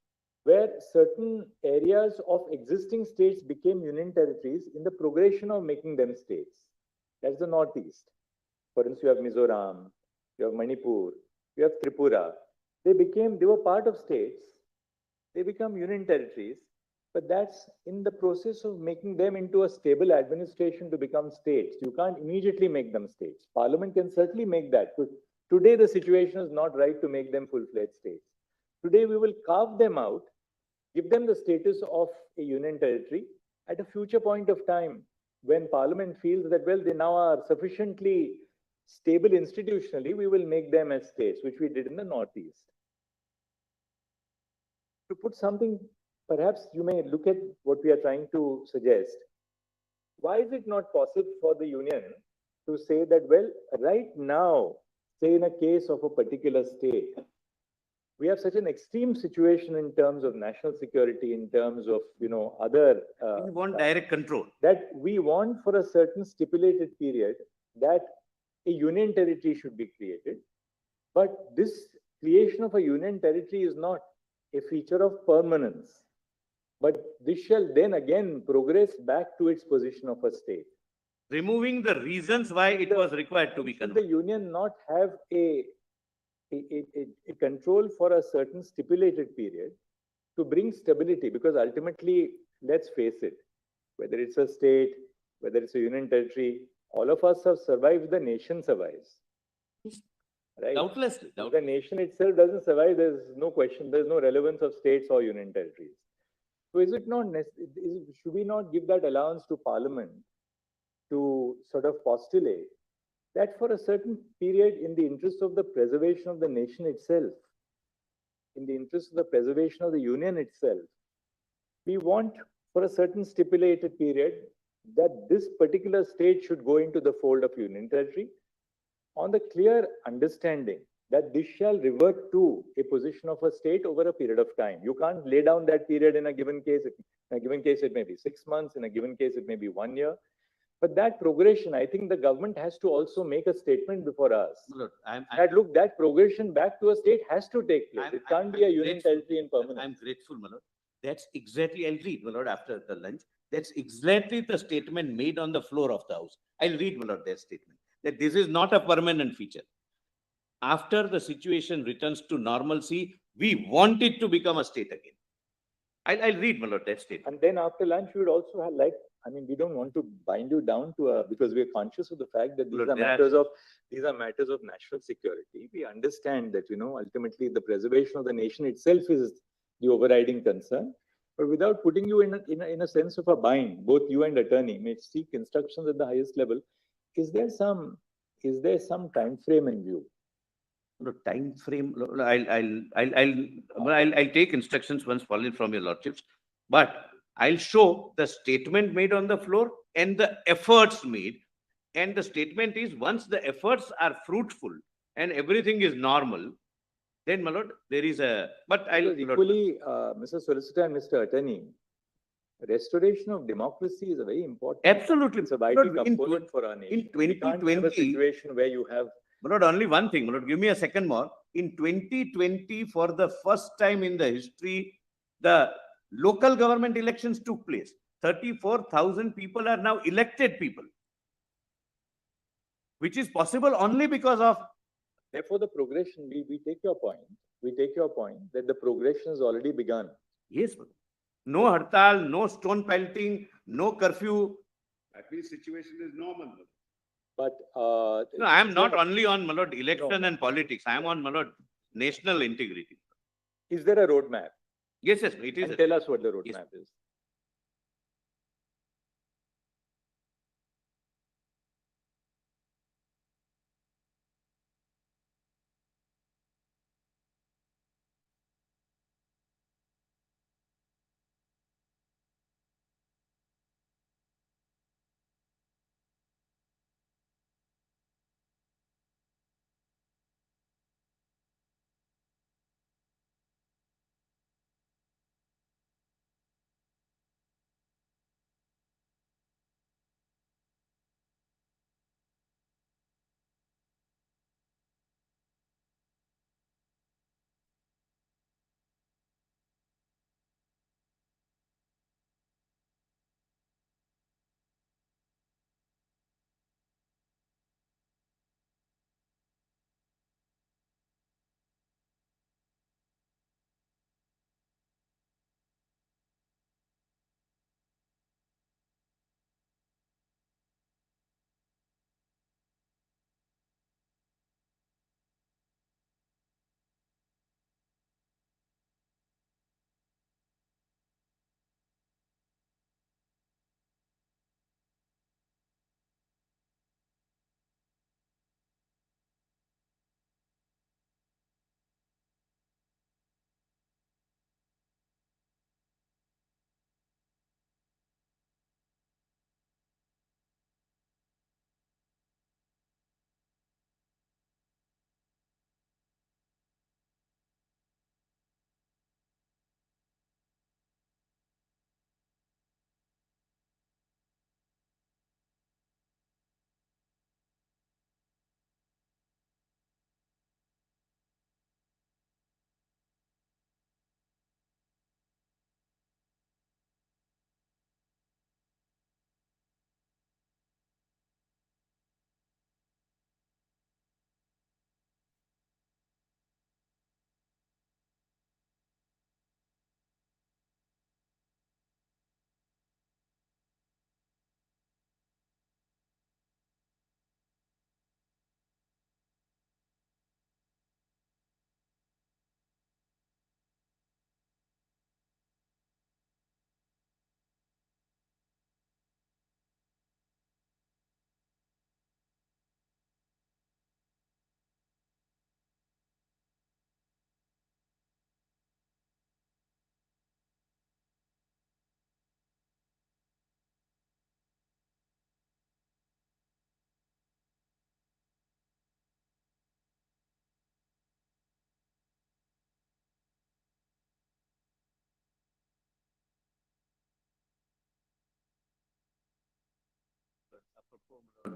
where certain areas of existing states became union territories in the progression of making them states. That's the Northeast. For instance, you have Mizoram, you have Manipur, you have Tripura. They were part of states. They become union territories, but that's in the process of making them into a stable administration to become states. You can't immediately make them states. Parliament can certainly make that. Today, the situation is not right to make them full-fledged states. Today, we will carve them out, give them the status of a union territory at a future point of time when Parliament feels that, well, they now are sufficiently stable institutionally, we will make them as states, which we did in the Northeast. To put something, perhaps you may look at what we are trying to suggest. Why is it not possible for the union to say that, well, right now, say in a case of a particular state, we have such an extreme situation in terms of national security, in terms of, other... We want direct control. That we want for a certain stipulated period that a union territory should be created. But this creation of a union territory is not a feature of permanence. But this shall then again progress back to its position of a state. Removing the reasons why it was required to be Should the converted. union not have a control for a certain stipulated period to bring stability? Because ultimately, let's face it, whether it's a state, whether it's a union territory, all of us have survived, the nation survives. Right? Doubtlessly. If the nation itself doesn't survive, there's no question, there's no relevance of states or union territories. So is it not should we not give that allowance to Parliament to sort of postulate that for a certain period, in the interest of the preservation of the nation itself, in the interest of the preservation of the union itself, we want for a certain stipulated period that this particular state should go into the fold of union territory on the clear understanding that this shall revert to a position of a state over a period of time. You can't lay down that period in a given case. In a given case, it may be 6 months. In a given case, it may be 1 year. But that progression, I think the government has to also make a statement before us. Look, That progression back to a state has to take place. It can't be a union territory in permanence. I'm grateful, my lord. That's exactly, I'll read, my lord, after the lunch. That's exactly the statement made on the floor of the House. I'll read, my lord, that statement. That this is not a permanent feature. After the situation returns to normalcy, we want it to become a state again. I'll read, my lord, that statement. And then after lunch, we would also have we don't want to bind you down to because we are conscious of the fact that these are matters of national security. We understand that, ultimately the preservation of the nation itself is the overriding concern. But without putting you in a sense of a bind, both you and attorney may seek instructions at the highest level. Is there some time frame in view? No time frame. I'll take instructions once followed from your lordships, but I'll show the statement made on the floor and the efforts made. And the statement is, once the efforts are fruitful and everything is normal, then, my lord, there is a. But I'll Because equally, Mr. Solicitor and Mr. Attorney, restoration of democracy is a very important. Absolutely. It's a vital Lord, in component for our nation. in We can't have a 2020 situation where you have. But not only one thing, but give me a second more. In 2020, for the first time in the history, the local government elections took place. 34,000 people are now elected people, which is possible only because of. Therefore, the progression, we take your point. We take your point that the progression has already begun. Yes, madam. No hartal, no stone pelting, no curfew. At least situation is normal. But No, I am not only on, my lord, election and politics. I am on, my lord, national integrity. is there a roadmap? Yes, yes, it is. And tell us what the Yes. roadmap is.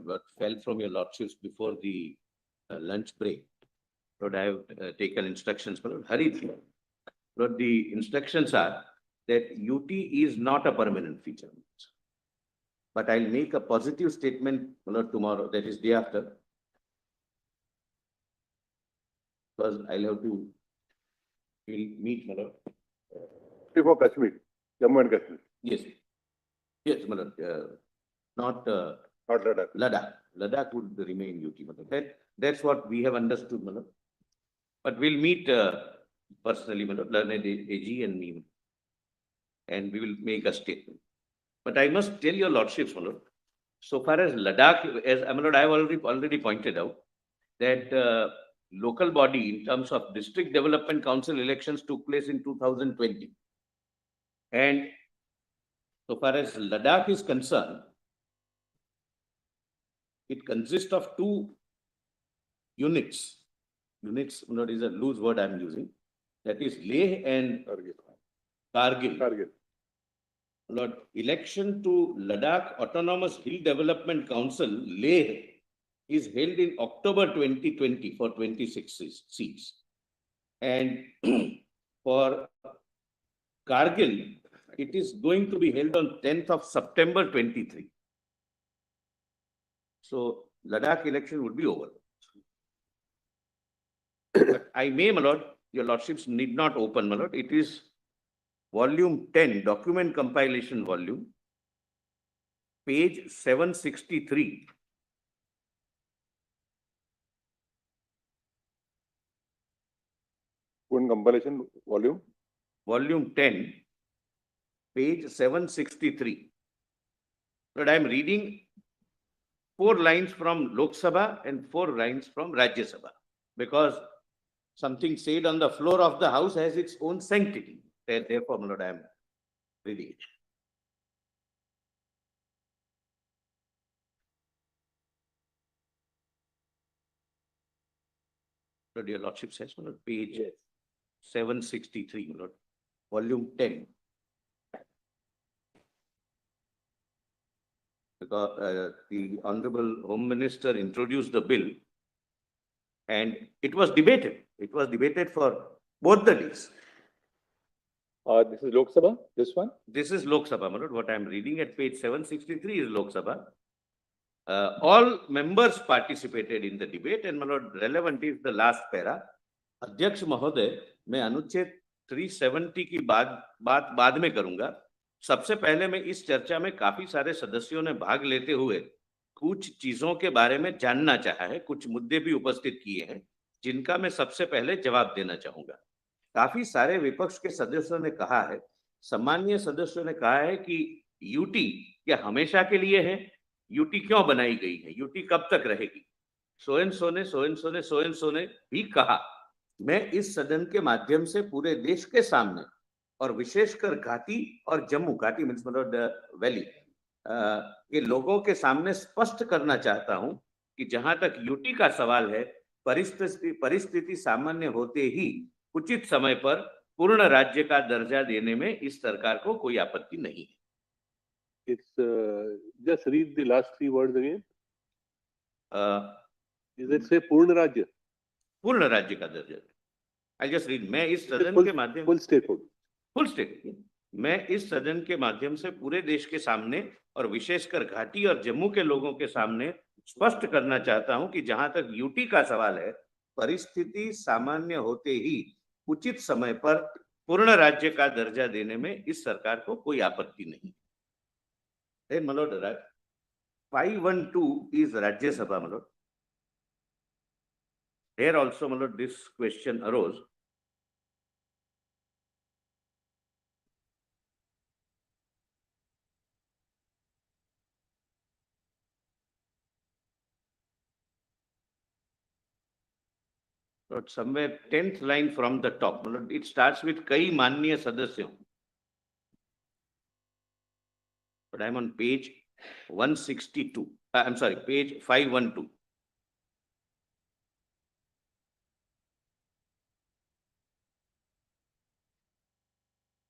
What fell from your lordships before the lunch break. Lord, I have taken instructions, but hurry. Lord, the instructions are that UT is not a permanent feature. But I'll make a positive statement, Lord, tomorrow, that is day after. Because I'll have to meet, my lord. For Kashmir, Jammu and Kashmir, Yes. Yes, my lord. Not not Ladakh. Ladakh. Ladakh would remain UT. My lord. That's what we have understood, my lord. But we'll meet personally, my lord, learned AG and me. and we will make a statement. But I must tell your lordships, my lord, so far as Ladakh, as my lord, I have already pointed out that local body in terms of district development council elections took place in 2020. And so far as Ladakh is concerned, it consists of two units. Units, my lord, is a loose word I am using. That is Leh and Kargil. Kargil. Lord, election to Ladakh Autonomous Hill Development Council, Leh, is held in October 2020 for 26 seats. And for Kargil, it is going to be held on 10th of September 23. So Ladakh election would be over. But I may, my lord, your lordships need not open, my lord. It is volume 10, document compilation volume, page 763. One compilation volume. Volume 10, page 763. But I am reading 4 lines from Lok Sabha and 4 lines from Rajya Sabha, because something said on the floor of the house has its own sanctity. Therefore, my lord, I am reading it. Lord, your lordship says, my lord, page 763, my lord, volume 10. Because the Honorable Home Minister introduced the bill and it was debated. It was debated for both the days. This is Lok Sabha, this one? This is Lok Sabha, my lord. What I am reading at page 763 is Lok Sabha. All members participated in the debate, and my lord, relevant is the last para. अध्यक्ष महोदय, मैं अनुच्छेद 370 की बात बाद में करूंगा. सबसे पहले मैं इस चर्चा में काफी सारे सदस्यों ने भाग लेते हुए कुछ चीजों के बारे में जानना चाहा है, कुछ मुद्दे भी उपस्थित किए हैं, जिनका मैं सबसे पहले जवाब देना चाहूंगा. काफी सारे विपक्ष के सदस्यों ने कहा है, सम्मानीय सदस्यों ने कहा है कि यूटी क्या हमेशा के लिए है, यूटी क्यों बनाई गई है, यूटी कब तक रहेगी. सोएन सो ने भी कहा. मैं इस सदन के माध्यम से पूरे देश के सामने और विशेषकर घाटी और जम्मू, घाटी मीन्स मतलब वैली के लोगों के सामने स्पष्ट करना चाहता हूं कि जहां तक यूटी का सवाल है, परिस्थिति सामान्य होते ही उचित समय पर पूर्ण राज्य का दर्जा देने में इस सरकार को कोई आपत्ति नहीं है. It's just read the last 3 words again. Is it say पूर्ण राज्य? पूर्ण राज्य का दर्जा. I just read. मैं इस सदन के माध्यम full statehood. Full state. मैं इस सदन के माध्यम से पूरे देश के सामने और विशेषकर घाटी और जम्मू के लोगों के सामने स्पष्ट करना चाहता हूं कि जहां तक यूटी का सवाल है, परिस्थिति सामान्य होते ही उचित समय पर पूर्ण राज्य का दर्जा देने में इस सरकार को कोई आपत्ति नहीं. My lord, 512 is Rajya Sabha, my lord. Here also, my lord, this question arose. But somewhere 10th line from the top, my lord, it starts with कई माननीय सदस्यों. But I'm on page 162. I'm sorry, page 512.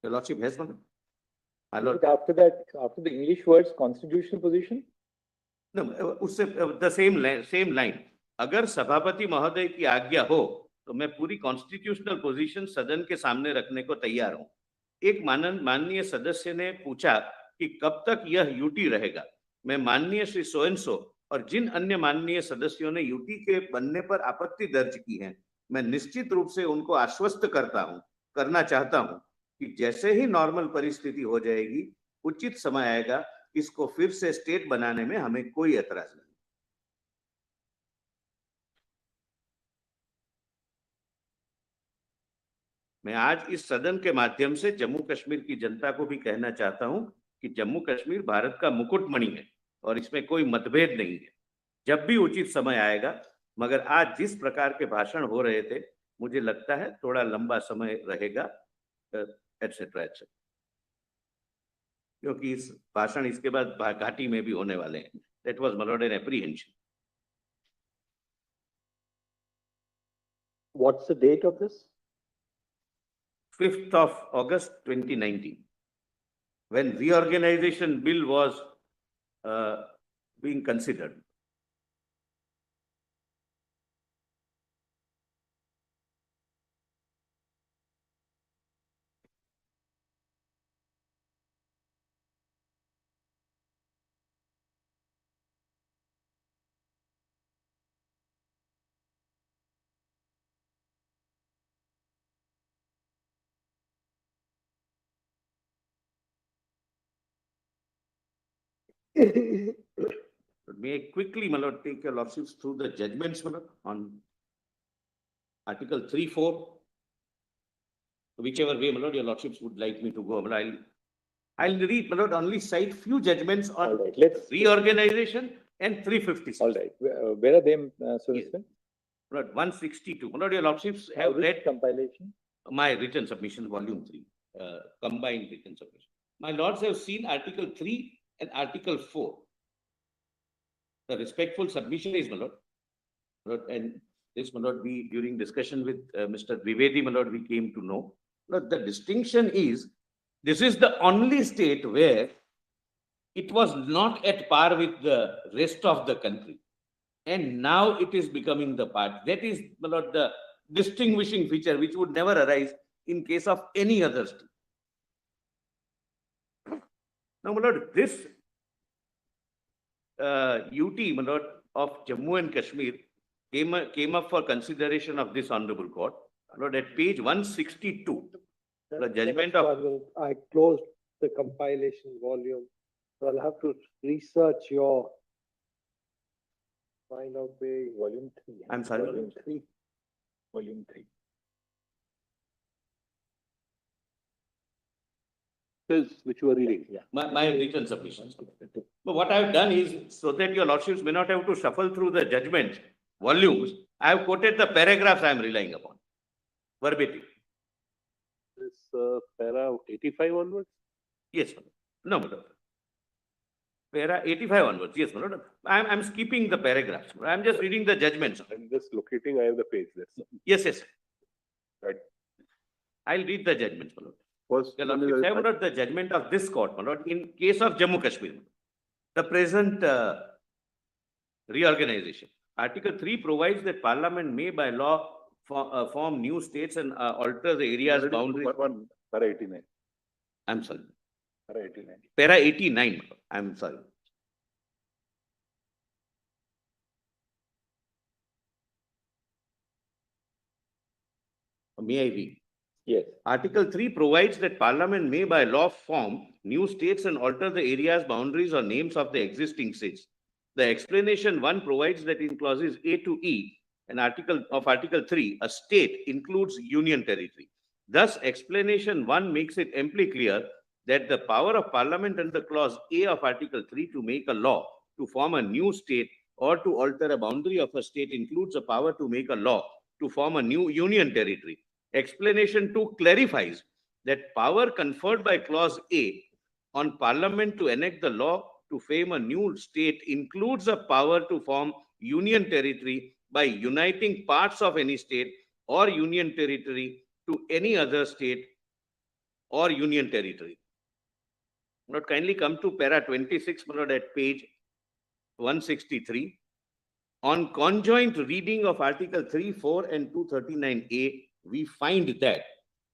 Your lordship has one. My lord, After that, after the English words, constitutional position? no, उससे the same line. अगर सभापति महोदय की आज्ञा हो तो मैं पूरी कॉन्स्टिट्यूशनल पोजीशन सदन के सामने रखने को तैयार हूं. एक माननीय सदस्य ने पूछा कि कब तक यह यूटी रहेगा. मैं माननीय श्री सोएनसो और जिन अन्य माननीय सदस्यों ने यूटी के बनने पर आपत्ति दर्ज की है, मैं निश्चित रूप से उनको आश्वस्त करना चाहता हूं कि जैसे ही नॉर्मल परिस्थिति हो जाएगी, उचित समय आएगा, इसको फिर से स्टेट बनाने में हमें कोई एतराज नहीं. मैं आज इस सदन के माध्यम से जम्मू कश्मीर की जनता को भी कहना चाहता हूं कि जम्मू कश्मीर भारत का मुकुटमणि है और इसमें कोई मतभेद नहीं है। जब भी उचित समय आएगा, मगर आज जिस प्रकार के भाषण हो रहे थे, मुझे लगता है थोड़ा लंबा समय रहेगा, एटसेट्रा एटसेट्रा, क्योंकि इस भाषण इसके बाद घाटी में भी होने वाले हैं। That was my lord an apprehension. What's the date of this? 5th of August 2019, when reorganization bill was being considered. May I quickly, my lord, take your lordships through the judgments, my lord, on Article 3(4), whichever way, my lord, your lordships would like me to go. But I'll read, my lord, only cite few judgments on All right, let's, reorganization and 356. all right. Where are they, Solicitor? My lord, 162. My lord, your lordships have Which read compilation? my written submission, volume 3, combined written submission. My lords have seen Article 3 and Article 4. The respectful submission is, my lord, and this, my lord, we, during discussion with Mr. Dwivedi, my lord, we came to know. Lord, the distinction is, this is the only state where it was not at par with the rest of the country. And now it is becoming the part. That is, my lord, the distinguishing feature which would never arise in case of any other state. Now, my lord, this UT, my lord, of Jammu and Kashmir came up for consideration of this honorable court. My lord, at page 162, the judgment of... I closed the compilation volume, so I'll have to research your find out where Volume 3. I'm sorry? Volume 3. Volume 3. Says which you are reading. Yeah. my written submissions. But what I've done is, so that your lordships may not have to shuffle through the judgment volumes, I have quoted the paragraphs I am relying upon, verbatim. This para 85 onwards. Yes, my lord. No, my lord. Para 85 onwards, yes, my lord. I'm skipping the paragraphs. I'm just reading the judgments. I'm just locating. I have the page there. Yes, yes. Right. I'll read the judgments, my lord. First, Your one is lordships, I have not the judgment of this court, my lord, in case of Jammu Kashmir. The present reorganization. Article 3 provides that Parliament may by law form new states and alter the area's boundaries. One, para 89. I'm sorry. Para 89. Para 89, I'm sorry. May I read? Yes. Article 3 provides that Parliament may by law form new states and alter the area's boundaries or names of the existing states. The explanation 1 provides that in clauses A to E and Article 3, a state includes union territory. Thus, explanation 1 makes it amply clear that the power of Parliament under clause A of Article 3 to make a law to form a new state or to alter a boundary of a state includes a power to make a law to form a new union territory. Explanation 2 clarifies that power conferred by clause A on Parliament to enact the law to frame a new state includes a power to form union territory by uniting parts of any state or union territory to any other state or union territory. Not kindly come to para 26, at page 163. On conjoint reading of Article 3, 4 and 239A, we find that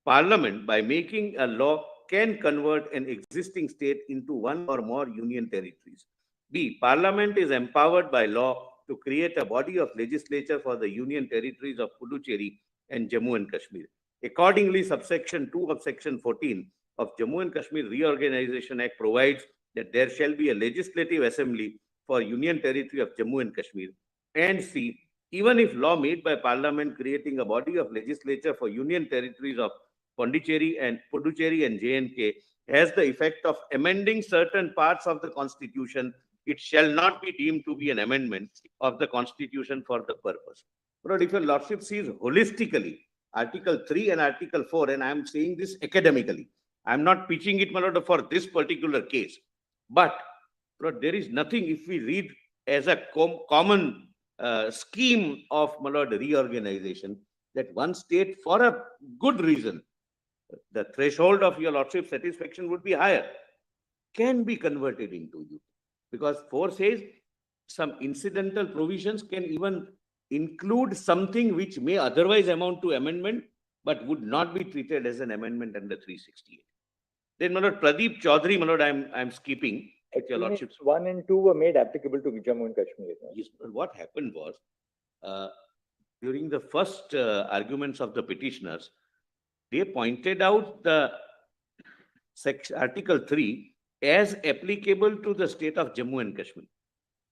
Parliament, by making a law, can convert an existing state into one or more union territories. B. Parliament is empowered by law to create a body of legislature for the union territories of Puducherry and Jammu and Kashmir. Accordingly, subsection 2 of section 14 of Jammu and Kashmir Reorganization Act provides that there shall be a legislative assembly for union territory of Jammu and Kashmir. And C. Even if law made by Parliament creating a body of legislature for union territories of Puducherry and J&K has the effect of amending certain parts of the Constitution, it shall not be deemed to be an amendment of the Constitution for the purpose. But if your Lordship sees holistically Article 3 and Article 4, and I am saying this academically, I am not pitching it, my lord, for this particular case. But there is nothing, if we read as a common scheme of, my lord, reorganization, that one state, for a good reason, the threshold of your lordship satisfaction would be higher, can be converted into you. Because 4 says some incidental provisions can even include something which may otherwise amount to amendment, but would not be treated as an amendment under 368. Then, my lord, Pradeep Chaudhary, my lord, I'm skipping. Your lordship. 1 and 2 were made applicable to Jammu and Kashmir. Yes, but what happened was, during the first arguments of the petitioners, they pointed out the Article 3 as applicable to the state of Jammu and Kashmir,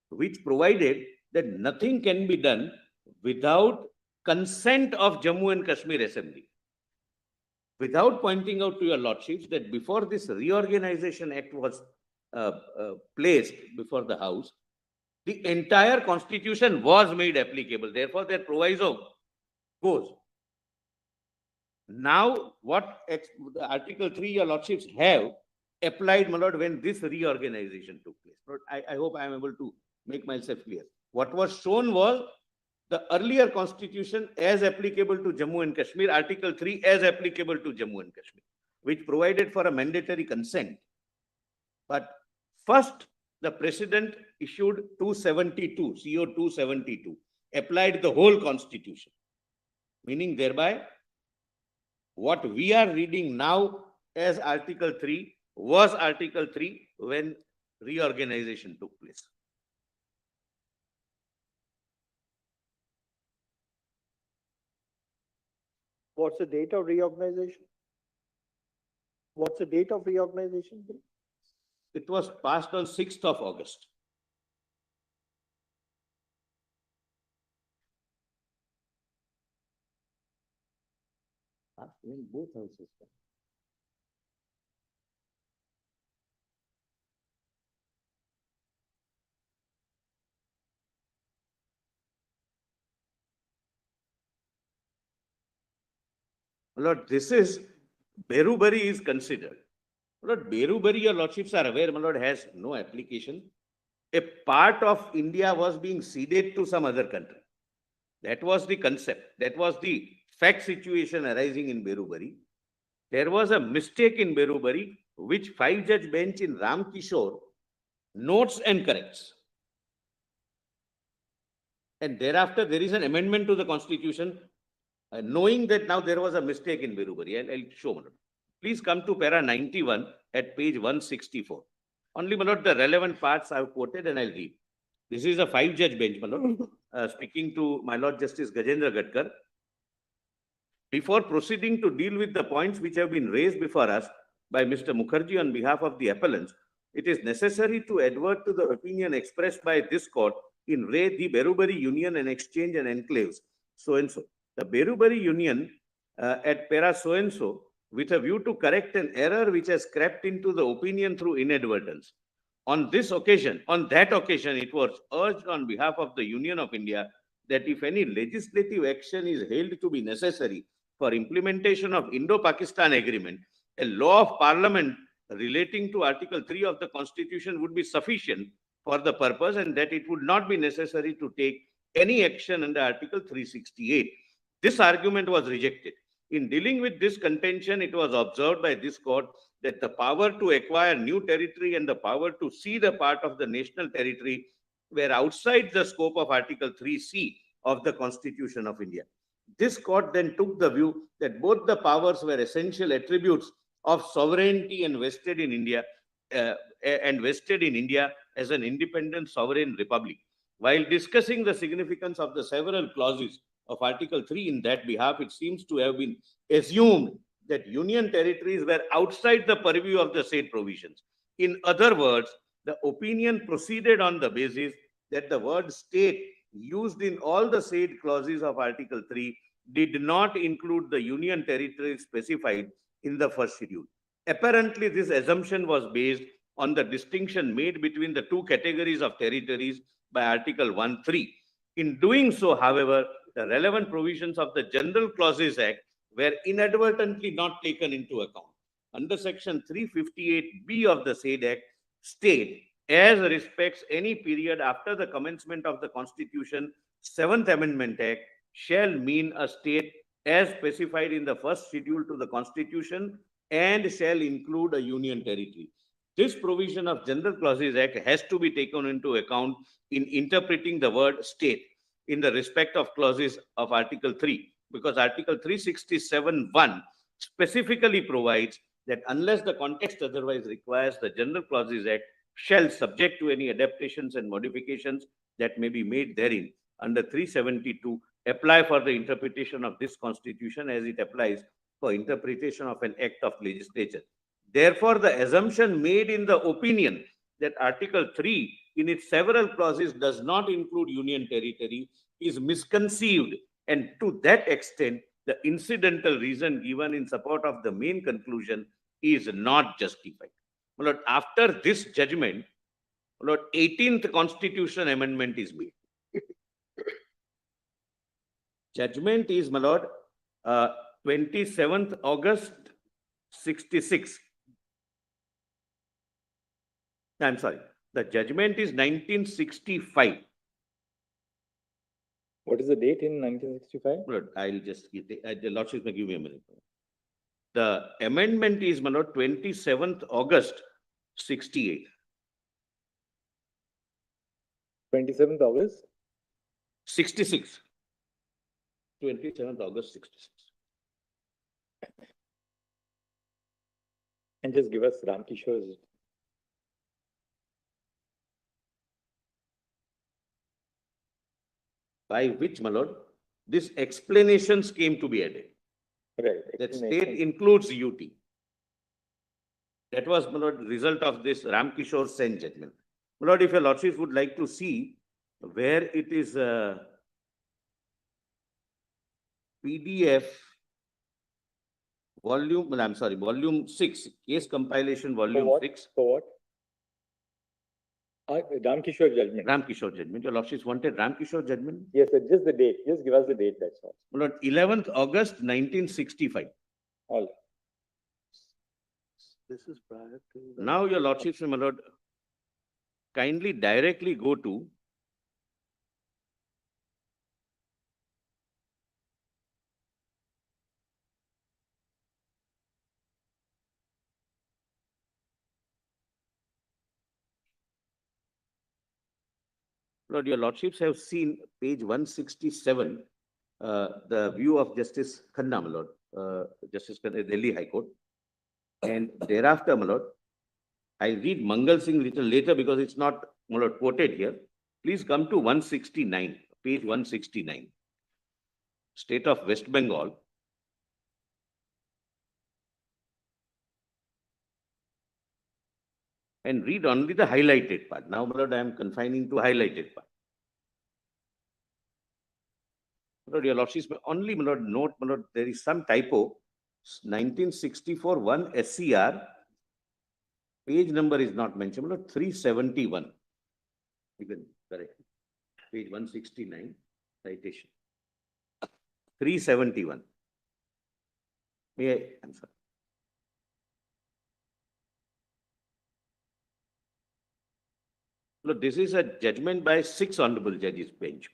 which provided that nothing can be done without consent of Jammu and Kashmir Assembly. Without pointing out to your lordships that before this Reorganization Act was placed before the House, the entire Constitution was made applicable. Therefore, their proviso goes. Now, what Article 3 your lordships have applied, my lord, when this reorganization took place. Lord, I hope I am able to make myself clear. What was shown was the earlier Constitution as applicable to Jammu and Kashmir, Article 3 as applicable to Jammu and Kashmir, which provided for a mandatory consent. But first, the President issued 272, CO 272, applied the whole Constitution, meaning thereby what we are reading now as Article 3 was Article 3 when reorganization took place. What's the date of reorganization? What's the date of reorganization? It was passed on 6th of August. In both houses. Lord, this is, Berubari is considered. Lord, Berubari, your lordships are aware, my lord, has no application. A part of India was being ceded to some other country. That was the concept. That was the fact situation arising in Berubari. There was a mistake in Berubari, which 5-judge bench in Ram Kishore notes and corrects. And thereafter, there is an amendment to the Constitution, knowing that now there was a mistake in Berubari. I'll show, my lord. Please come to para 91 at page 164. Only, my lord, the relevant parts I have quoted and I'll read. This is a 5-judge bench, my lord, speaking to my Lord Justice Gajendra Gadkar. Before proceeding to deal with the points which have been raised before us by Mr. Mukherjee on behalf of the appellants, it is necessary to advert to the opinion expressed by this court in re the Berubari Union and Exchange and Enclaves, so-and-so. The Berubari Union at para so-and-so, with a view to correct an error which has crept into the opinion through inadvertence. On that occasion, it was urged on behalf of the Union of India that if any legislative action is held to be necessary for implementation of Indo-Pakistan Agreement, a law of Parliament relating to Article 3 of the Constitution would be sufficient for the purpose, and that it would not be necessary to take any action under Article 368. This argument was rejected. In dealing with this contention, it was observed by this court that the power to acquire new territory and the power to cede a part of the national territory were outside the scope of Article 3C of the Constitution of India. This court then took the view that both the powers were essential attributes of sovereignty and vested in India as an independent sovereign republic. While discussing the significance of the several clauses of Article 3 in that behalf, it seems to have been assumed that union territories were outside the purview of the said provisions. In other words, the opinion proceeded on the basis that the word state used in all the said clauses of Article 3 did not include the union territories specified in the first schedule. Apparently, this assumption was based on the distinction made between the two categories of territories by Article 1(3). In doing so, however, the relevant provisions of the General Clauses Act were inadvertently not taken into account. Under Section 358B of the said Act, state, as respects any period after the commencement of the Constitution, 7th Amendment Act, shall mean a state as specified in the first schedule to the Constitution and shall include a union territory. This provision of General Clauses Act has to be taken into account in interpreting the word state in the respect of clauses of Article 3, because Article 367(1) specifically provides that unless the context otherwise requires, the General Clauses Act shall, subject to any adaptations and modifications that may be made therein, under 372, apply for the interpretation of this Constitution as it applies for interpretation of an act of legislature. Therefore, the assumption made in the opinion that Article 3 in its several clauses does not include union territory is misconceived, and to that extent, the incidental reason given in support of the main conclusion is not justified. My Lord, after this judgment, my Lord, 18th Constitution Amendment is made. Judgment is, my Lord, 27th August 66. I'm sorry, the judgment is 1965. What is the date in 1965? Lord, I'll just give the Lordship may give me a minute. The amendment is, my Lord, 27th August 68. 27th August? 66. 27th August 66. And just give us Ram Kishore's. By which, my Lord, these explanations came to be added. Right. That explanation. state includes UT. That was, my Lord, result of this Ram Kishore Sen judgment. My Lord, if your Lordship would like to see where it is PDF volume, I'm sorry, volume 6, case compilation For volume what? 6, For what? Ram Kishore judgment. Ram Kishore judgment. Your Lordship wanted Ram Kishore judgment? Yes, sir. Just the date. Just give us the date. That's all. My Lord, 11th August 1965. All. This is prior to. Now, your Lordship, my Lord, kindly directly go to Lord, your Lordships have seen page 167, the view of Justice Khanna, my Lord, Justice Khanna, Delhi High Court. And thereafter, my Lord, I read Mangal Singh little later because it's not, my Lord, quoted here. Please come to 169, page 169. State of West Bengal. And read only the highlighted part. Now, my Lord, I am confining to highlighted part. My Lord, your Lordship, only, my Lord, note, my Lord, there is some typo. 1964 1 SCR, page number is not mentioned, my Lord, 371. You can correct. Page 169, citation. 371. May I answer? Look, this is a judgment by 6 honorable judges bench.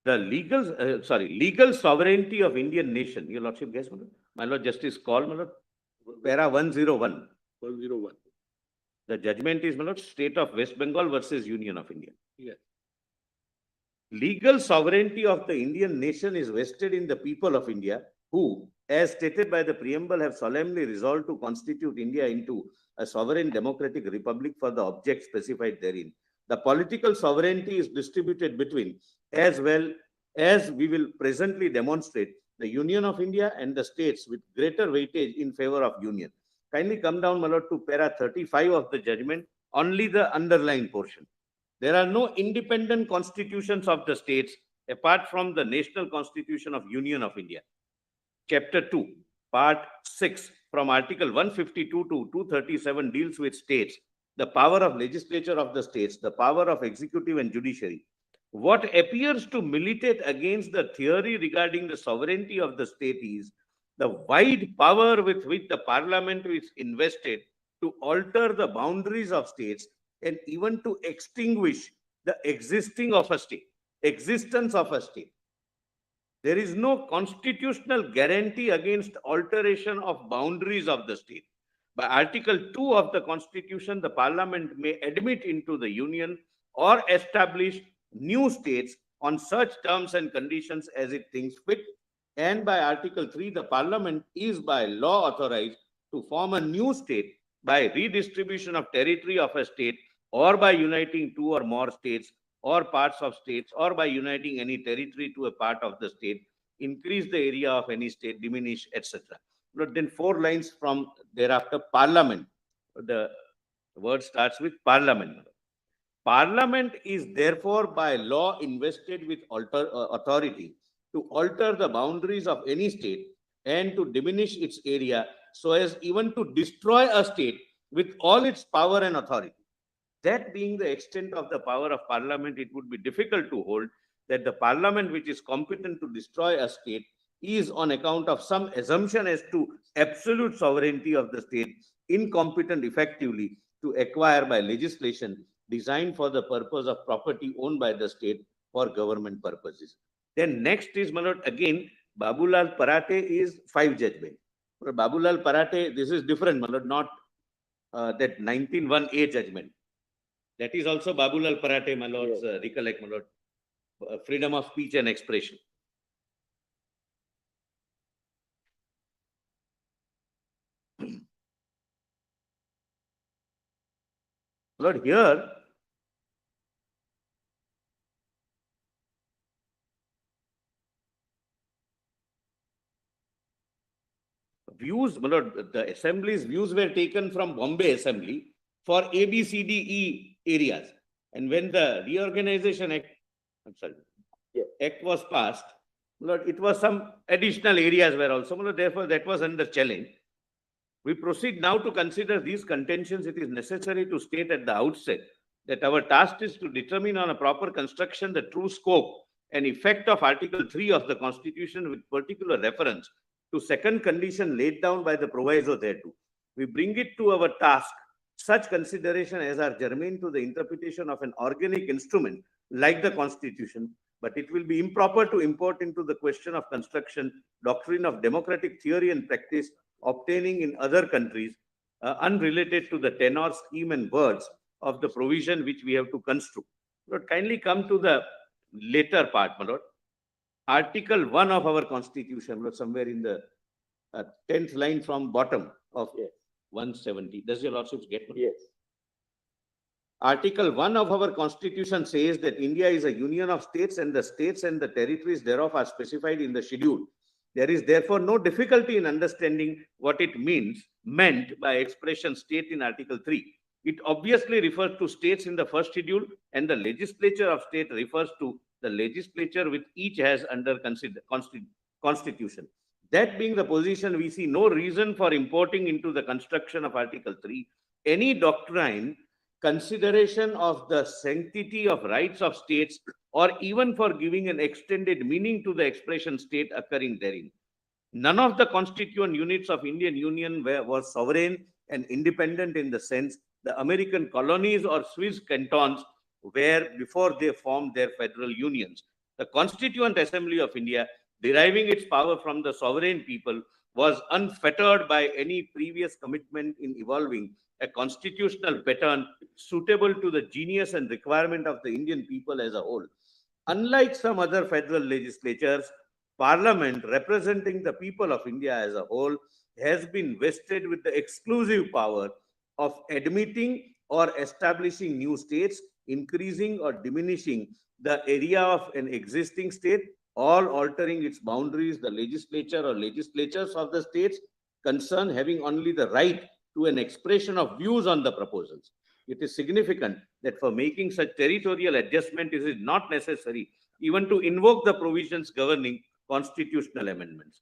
The legal sovereignty of Indian nation. Your Lordship, guess, my Lord, Justice Kaul, my Lord, para 101. 101. The judgment is, my Lord, State of West Bengal versus Union of India. Yes. Legal sovereignty of the Indian nation is vested in the people of India, who, as stated by the preamble, have solemnly resolved to constitute India into a sovereign democratic republic for the object specified therein. The political sovereignty is distributed between, as well as we will presently demonstrate, the Union of India and the states with greater weightage in favor of union. Kindly come down, my Lord, to para 35 of the judgment, only the underlying portion. There are no independent constitutions of the states apart from the National Constitution of Union of India. Chapter 2, Part 6, from Article 152 to 237 deals with states, the power of legislature of the states, the power of executive and judiciary. What appears to militate against the theory regarding the sovereignty of the state is the wide power with which the parliament is invested to alter the boundaries of states and even to extinguish the existence of a state. There is no constitutional guarantee against alteration of boundaries of the state. By Article 2 of the Constitution, the Parliament may admit into the Union or establish new states on such terms and conditions as it thinks fit. And by Article 3, the Parliament is by law authorized to form a new state by redistribution of territory of a state or by uniting two or more states or parts of states or by uniting any territory to a part of the state, increase the area of any state, diminish, etc. But then 4 lines from thereafter, Parliament. The word starts with Parliament. Parliament is therefore by law invested with authority to alter the boundaries of any state and to diminish its area so as even to destroy a state with all its power and authority. That being the extent of the power of Parliament, it would be difficult to hold that the Parliament which is competent to destroy a state is on account of some assumption as to absolute sovereignty of the state, incompetent effectively to acquire by legislation designed for the purpose of property owned by the state for government purposes. Then next is, again, Babulal Parathe is 5 judgment. Babulal Parathe, this is different, not that 19(1)A judgment. That is also Babulal Parathe, my lords, recollect, my lord, freedom of speech and expression. Lord, here, views, my lord, the assembly's views were taken from Bombay Assembly for ABCDE areas. And when the Reorganization Act, Act was passed, Lord, it was some additional areas were also, Lord, therefore that was under challenge. We proceed now to consider these contentions. It is necessary to state at the outset that our task is to determine on a proper construction the true scope and effect of Article 3 of the Constitution with particular reference to second condition laid down by the proviso thereto. We bring it to our task such consideration as are germane to the interpretation of an organic instrument like the Constitution, but it will be improper to import into the question of construction doctrine of democratic theory and practice obtaining in other countries unrelated to the tenor, scheme and words of the provision which we have to construe. Lord, kindly come to the later part, my lord. Article 1 of our Constitution, Lord, somewhere in the 10th line from bottom of 170. Does your lordship get it? Yes. Article 1 of our Constitution says that India is a union of states and the territories thereof are specified in the schedule. There is therefore no difficulty in understanding what it meant by expression state in Article 3. It obviously refers to states in the first schedule, and the legislature of state refers to the legislature which each has under constitution. That being the position, we see no reason for importing into the construction of Article 3 any doctrine, consideration of the sanctity of rights of states, or even for giving an extended meaning to the expression state occurring therein. None of the constituent units of Indian Union was sovereign and independent in the sense the American colonies or Swiss cantons were before they formed their federal unions. The Constituent Assembly of India, deriving its power from the sovereign people, was unfettered by any previous commitment in evolving a constitutional pattern suitable to the genius and requirement of the Indian people as a whole. Unlike some other federal legislatures, Parliament, representing the people of India as a whole, has been vested with the exclusive power of admitting or establishing new states, increasing or diminishing the area of an existing state, all altering its boundaries, the legislature or legislatures of the states concerned having only the right to an expression of views on the proposals. it is significant that for making such territorial adjustment, it is not necessary even to invoke the provisions governing constitutional amendments.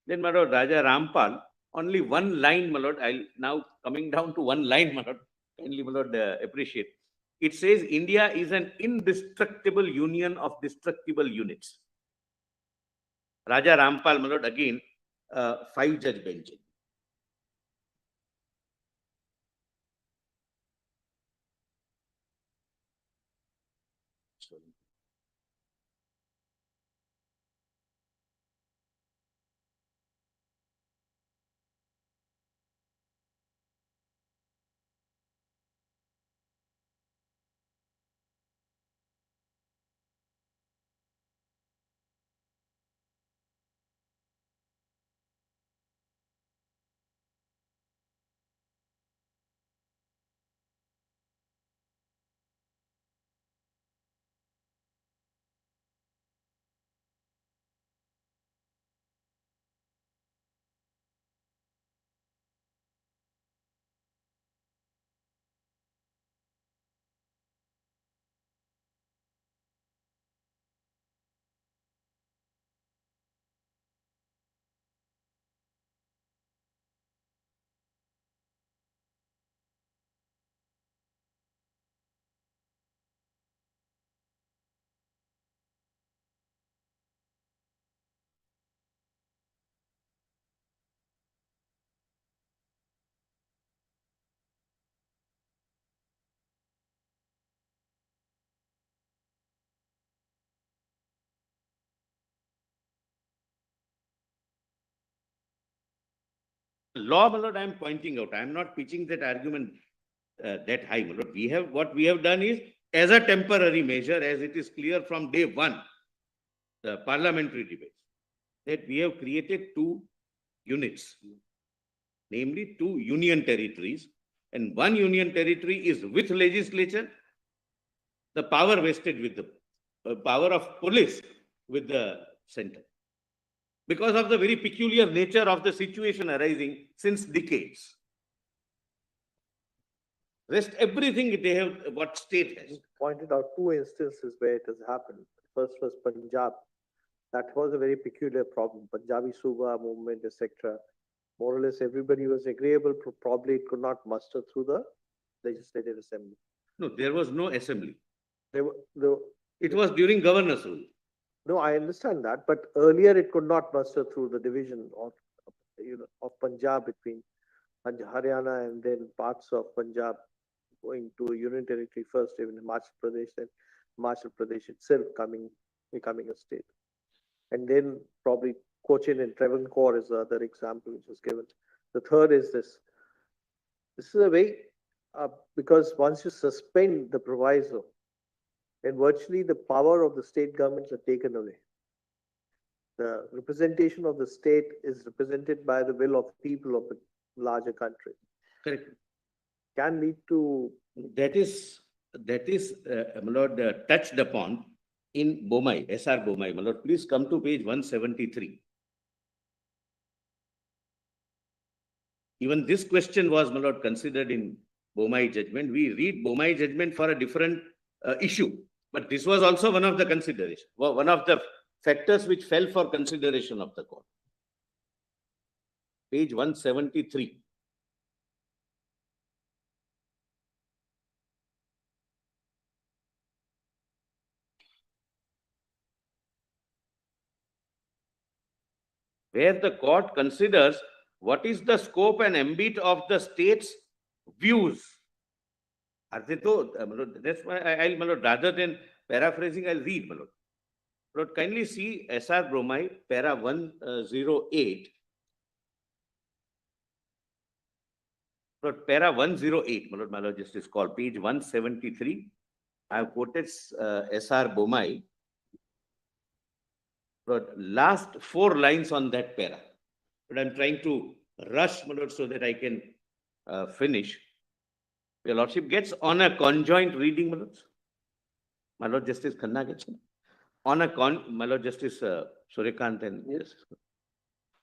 Then, my lord, Raja Rampal, only one line, my lord, I'll now coming down to one line, my lord, kindly, my lord, appreciate. It says India is an indestructible union of destructible units. Raja Rampal, my lord, again, 5-judge bench. Law, my lord, I am pointing out. I am not pitching that argument that high, my lord. What we have done is, as a temporary measure, as it is clear from day one, the parliamentary debates, that we have created 2 units, namely 2 union territories, and 1 union territory is with legislature, the power vested with the power of police with the center, because of the very peculiar nature of the situation arising since decades. Rest everything they have, what state has. Pointed out 2 instances where it has happened. First was Punjab. That was a very peculiar problem. Punjabi Suba movement, etc. More or less everybody was agreeable. Probably it could not muster through the legislative assembly. No, there was no assembly. There were, It was during governor's rule. no, I understand that, but earlier it could not muster through the division of Punjab between Haryana and then parts of Punjab going to Union Territory first, even Himachal Pradesh, and Himachal Pradesh itself becoming a state. And then probably Cochin and Travancore is the other example which was given. The third is this. This is a way, because once you suspend the proviso, then virtually the power of the state governments are taken away. The representation of the state is represented by the will of the people of a larger country. Correct. Can lead to. That is, my lord, touched upon in Bommai, SR Bommai. My lord, please come to page 173. Even this question was, my lord, considered in Bommai judgment. We read Bommai judgment for a different issue, but this was also one of the considerations, one of the factors which fell for consideration of the court. Page 173. Where the court considers what is the scope and ambit of the state's views. That's why I'll, rather than paraphrasing, I'll read. But kindly see SR Bommai, para 108. But para 108, my lord, Justice call, page 173. I have quoted SR Bommai. But last 4 lines on that para. But I'm trying to rush, my lord, so that I can finish. Your lordship gets on a conjoint reading, my lord. My lord Justice Khanna gets on a my lord Justice Surya Kant and yes.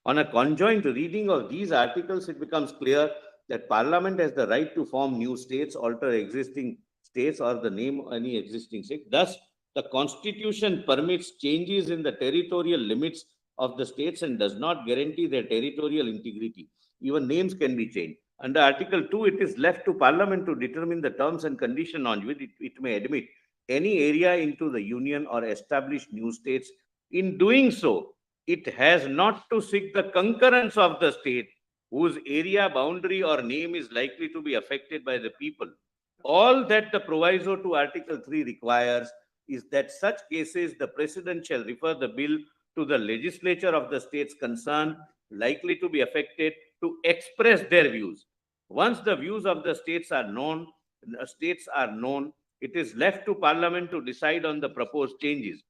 On a conjoint reading of these articles, it becomes clear that Parliament has the right to form new states, alter existing states, or the name of any existing state. Thus, the Constitution permits changes in the territorial limits of the states and does not guarantee their territorial integrity. Even names can be changed. Under Article 2, it is left to Parliament to determine the terms and conditions on which it may admit any area into the Union or establish new states. In doing so, it has not to seek the concurrence of the state whose area, boundary, or name is likely to be affected by the people. All that the proviso to Article 3 requires is that such cases the President shall refer the bill to the legislature of the states concerned likely to be affected to express their views. Once the views of the states are known, it is left to Parliament to decide on the proposed changes.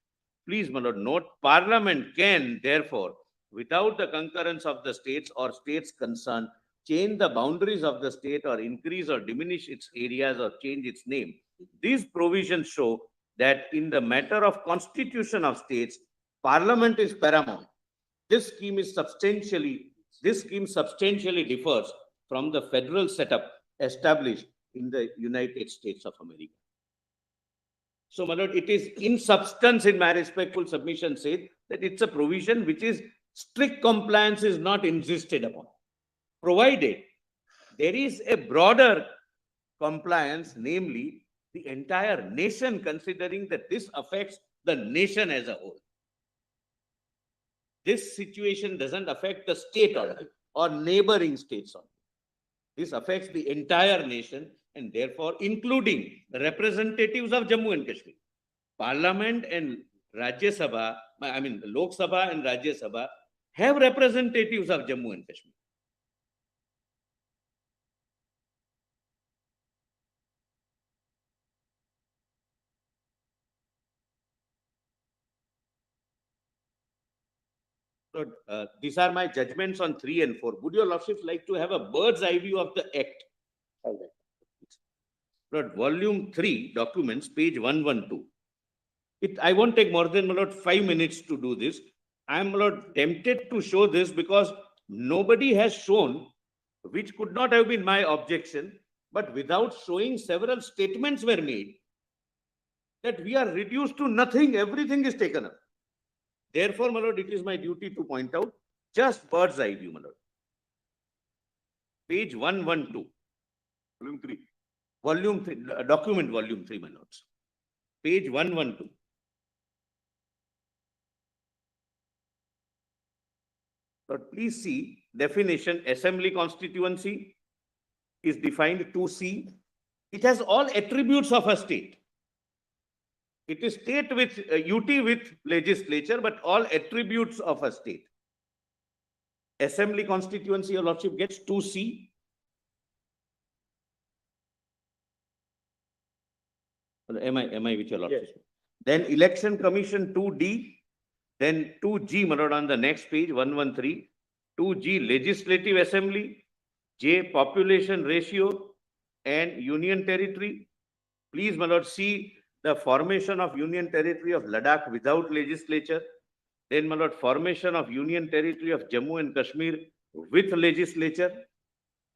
Please, my lord, note, Parliament can, therefore, without the concurrence of the states or states concerned, change the boundaries of the state or increase or diminish its areas or change its name. These provisions show that in the matter of constitution of states, Parliament is paramount. This scheme substantially differs from the federal setup established in the United States of America. So, my lord, it is in substance, in my respectful submission, said that it's a provision which is strict compliance is not insisted upon, provided there is a broader compliance, namely the entire nation, considering that this affects the nation as a whole. This situation doesn't affect the state or neighboring states only. This affects the entire nation and therefore including the representatives of Jammu and Kashmir. Parliament and Rajya Sabha, Lok Sabha and Rajya Sabha have representatives of Jammu and Kashmir. So, these are my judgments on 3 and 4. Would your lordships like to have a bird's eye view of the Act? Lord, volume 3 documents, page 112. I won't take more than, my lord, 5 minutes to do this. I am, my lord, tempted to show this because nobody has shown, which could not have been my objection, but without showing several statements were made that we are reduced to nothing, everything is taken up. Therefore, my lord, it is my duty to point out just bird's eye view, my lord. Page 112. Volume 3. Volume 3, document volume 3, my lords. Page 112. But please see, definition, assembly constituency is defined 2C. It has all attributes of a state. It is state with UT with legislature, but all attributes of a state. Assembly constituency, your lordship gets 2C. Am I with your lordship? Yes. Then election commission 2D, then 2G, my lord, on the next page, 113. 2G, legislative assembly, J, population ratio and union territory. Please, my lord, see the formation of union territory of Ladakh without legislature. Then, my lord, formation of union territory of Jammu and Kashmir with legislature.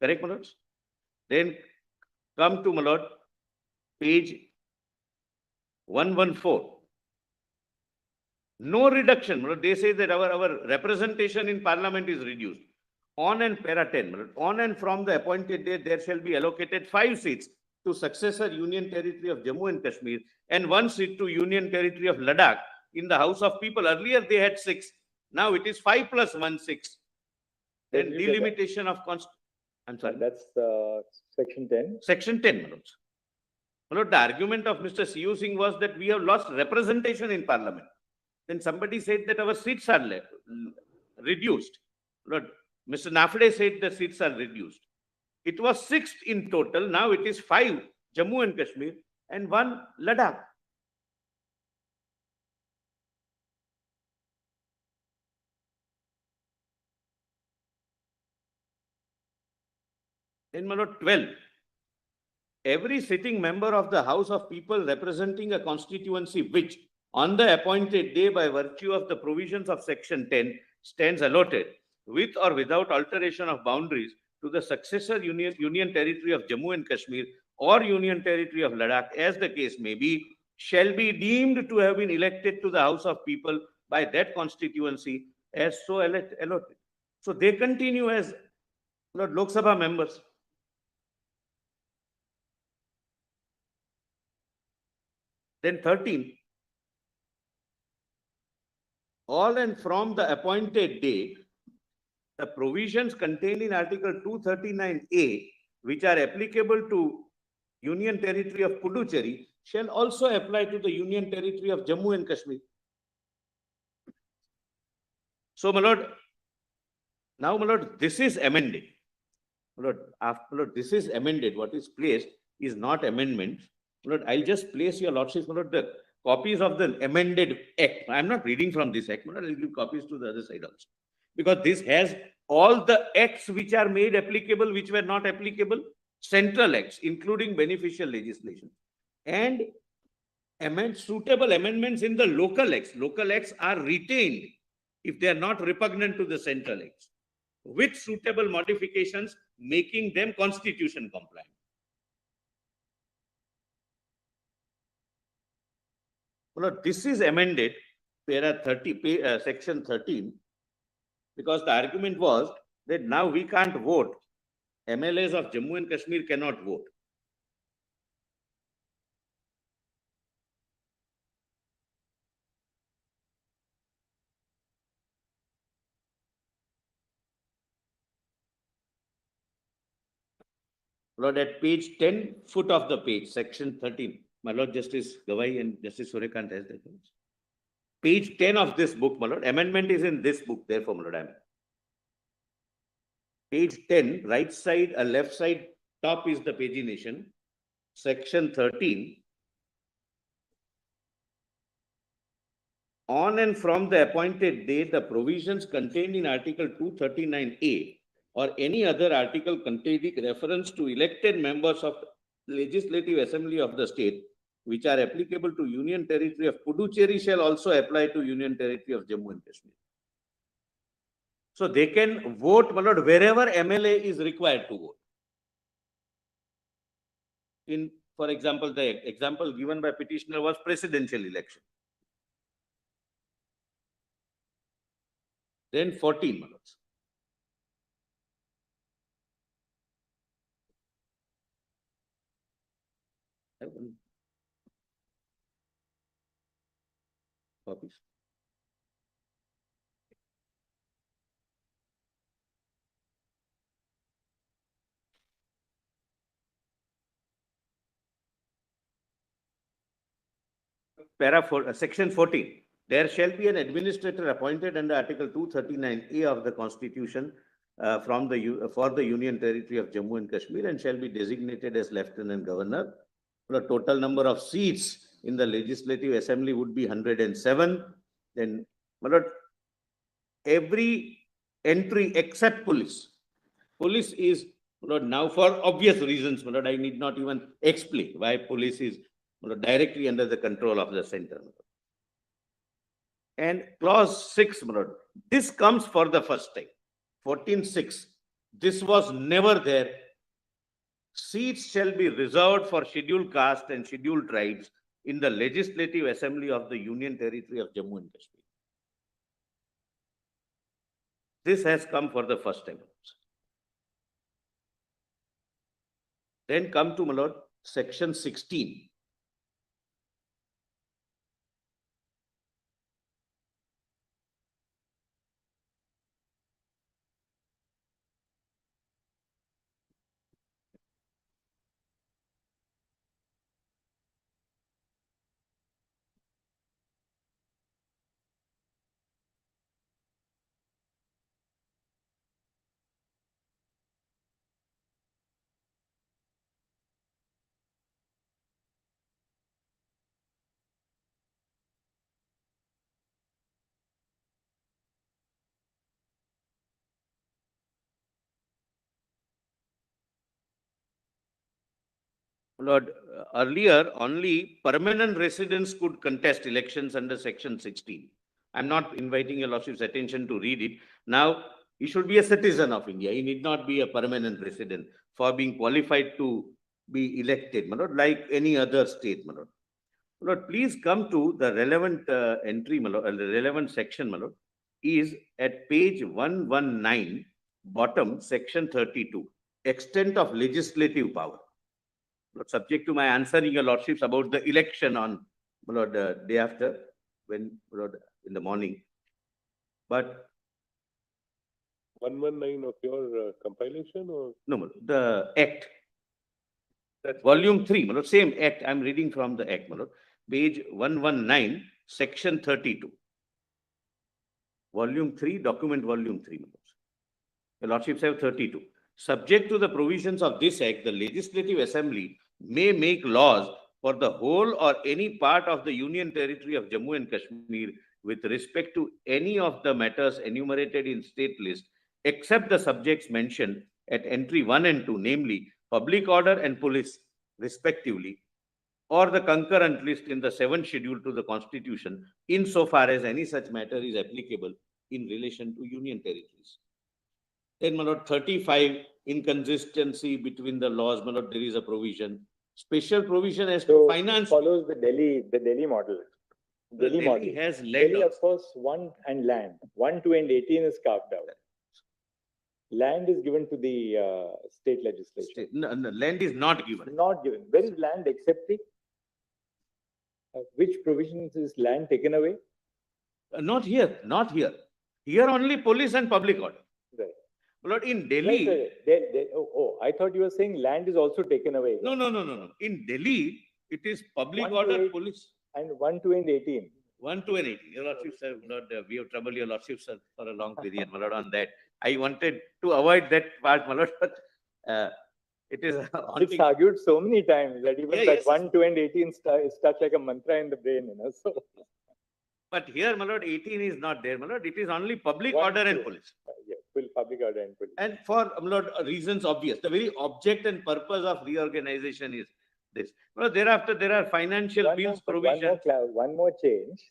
Correct, my lords? Then come to, my lord, page 114. No reduction. My lord, they say that our representation in parliament is reduced. On and para 10. My lord, on and from the appointed date, there shall be allocated 5 seats to successor union territory of Jammu and Kashmir and 1 seat to union territory of Ladakh in the House of People. Earlier they had 6. Now it is 5 plus 1, 6. Then delimitation of I'm sorry. That's section 10. Section 10, my lords. My lord, the argument of Mr. C.U. Singh was that we have lost representation in parliament. Then somebody said that our seats are reduced. Lord, Mr. Nafde said the seats are reduced. It was 6 in total. Now it is 5 Jammu and Kashmir and 1 Ladakh. Then, my lord, 12. Every sitting member of the House of People representing a constituency which, on the appointed day by virtue of the provisions of section 10, stands allotted with or without alteration of boundaries to the successor Union Territory of Jammu and Kashmir or Union Territory of Ladakh, as the case may be, shall be deemed to have been elected to the House of People by that constituency as so allotted. So they continue as Lok Sabha members. Then 13, all and from the appointed date, the provisions contained in Article 239A, which are applicable to Union Territory of Puducherry, shall also apply to the Union Territory of Jammu and Kashmir. So, my lord, now, my lord, this is amended. My lord, after this is amended, what is placed is not amendment. My lord, I'll just place your lordship, my lord, the copies of the amended act. I'm not reading from this act, my lord, I'll give copies to the other side also. Because this has all the acts which are made applicable, which were not applicable, central acts, including beneficial legislation, and suitable amendments in the local acts. Local acts are retained if they are not repugnant to the central acts, with suitable modifications, making them constitution compliant. Well, this is amended, section 13, because the argument was that now we can't vote. MLAs of Jammu and Kashmir cannot vote. Lord, at page 10, foot of the page, section 13, my Lord Justice Gavai and Justice Surya Kant has that. Page 10 of this book, my Lord, amendment is in this book, therefore, my Lord, I'm. Page 10, right side, left side, top is the pagination, section 13. On and from the appointed date, the provisions contained in Article 239A or any other article containing reference to elected members of Legislative Assembly of the state, which are applicable to Union Territory of Puducherry, shall also apply to Union Territory of Jammu and Kashmir. So they can vote, my lord, wherever MLA is required to vote. In, for example, the example given by petitioner was presidential election. Then 14, my lords. Copies. Section 14. There shall be an administrator appointed under Article 239A of the Constitution for the Union Territory of Jammu and Kashmir, and shall be designated as Lieutenant Governor. The total number of seats in the Legislative Assembly would be 107. Then, my lord, every entry except police. Police is, my lord, now for obvious reasons, my lord, I need not even explain why police is, my lord, directly under the control of the center. And clause 6, my lord, this comes for the first time. 14.6. This was never there. Seats shall be reserved for scheduled caste and scheduled tribes in the Legislative Assembly of the Union Territory of Jammu and Kashmir. This has come for the first time. Then come to, my lord, section 16. Lord, earlier only permanent residents could contest elections under section 16. I'm not inviting your lordship's attention to read it. Now, He should be a citizen of India. He need not be a permanent resident for being qualified to be elected, my lord, like any other state, my lord. My lord, please come to the relevant entry, my lord, the relevant section, my lord, is at page 119, bottom, section 32, extent of legislative power. Lord, subject to my answering your lordships about the election on, my lord, day after, when, my lord, in the morning. But 119 of your compilation or? no, my lord, the act. Volume 3, my lord, same act. I'm reading from the act, my lord. Page 119, section 32. Volume 3, document volume 3, my lord. The lordships have 32. Subject to the provisions of this act, the Legislative Assembly may make laws for the whole or any part of the Union Territory of Jammu and Kashmir with respect to any of the matters enumerated in state list, except the subjects mentioned at entry 1 and 2, namely public order and police, respectively, or the concurrent list in the 7th schedule to the Constitution, insofar as any such matter is applicable in relation to Union territories. Then, my lord, 35, inconsistency between the laws, my lord, there is a provision. Special provision as to So finance. follows the Delhi model. Delhi model. has land. Delhi, of course, 1 and land. 1, 2, and 18 is carved out. Land is given to the state legislation. No, land is not given. Not given. Where is land accepting? Which provisions is land taken away? Not here, not here. Here only police and public order. Right. Lord, in Delhi. Right. I thought you were saying land is also taken away. No. In Delhi, it is public 1 to order, 8 police. And 1, 2, and 18. 1, 2, and 18. Your lordships have not, we have troubled your lordships for a long period, my lord, on that. I wanted to avoid that part, my lord, but it is. It's argued so many times that even Yeah, that yes. 1, 2, and 18 is stuck like a mantra in the brain, you know. So. But here, my lord, 18 is not there, my lord. It is only public 1, order 2. and police. Yeah, full public order and police. And for, my lord, reasons obvious. The very object and purpose of reorganization is this. Well, thereafter, there are financial bills provisions. One more change.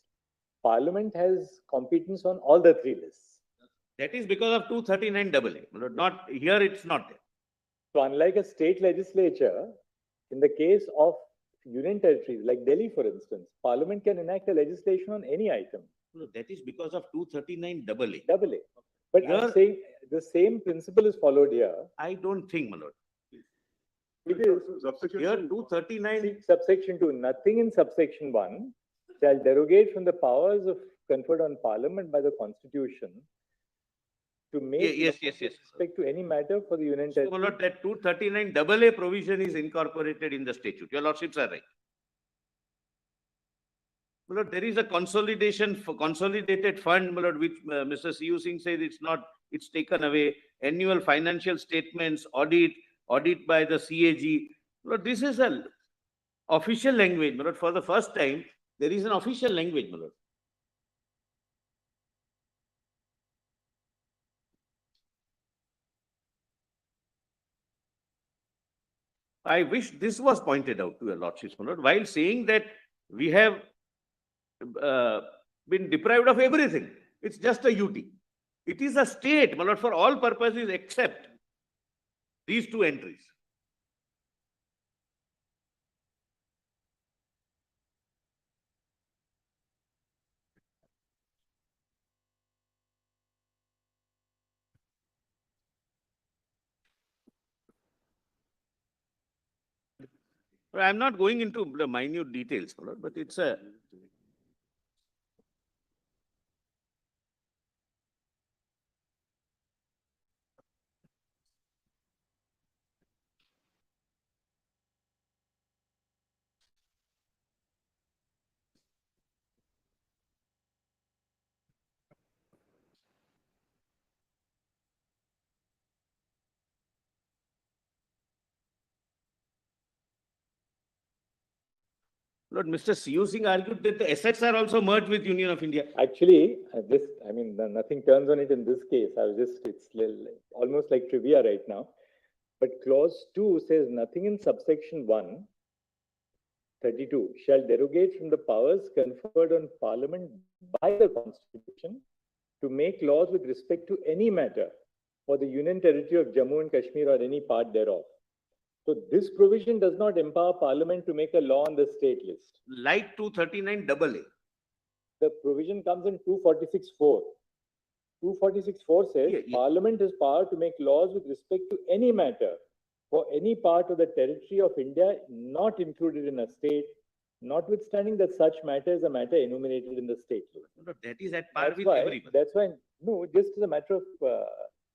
Parliament has competence on all the 3 lists. That is because of 239AA. Not here, it's not there. So unlike a state legislature, in the case of union territories like Delhi, for instance, Parliament can enact a legislation on any item. No, that is because of 239AA. AA. But Here, I'm saying the same principle is followed here. I don't think, my lord. It is Here, 239. subsection 2. Nothing in subsection 1 shall derogate from the powers conferred on Parliament by the Constitution to make Yes. respect to any matter for the union So, my territory. lord, that 239AA provision is incorporated in the statute. Your lordships are right. My lord, there is a consolidated fund, my lord, which Mr. C.U. Singh says it's taken away. Annual financial statements, audit by the CAG. My lord, this is an official language, my lord. For the first time, there is an official language, my lord. I wish this was pointed out to your lordships, my lord, while saying that we have been deprived of everything. It's just a UT. It is a state, my lord, for all purposes except these 2 entries. I'm not going into the minute details, my lord, but it's a. Lord, Mr. C.U. Singh argued that the assets are also merged with Union of India. Actually, nothing turns on it in this case. It's almost like trivia right now. But clause 2 says nothing in subsection 1, 32, shall derogate from the powers conferred on Parliament by the Constitution to make laws with respect to any matter for the Union Territory of Jammu and Kashmir or any part thereof. So this provision does not empower Parliament to make a law on the state list. Like 239 AA. The provision comes in 246(4). 246(4) says Yeah, yeah. Parliament has power to make laws with respect to any matter for any part of the territory of India not included in a state, notwithstanding that such matter is a matter enumerated in the state law. No, that is at par That's with why, everyone. no, just as a matter of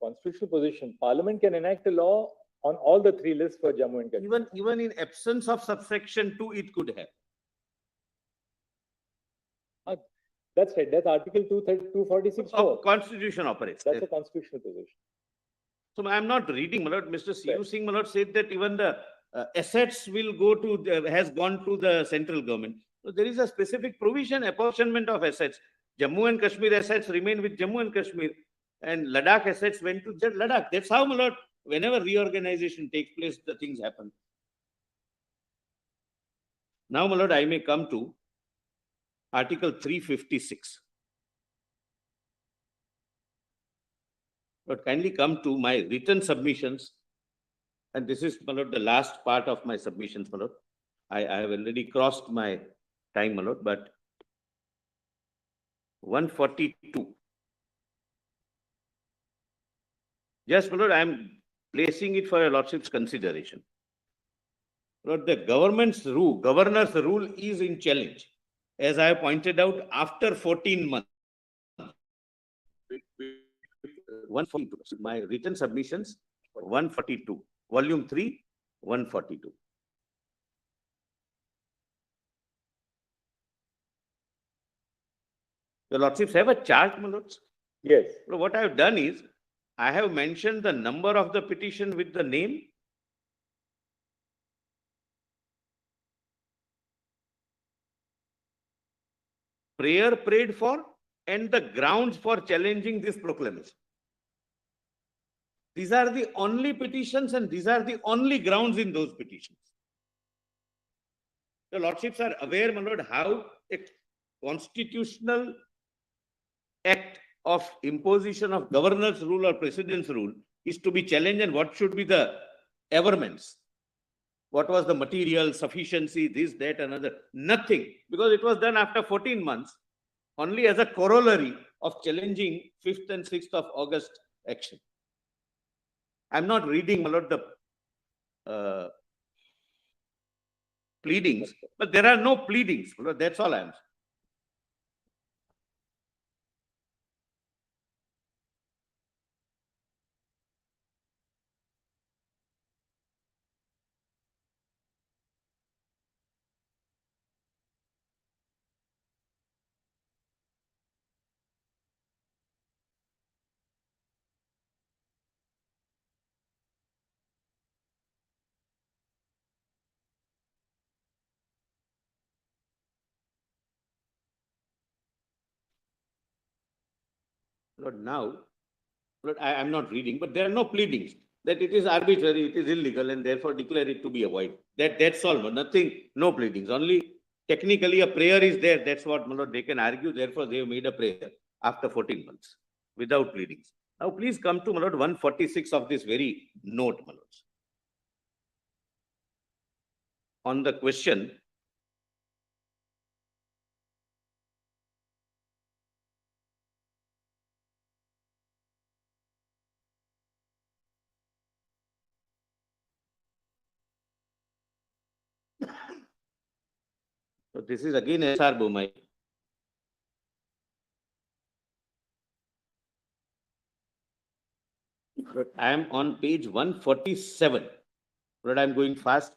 constitutional position, Parliament can enact a law on all the three lists for Jammu and Kashmir. Even in absence of subsection 2, it could have. That's right. That's Article 246(4). Of Constitution operates. That's a constitutional position. So I am not reading, my lord. Mr. C.U. Singh, my lord, said that even the assets will go to, has gone to the central government. So there is a specific provision, apportionment of assets. Jammu and Kashmir assets remain with Jammu and Kashmir, and Ladakh assets went to Ladakh. That's how, my lord, whenever reorganization takes place, the things happen. Now, my lord, I may come to Article 356. But kindly come to my written submissions. And this is, my lord, the last part of my submissions, my lord. I have already crossed my time, my lord, but 142. Yes, my lord, I am placing it for your lordship's consideration. Lord, the governor's rule is in challenge, as I have pointed out, after 14 months. 142. My written submissions, 142. Volume 3, 142. Your lordships have a chart, my lords. Yes. What I have done is, I have mentioned the number of the petition with the name, prayer prayed for, and the grounds for challenging this proclamation. These are the only petitions and these are the only grounds in those petitions. The lordships are aware, my lord, how a constitutional act of imposition of governor's rule or president's rule is to be challenged, and what should be the averments. What was the material, sufficiency, this, that, another? Nothing, because it was done after 14 months, only as a corollary of challenging 5th and 6th of August action. I'm not reading, my lord, the pleadings, but there are no pleadings. My lord, that's all I am saying. Lord, now, Lord, I am not reading, but there are no pleadings that it is arbitrary, it is illegal, and therefore declare it to be avoided. That's all, nothing, no pleadings. Only technically a prayer is there. That's what, my lord, they can argue. Therefore, they have made a prayer after 14 months without pleadings. Now, please come to, my lord, 146 of this very note, my lords. On the question, so this is again SR Bommai. I am on page 147. Lord, I am going fast.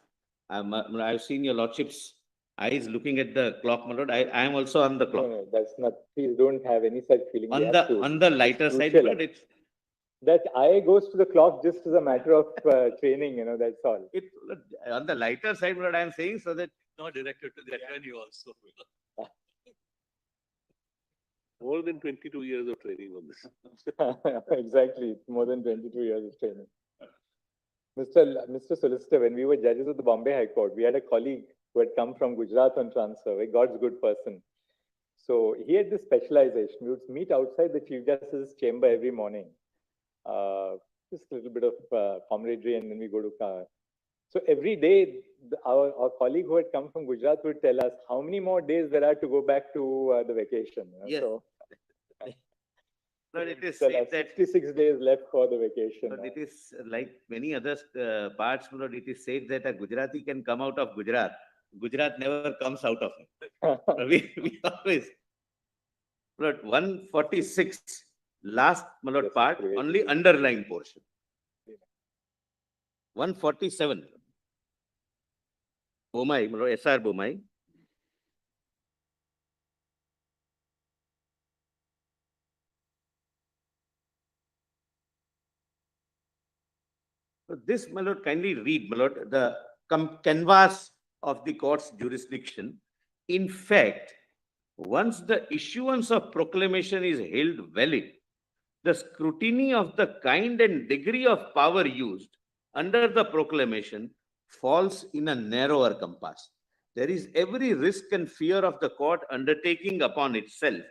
I've seen your lordship's eyes looking at the clock, my lord. I am also on the clock. No, that's not. Please don't have any such feeling. On the lighter side, crucial. but it's That eye goes to the clock just as a matter of training, that's all. on the lighter side, what I am saying, so that Not directed to the attorney also. More than 22 years of training on this. Exactly, more than 22 years of training. Mr. Solicitor, when we were judges of the Bombay High Court, we had a colleague who had come from Gujarat on transfer, a God's good person. So he had this specialization. We would meet outside the Chief Justice's chamber every morning. Just a little bit of camaraderie, and then we go to So every day, our colleague who had come from Gujarat would tell us how many more days there are to go back to the vacation. Yes. So, But it is there said are that 66 days left for the vacation. but it is like many other parts, Lord, it is said that a Gujarati can come out of Gujarat. Gujarat never comes out of it. we always. Lord, 146, last Lord, Yes, part, great. only underlying portion. 147. Bommai, Lord, SR Bommai. So this, my lord, kindly read, my lord, the canvas of the court's jurisdiction. In fact, once the issuance of proclamation is held valid, the scrutiny of the kind and degree of power used under the proclamation falls in a narrower compass. There is every risk and fear of the court undertaking upon itself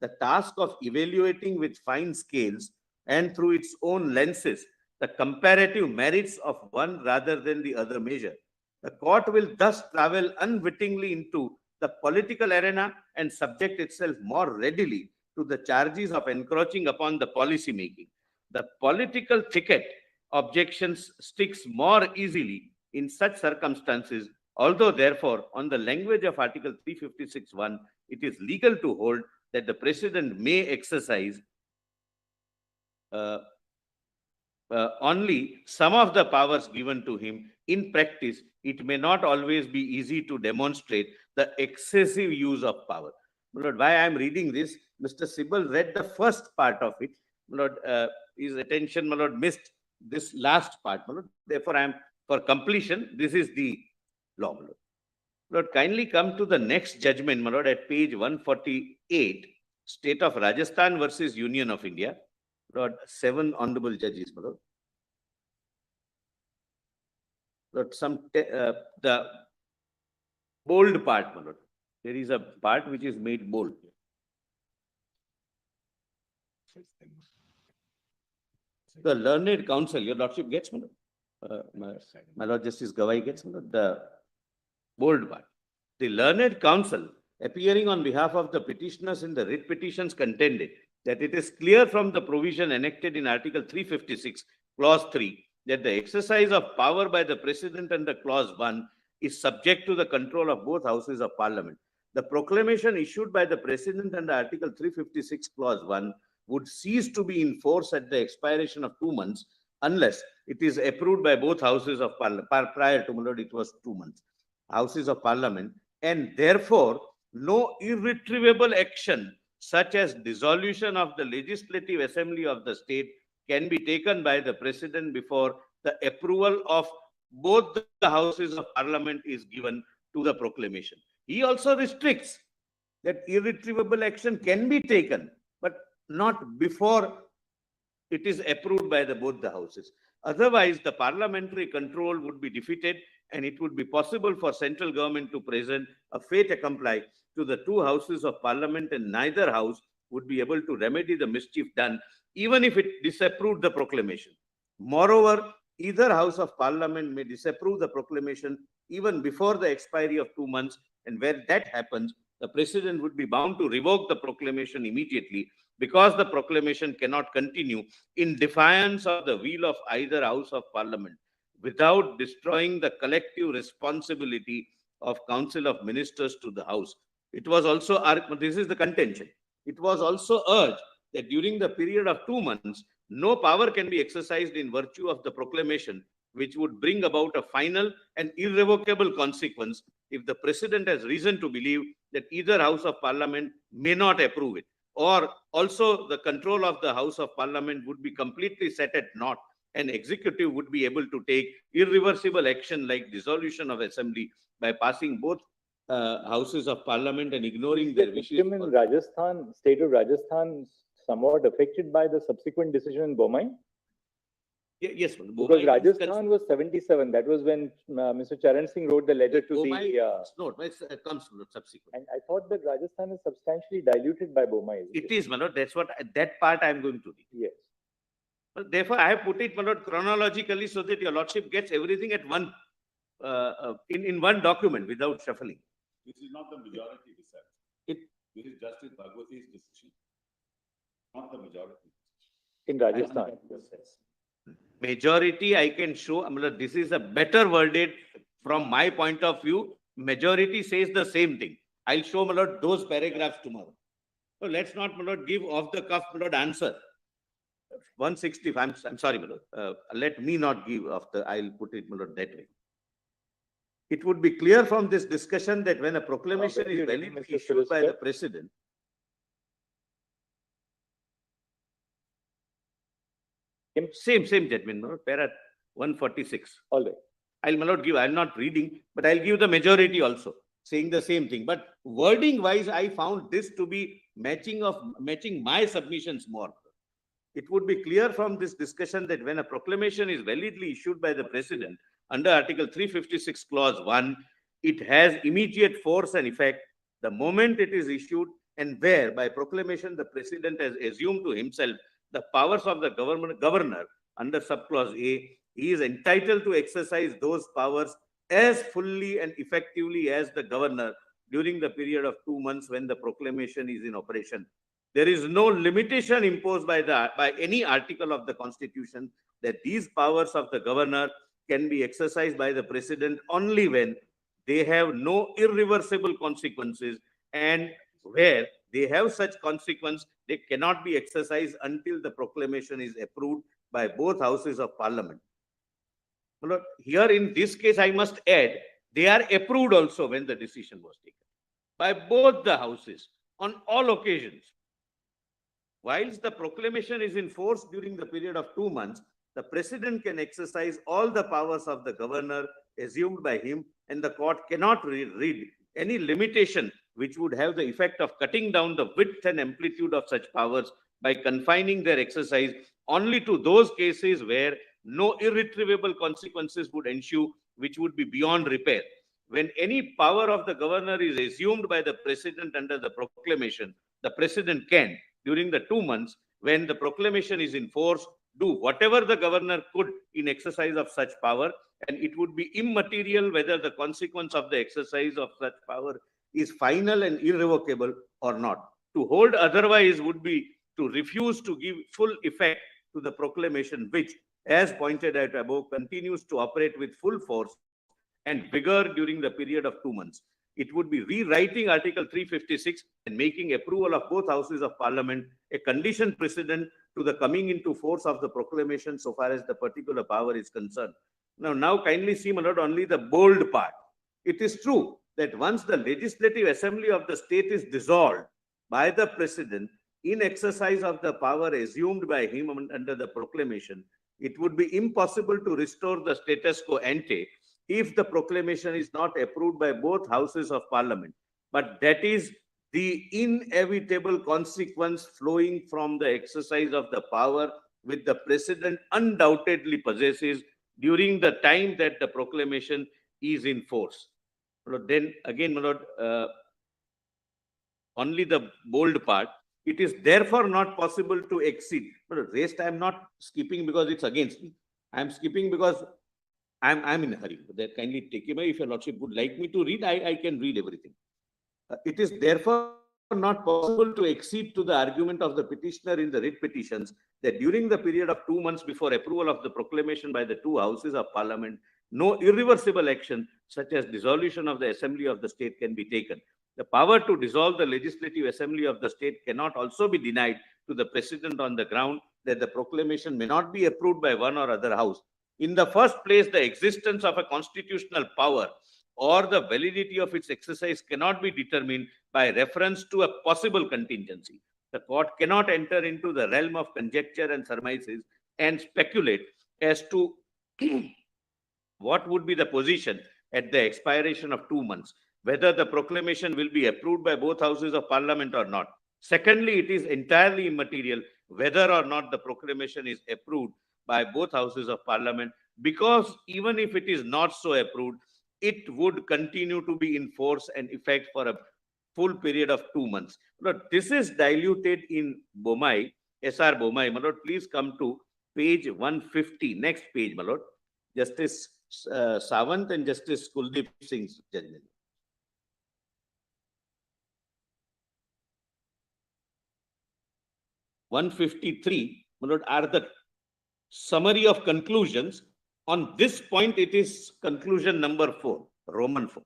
the task of evaluating with fine scales and through its own lenses the comparative merits of one rather than the other measure. The court will thus travel unwittingly into the political arena and subject itself more readily to the charges of encroaching upon the policy making. The political thicket objections sticks more easily in such circumstances, although therefore on the language of Article 356(1), it is legal to hold that the President may exercise only some of the powers given to him. In practice, it may not always be easy to demonstrate the excessive use of power. Lord, why I am reading this, Mr. Sibal read the first part of it. Lord, his attention, my lord, missed this last part. My lord. Therefore, I am for completion. This is the law. My lord. Lord, kindly come to the next judgment, my lord, at page 148, State of Rajasthan versus Union of India. Lord, 7 honorable judges, my lord. Lord, the bold part, my lord. There is a part which is made bold. The learned counsel, your lordship gets, my lord. My lord Justice Gavai gets, my lord, the bold part. The learned counsel, appearing on behalf of the petitioners in the writ petitions, contended that it is clear from the provision enacted in Article 356, Clause 3, that the exercise of power by the President under Clause 1 is subject to the control of both houses of Parliament. The proclamation issued by the President under Article 356, Clause 1 would cease to be in force at the expiration of 2 months unless it is approved by both houses of Parliament. Prior to, my lord, it was 2 months. Houses of Parliament, and therefore no irretrievable action such as dissolution of the Legislative Assembly of the state can be taken by the President before the approval of both the houses of Parliament is given to the proclamation. He also restricts that irretrievable action can be taken, but not before it is approved by both the houses. Otherwise, the parliamentary control would be defeated and it would be possible for central government to present a fait accompli to the 2 houses of Parliament, and neither house would be able to remedy the mischief done even if it disapproved the proclamation. Moreover, either house of Parliament may disapprove the proclamation even before the expiry of 2 months, and where that happens, the President would be bound to revoke the proclamation immediately, because the proclamation cannot continue in defiance of the will of either house of Parliament without destroying the collective responsibility of Council of Ministers to the House. It was also, this is the contention, it was also urged that during the period of 2 months, no power can be exercised in virtue of the proclamation, which would bring about a final and irrevocable consequence if the President has reason to believe that either House of Parliament may not approve it, or also the control of the House of Parliament would be completely set at naught, and executive would be able to take irreversible action like dissolution of assembly by passing both houses of Parliament and ignoring their wishes. In Rajasthan, state of Rajasthan, somewhat affected by the subsequent decision in Bommai? Yes, because Rajasthan was 77. That was when Mr. Charan Singh wrote the letter to Bommai the. comes subsequent. And I thought that Rajasthan is substantially diluted by Bommai. It is, Manoj. That's what that part I am going to read. Yes. Therefore, I have put it, my lord, chronologically so that your lordship gets everything at one, in one document without shuffling. This is not the majority decision. This is Justice Bhagwati's decision, not the majority. In Rajasthan. Majority, I can show, I mean, this is a better worded from my point of view. Majority says the same thing. I'll show, my lord, those paragraphs tomorrow. So let's not, my lord, give off the cuff, my lord, answer. 160, I'm sorry, my lord. Let me not give off the, I'll put it, my lord, that way. It would be clear from this discussion that when a proclamation is validly issued by the president, same judgment, my lord, para 146. All right. I'll not give, I'm not reading, but I'll give the majority also, saying the same thing. But wording wise, I found this to be matching my submissions more. It would be clear from this discussion that when a proclamation is validly issued by the president under Article 356, Clause 1, it has immediate force and effect the moment it is issued, and where by proclamation the president has assumed to himself the powers of the governor under subclause A, he is entitled to exercise those powers as fully and effectively as the governor during the period of 2 months when the proclamation is in operation. There is no limitation imposed by any article of the Constitution that these powers of the governor can be exercised by the president only when they have no irreversible consequences, and where they have such consequence, they cannot be exercised until the proclamation is approved by both houses of parliament. Here in this case, I must add, they are approved also when the decision was taken by both the houses on all occasions. Whilst the proclamation is in force during the period of 2 months, the president can exercise all the powers of the governor assumed by him, and the court cannot read any limitation which would have the effect of cutting down the width and amplitude of such powers by confining their exercise only to those cases where no irretrievable consequences would ensue, which would be beyond repair. When any power of the governor is assumed by the president under the proclamation, the president can, during the 2 months when the proclamation is in force, do whatever the governor could in exercise of such power, and it would be immaterial whether the consequence of the exercise of such power is final and irrevocable or not. To hold otherwise would be to refuse to give full effect to the proclamation, which, as pointed out above, continues to operate with full force and vigor during the period of 2 months. It would be rewriting Article 356 and making approval of both houses of parliament a condition precedent to the coming into force of the proclamation so far as the particular power is concerned. Now kindly see, my lord, only the bold part. It is true that once the legislative assembly of the state is dissolved by the president in exercise of the power assumed by him under the proclamation, it would be impossible to restore the status quo ante if the proclamation is not approved by both houses of parliament. But that is the inevitable consequence flowing from the exercise of the power which the president undoubtedly possesses during the time that the proclamation is in force. Then again, my lord, only the bold part. It is therefore not possible to exceed. But rest I am not skipping because it's against me. I am skipping because I'm in a hurry. That kindly take away. If your lordship would like me to read, I can read everything. It is therefore not possible to accede to the argument of the petitioner in the writ petitions that during the period of 2 months before approval of the proclamation by the two houses of parliament, no irreversible action such as dissolution of the assembly of the state can be taken. The power to dissolve the legislative assembly of the state cannot also be denied to the president on the ground that the proclamation may not be approved by one or other house. In the first place, the existence of a constitutional power or the validity of its exercise cannot be determined by reference to a possible contingency. The court cannot enter into the realm of conjecture and surmises and speculate as to what would be the position at the expiration of 2 months, whether the proclamation will be approved by both houses of parliament or not. Secondly, it is entirely immaterial whether or not the proclamation is approved by both houses of parliament, because even if it is not so approved, it would continue to be in force and effect for a full period of 2 months. But this is diluted in Bommai, SR Bommai. Please come to page 150, next page, my lord, Justice Sawant and Justice Kuldeep Singh's judgment. (153), my lord, are the summary of conclusions. On this point, it is conclusion number 4, Roman 4.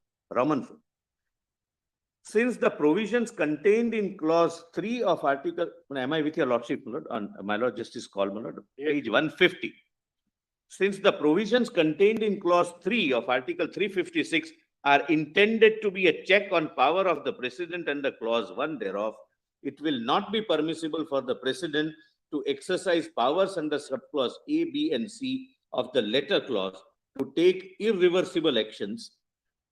Since the provisions contained in clause 3 of article, am I with your lordship, my lord, on my lord Justice Kaul, my lord, page 150. Since the provisions contained in clause 3 of article 356 are intended to be a check on power of the president and the clause 1 thereof, it will not be permissible for the president to exercise powers under subclause A, B, and C of the letter clause to take irreversible actions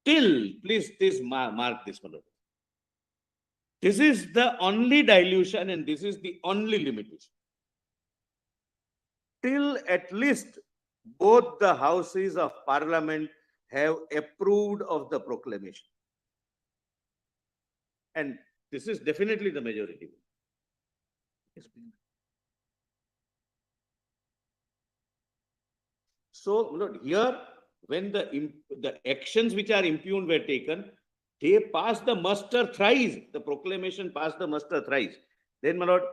till, please mark this, my lord. This is the only dilution and this is the only limitation. Till at least both the houses of parliament have approved of the proclamation. And this is definitely the majority. So, Lord, here, when the actions which are impugned were taken, they passed the muster thrice. The proclamation passed the muster thrice. Then, my lord,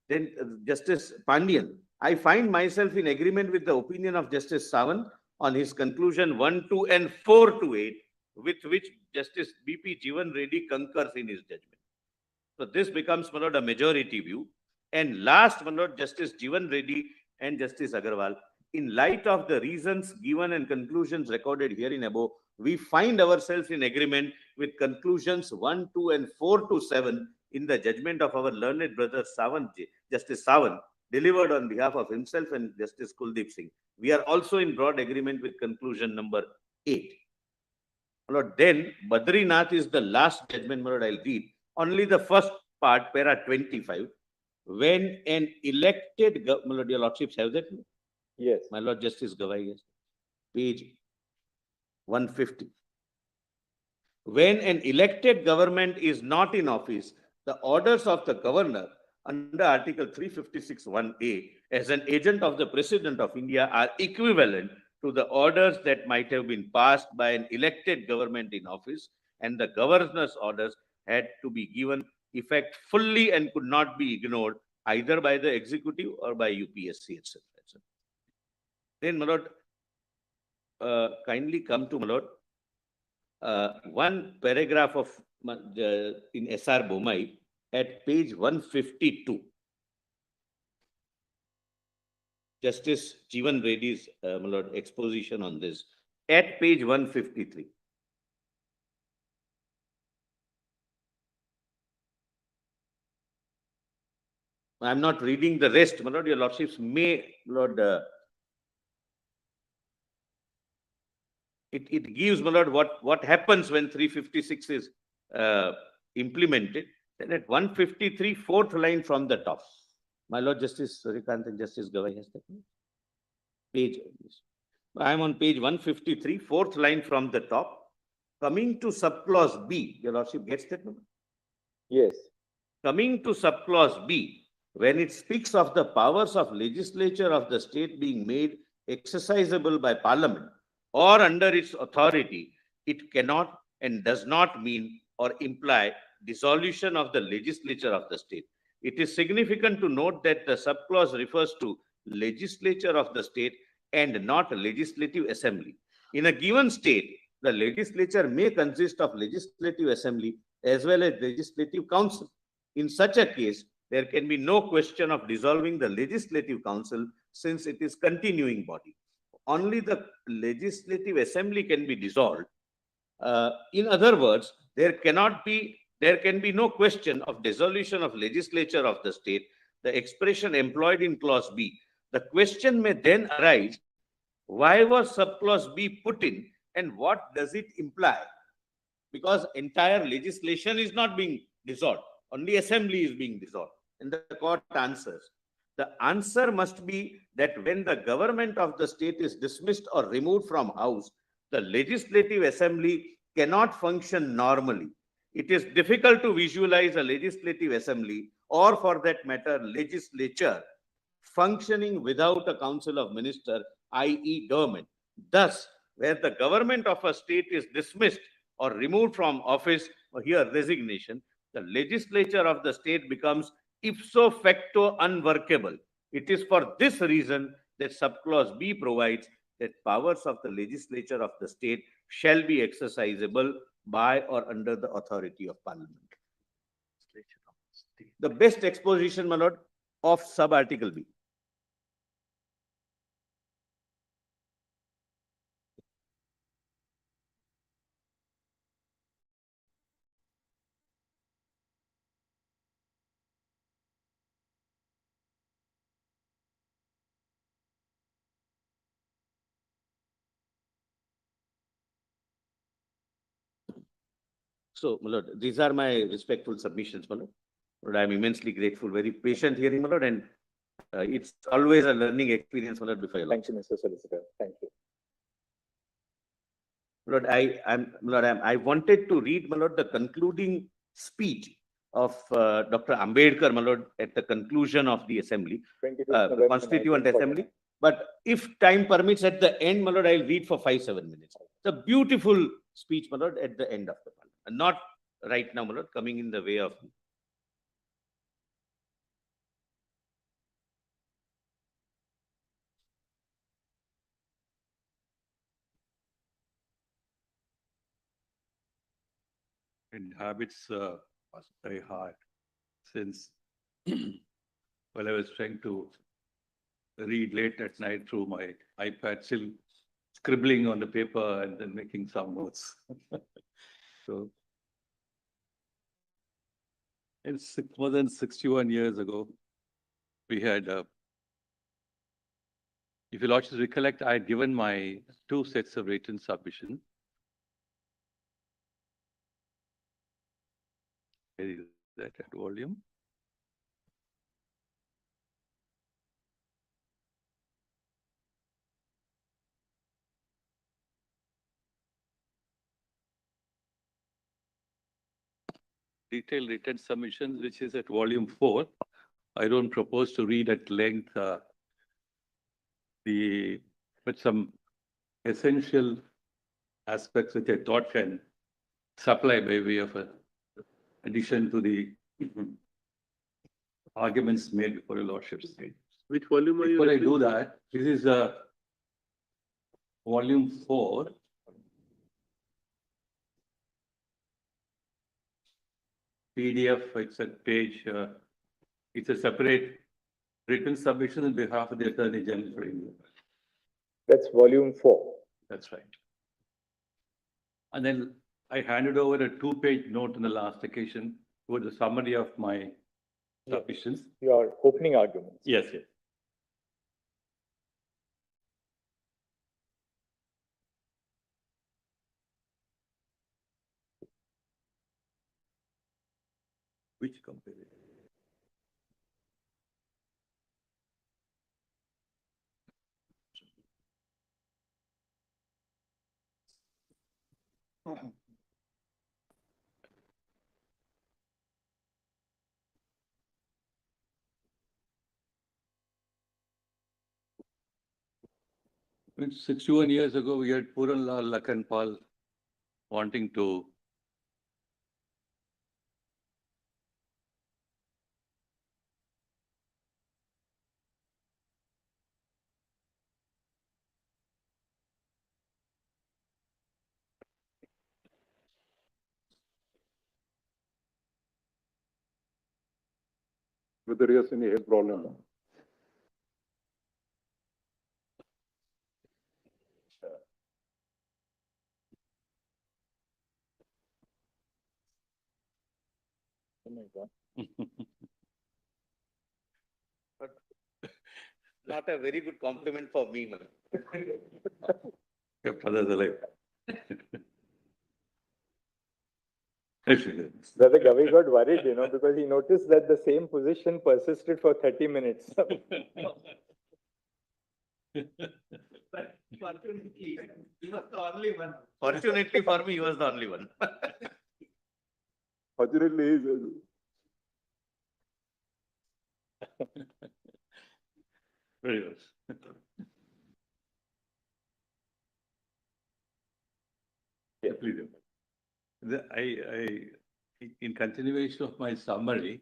then Justice Pandian, I find myself in agreement with the opinion of Justice Sawant on his conclusion 1, 2, and 4 to 8, with which Justice B.P. Jeevan Reddy concurs in his judgment. So this becomes, my lord, a majority view. And last, my lord, Justice Jeevan Reddy and Justice Agarwal, in light of the reasons given and conclusions recorded herein above, we find ourselves in agreement with conclusions 1, 2, and 4 to 7 in the judgment of our learned brother Sawant, Justice Sawant, delivered on behalf of himself and Justice Kuldeep Singh. We are also in broad agreement with conclusion number 8. Lord, then Badrinath is the last judgment, my lord, I'll read. Only the first part, para 25. When an elected, my lord, your lordships have that? Yes. My lord Justice Gavai, yes. Page 150. When an elected government is not in office, the orders of the governor under Article 356(1)(a) as an agent of the President of India are equivalent to the orders that might have been passed by an elected government in office, and the governor's orders had to be given effect fully and could not be ignored either by the executive or by UPSC, etc. Then, my lord, kindly come to, my lord, one paragraph of in SR Bommai at page 152. Justice Jeevan Reddy's, my lord, exposition on this at page 153. I'm not reading the rest, my lord. Your lordships may, lord, it gives, my lord, what happens when 356 is implemented. Then at 153, fourth line from the top. My lord Justice Surya Kant and Justice Gavai has that page. I am on page 153, fourth line from the top. Coming to subclause B, your lordship gets that number? Yes. Coming to subclause B, when it speaks of the powers of legislature of the state being made exercisable by parliament or under its authority, it cannot and does not mean or imply dissolution of the legislature of the state. It is significant to note that the subclause refers to legislature of the state and not legislative assembly. In a given state, the legislature may consist of legislative assembly as well as legislative council. In such a case, there can be no question of dissolving the legislative council since it is continuing body. Only the legislative assembly can be dissolved. In other words, there can be no question of dissolution of legislature of the state. The expression employed in clause B. The question may then arise, why was subclause B put in and what does it imply? Because entire legislation is not being dissolved. Only assembly is being dissolved. And the court answers. The answer must be that when the government of the state is dismissed or removed from house, the legislative assembly cannot function normally. It is difficult to visualize a legislative assembly or, for that matter, legislature functioning without a council of minister, i.e. government. Thus, where the government of a state is dismissed or removed from office, or here resignation, the legislature of the state becomes ipso facto unworkable. It is for this reason that subclause B provides that powers of the legislature of the state shall be exercisable by or under the authority of Parliament. The best exposition, my lord, of sub-article B. So, my lord, these are my respectful submissions, my lord. Lord, I am immensely grateful, very patient hearing, my lord, and it's always a learning experience, my lord, before your Thank you, Mr. Solicitor. Thank you. Lord, I wanted to read, my lord, the concluding speech of Dr. Ambedkar, my lord, at the conclusion of the assembly, 25th the November Constituent 1949. Assembly. But if time permits, at the end, my lord, I'll read for 5-7 minutes. It's a beautiful speech, my lord, at the end of the parliament. And not right now, my lord, coming in the way of. Habits was very hard since while I was trying to read late at night through my iPad, still scribbling on the paper and then making some notes. So it's more than 61 years ago. We had, if you lordships recollect, I had given my 2 sets of written submission. Where is that at volume? Detailed written submissions, which is at volume 4. I don't propose to read at length but some essential aspects which I thought can supply by way of a addition to the arguments made before your lordships. Which volume are you? Before I do that, this is volume 4. PDF, it's a page, it's a separate written submission on behalf of the Attorney General for India. That's volume 4. That's right. And then I handed over a 2-page note on the last occasion with a summary of my submissions. Your opening arguments. Yes, yes. Which company? It's 61 years ago, we had Puran Lal Lakhanpal wanting to whether he has any health problem. Oh my God. Not a very good compliment for me, man. your father's alive. Brother Gavai got worried, because he noticed that the same position persisted for 30 minutes. Fortunately, he was the only one. Fortunately for me, he was the only one. Fortunately, Very good. Yeah. Please. In continuation of my summary,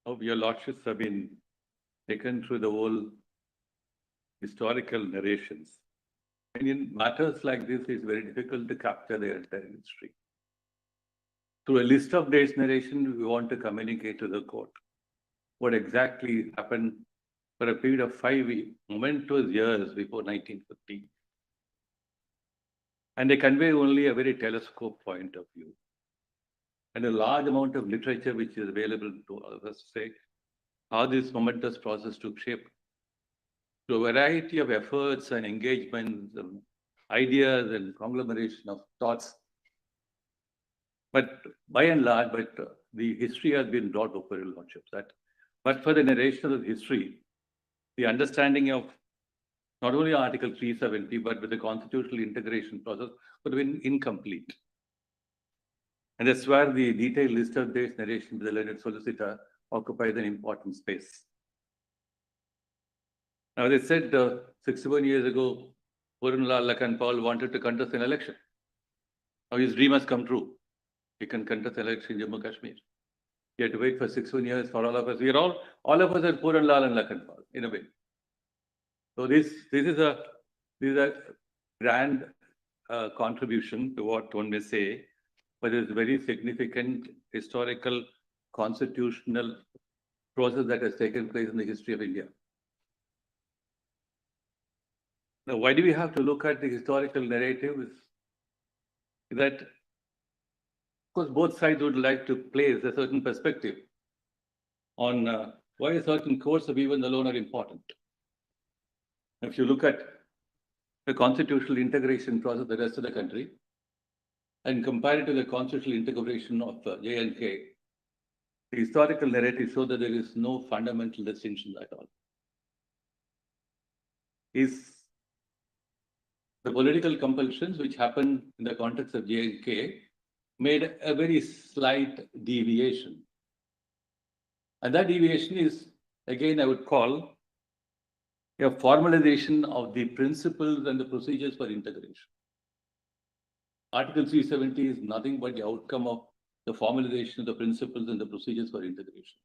hope your lordships have been taken through the whole historical narrations. And in matters like this, it's very difficult to capture the entire history. Through a list of dates narration, we want to communicate to the court what exactly happened for a period of 5 momentous years before 1950. And they convey only a very telescope point of view. And a large amount of literature which is available to us to say how this momentous process took shape. Through a variety of efforts and engagements, and ideas and conglomeration of thoughts. But by and large, the history has been brought before your lordships. But for the narration of history, the understanding of not only Article 370, but with the constitutional integration process would have been incomplete. And that's where the detailed list of dates narration with the learned solicitor occupies an important space. Now, they said 61 years ago, Kurundwad Kaul wanted to contest an election. Now, his dream has come true. He can contest an election in Jammu Kashmir. He had to wait for 61 years for all of us. All of us are Kurundwad and Kaul, in a way. So this is a grand contribution to what one may say, but it's a very significant historical constitutional process that has taken place in the history of India. Now, why do we have to look at the historical narrative? Is that, of course, both sides would like to place a certain perspective on why a certain course of events alone are important. If you look at the constitutional integration process of the rest of the country and compare it to the constitutional integration of J&K, the historical narrative shows that there is no fundamental distinction at all. The political compulsions which happened in the context of J&K made a very slight deviation. And that deviation is, again, I would call a formalization of the principles and the procedures for integration. Article 370 is nothing but the outcome of the formalization of the principles and the procedures for integration.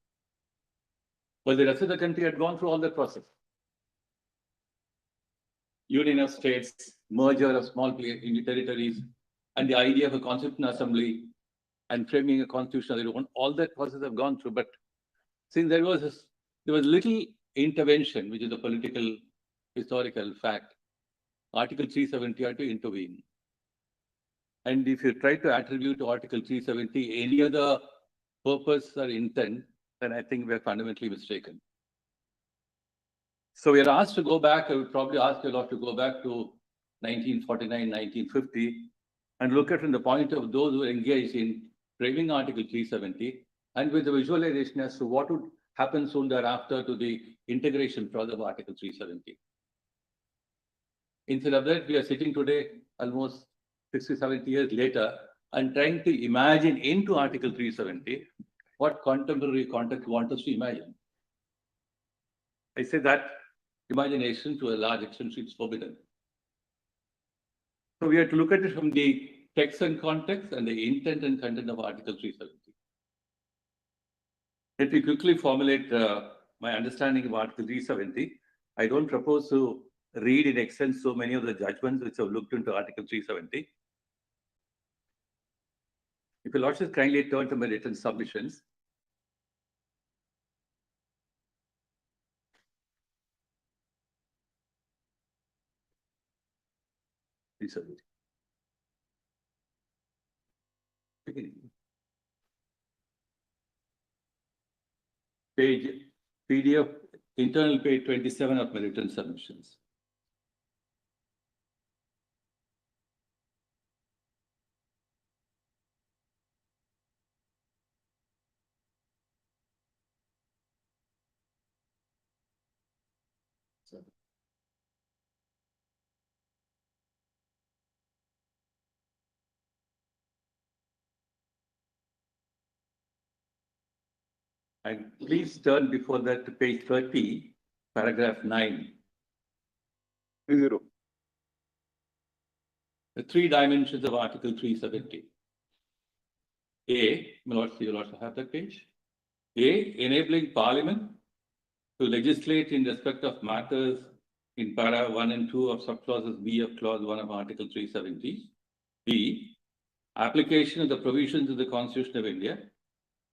But the rest of the country had gone through all that process. Union of states, merger of small territories, and the idea of a constitutional assembly and framing a constitution, all that process have gone through. But since there was little intervention, which is a political historical fact, Article 370 had to intervene. And if you try to attribute to Article 370 any other purpose or intent, then I think we're fundamentally mistaken. So we are asked to go back, I would probably ask you a lot to go back to 1949, 1950, and look at from the point of those who are engaged in framing Article 370, and with the visualization as to what would happen soon thereafter to the integration process of Article 370. Instead of that, we are sitting today almost 60, 70 years later and trying to imagine into Article 370 what contemporary context want us to imagine. I say that imagination to a large extent is forbidden. So we have to look at it from the text and context and the intent and content of Article 370. Let me quickly formulate my understanding of Article 370. I don't propose to read in extent so many of the judgments which have looked into Article 370. If your lordships kindly turn to my written submissions. Page PDF, internal page 27 of my written submissions. And please turn before that to page 30, paragraph 9. 30. The three dimensions of Article 370. A, my lords, you will also have that page. A, enabling Parliament to legislate in respect of matters in para 1 and 2 of subclauses B of clause 1 of Article 370. B, application of the provisions of the Constitution of India,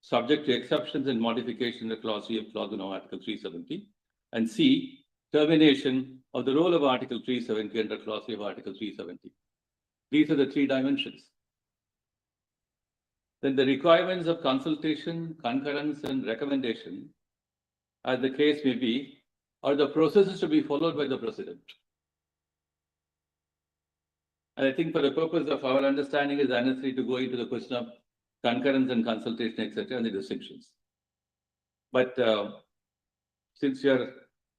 subject to exceptions and modification in the clause C of clause 1 of Article 370. And C, termination of the role of Article 370 under clause C of Article 370. These are the three dimensions. Then the requirements of consultation, concurrence, and recommendation, as the case may be, are the processes to be followed by the President. And I think for the purpose of our understanding, it is unnecessary to go into the question of concurrence and consultation, etc., and the distinctions. But since we are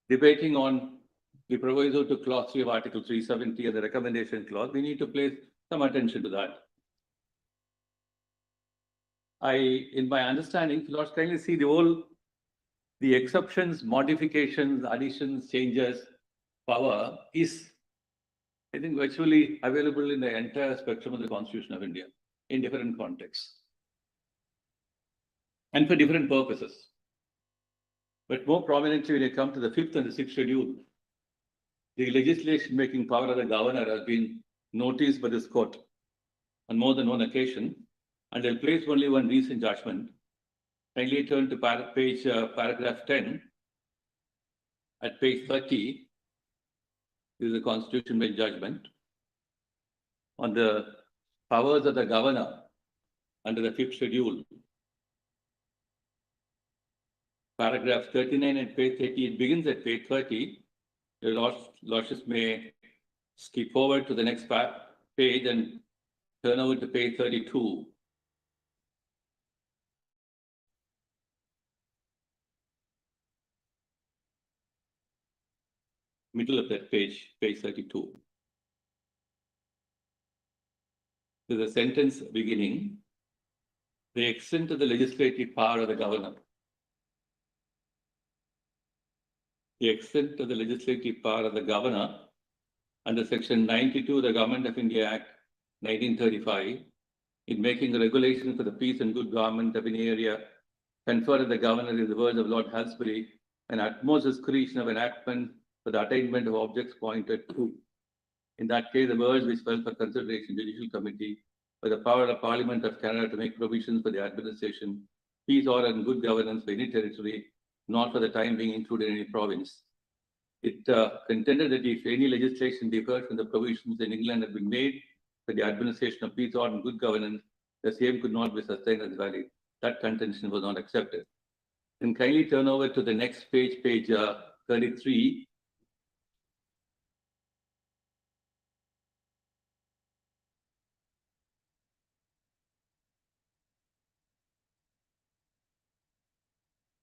debating on the proviso to clause 3 of Article 370 and the recommendation clause, we need to place some attention to that. In my understanding, you lords kindly see the exceptions, modifications, additions, changes, power is, I think, virtually available in the entire spectrum of the Constitution of India in different contexts and for different purposes. But more prominently, when you come to the 5th and the 6th schedule, the legislation making power of the governor has been noticed by this court on more than one occasion, and I'll place only one recent judgment. Kindly turn to paragraph 10 at page 30. This is the Constitution bench judgment on the powers of the governor under the 5th schedule. Paragraph 39 at page 30, it begins at page 30. Your lordships may skip forward to the next page and turn over to page 32. Middle of that page, page 32. There's a sentence beginning, the extent of the legislative power of the governor. The extent of the legislative power of the governor under section 92 of the Government of India Act 1935 in making a regulation for the peace and good government of any area conferred on the governor in the words of Lord Halsbury, an utmost discretion of enactment for the attainment of objects pointed to. In that case, the words which fell for consideration Judicial Committee by the power of Parliament of Canada to make provisions for the administration, peace, order, and good governance for any territory, not for the time being included in any province. It contended that if any legislation differed from the provisions in England had been made for the administration of peace, order, and good governance, the same could not be sustained as valid. That contention was not accepted. And kindly turn over to the next page, page 33.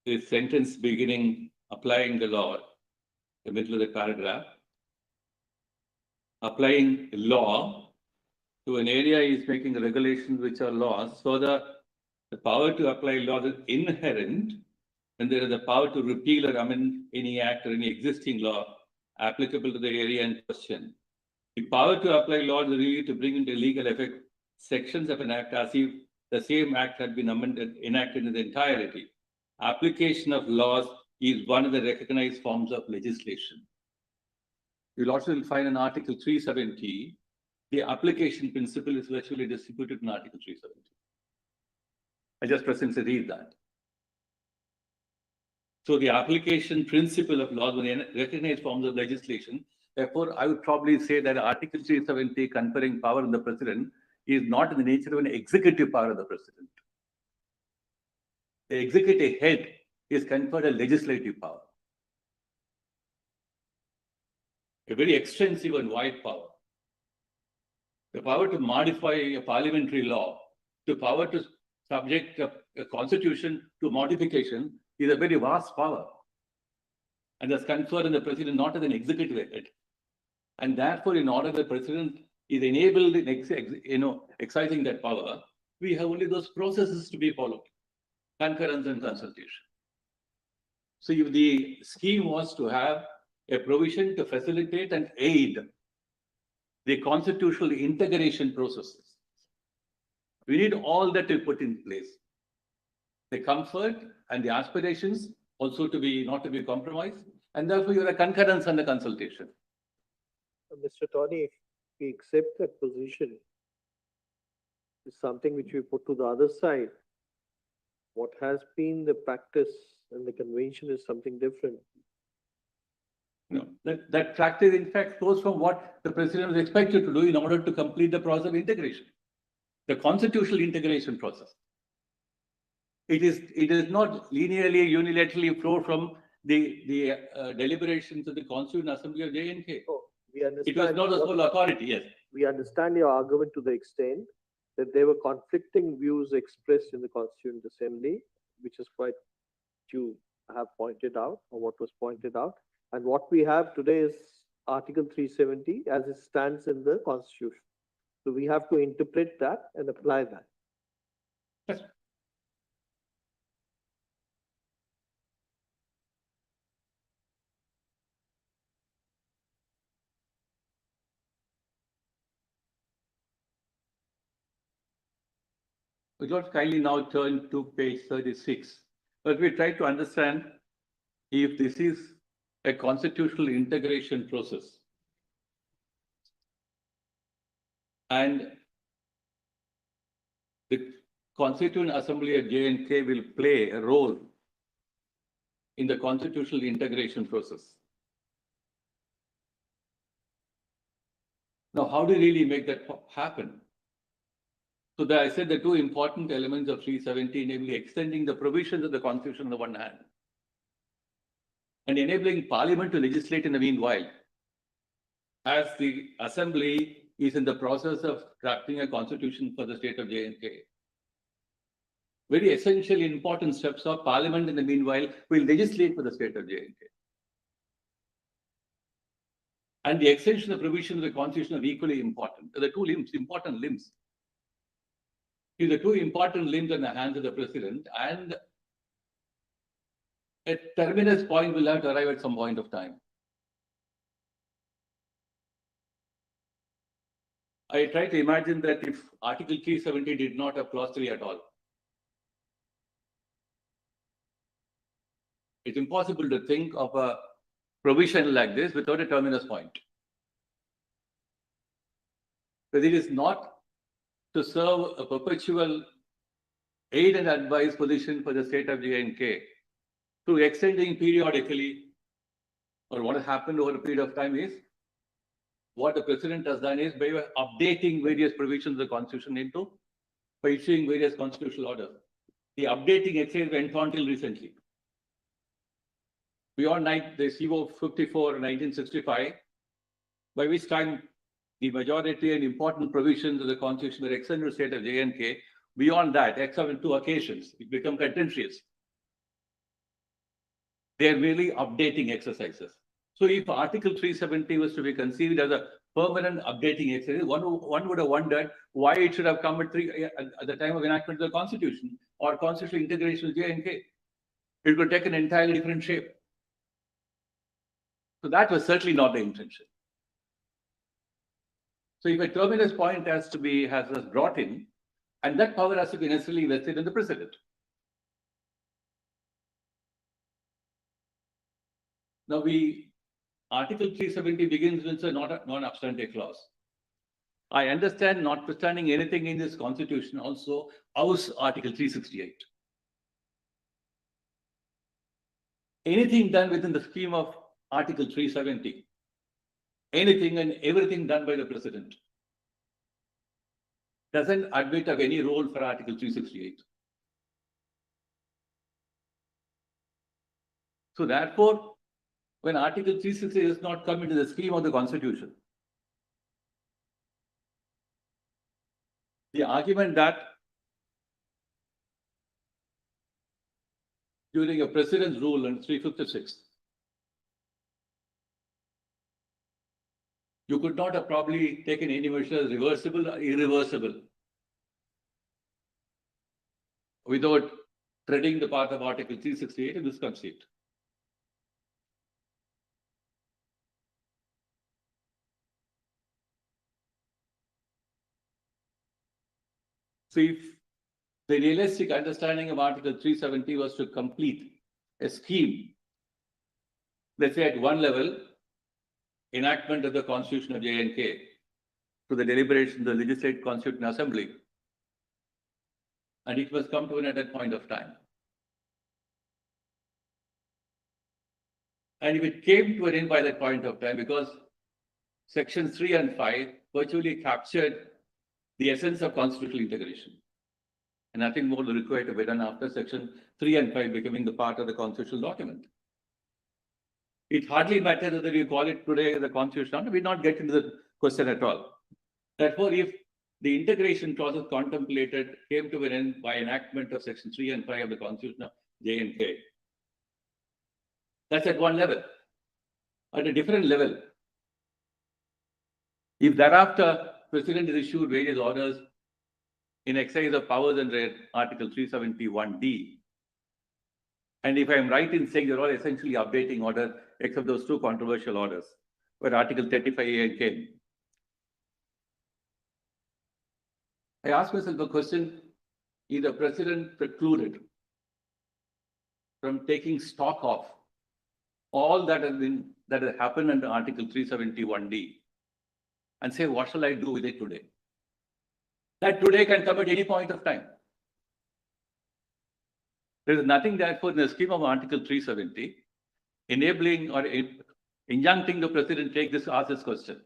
The sentence beginning, applying the law, the middle of the paragraph. Applying law to an area is making regulations which are laws. So the power to apply laws is inherent, and there is the power to repeal or amend any act or any existing law applicable to the area in question. The power to apply laws is really to bring into legal effect sections of an act as if the same act had been enacted in the entirety. Application of laws is one of the recognized forms of legislation. You'll also find in Article 370, the application principle is virtually distributed in Article 370. I just presently read that. So the application principle of laws were recognized forms of legislation. Therefore, I would probably say that Article 370 conferring power on the President is not in the nature of an executive power of the President. The executive head is conferred a legislative power, a very extensive and wide power. The power to modify a parliamentary law, the power to subject a constitution to modification is a very vast power. And that's conferred on the President not as an executive head. And therefore, in order the President is enabled in exercising that power, we have only those processes to be followed. Concurrence and consultation. So if the scheme was to have a provision to facilitate and aid the constitutional integration processes, we need all that to put in place. The comfort and the aspirations also to be not to be compromised, and therefore you have a concurrence and a consultation. Mr. Tony, if we accept that position, is something which we put to the other side. What has been the practice and the convention is something different. No, that practice in fact flows from what the president was expected to do in order to complete the process of integration, the constitutional integration process. It is not linearly, unilaterally flow from the deliberations of the Constituent Assembly of J&K. Oh, we understand. It was not a sole authority, yes. We understand your argument to the extent that there were conflicting views expressed in the Constituent Assembly, which is quite you have pointed out, or what was pointed out. And what we have today is Article 370 as it stands in the Constitution. So we have to interpret that and apply that. Yes. Would you kindly now turn to page 36, but we try to understand if this is a constitutional integration process. And the Constituent Assembly of J&K will play a role in the constitutional integration process. Now, how do we really make that happen? So that I said the two important elements of 370, namely extending the provisions of the Constitution on the one hand, and enabling Parliament to legislate in the meanwhile, as the Assembly is in the process of drafting a constitution for the state of J&K. Very essential, important steps of Parliament in the meanwhile will legislate for the state of J&K. And the extension of provisions of the Constitution are equally important. The two limbs, important limbs. The two important limbs in the hands of the president, and a terminus point will have to arrive at some point of time. I try to imagine that if Article 370 did not have clause 3 at all, it's impossible to think of a provision like this without a terminus point. Because it is not to serve a perpetual aid and advice position for the state of J&K through extending periodically, or what has happened over a period of time is, what the president has done is by updating various provisions of the Constitution by issuing various constitutional orders. The updating exercise went on till recently. Beyond the CO 54 1965, by which time the majority and important provisions of the Constitution were extended to the state of J&K. Beyond that, except on two occasions, it became contentious. They are really updating exercises. So if Article 370 was to be conceived as a permanent updating exercise, one would have wondered why it should have come at the time of enactment of the Constitution or constitutional integration of J&K. It could take an entirely different shape. So that was certainly not the intention. So if a terminus point has brought in, and that power has to be necessarily vested in the president. Now Article 370 begins with a non-obstante clause. I understand, notwithstanding anything in this Constitution, also house Article 368. Anything done within the scheme of Article 370, anything and everything done by the president, doesn't admit of any role for Article 368. So therefore, when Article 368 does not come into the scheme of the Constitution, the argument that during a president's rule in 356, you could not have probably taken any measure as reversible or irreversible without treading the path of Article 368 in this conceit. So if the realistic understanding of Article 370 was to complete a scheme, let's say at one level, enactment of the Constitution of J&K to the deliberation of the Legislative Constituent Assembly, and it must come to an at that point of time. And if it came to an end by that point of time, because sections 3 and 5 virtually captured the essence of constitutional integration, and nothing more required to be done after section 3 and 5 becoming the part of the constitutional document. It hardly matters whether we call it today the Constitution, we not get into the question at all. Therefore, if the integration process contemplated came to an end by enactment of section 3 and 5 of the Constitution of J&K, that's at one level. At a different level, if thereafter President is issued various orders in exercise of powers under Article 371D, and if I am right in saying they're all essentially updating orders, except those two controversial orders, where Article 35A came, I ask myself a question: is the President precluded from taking stock of all that has happened under Article 371D and say, what shall I do with it today? That today can come at any point of time. There is nothing, therefore, in the scheme of Article 370 enabling or injuncting the President to ask this question.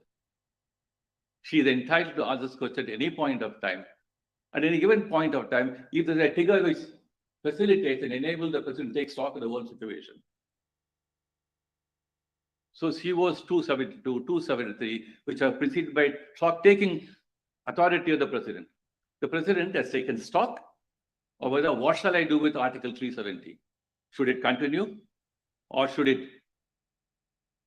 She is entitled to ask this question at any point of time. At any given point of time, if there is a trigger which facilitates and enables the President to take stock of the whole situation. So COs 272, 273, which are preceded by stock-taking authority of the President. The President has taken stock of whether what shall I do with Article 370? Should it continue, or should it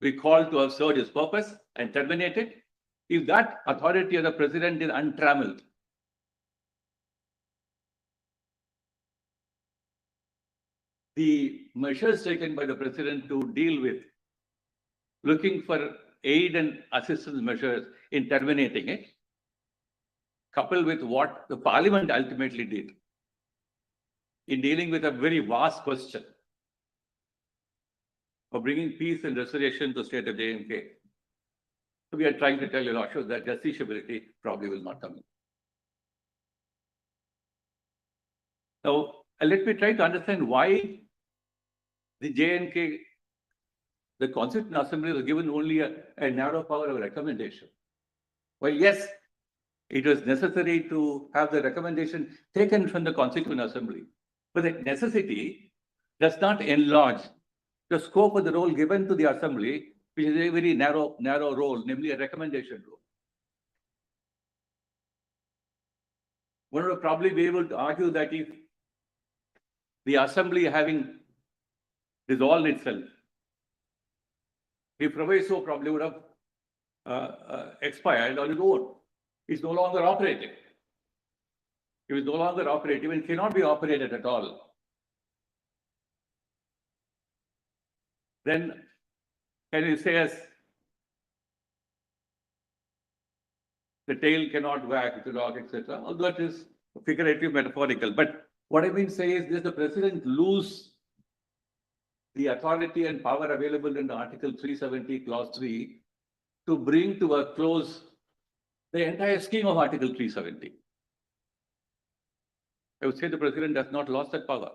be called to have served its purpose and terminate it? If that authority of the President is untrammeled, the measures taken by the President to deal with looking for aid and assistance measures in terminating it, coupled with what the Parliament ultimately did in dealing with a very vast question of bringing peace and restoration to the state of J&K. So we are trying to tell you, Lord, that justiciability probably will not come in. Now, let me try to understand why the J&K, the Constituent Assembly, was given only a narrow power of recommendation. Well, yes, it was necessary to have the recommendation taken from the Constituent Assembly, but the necessity does not enlarge the scope of the role given to the Assembly, which is a very narrow role, namely a recommendation role. One would probably be able to argue that if the Assembly, having dissolved itself, the proviso probably would have expired on its own. It's no longer operating. If it's no longer operative and cannot be operated at all, then can you say as the tail cannot wag the dog, etc. Although it is figurative, metaphorical. But what I mean to say is this: the President lose the authority and power available in Article 370, Clause 3, to bring to a close the entire scheme of Article 370. I would say the President has not lost that power.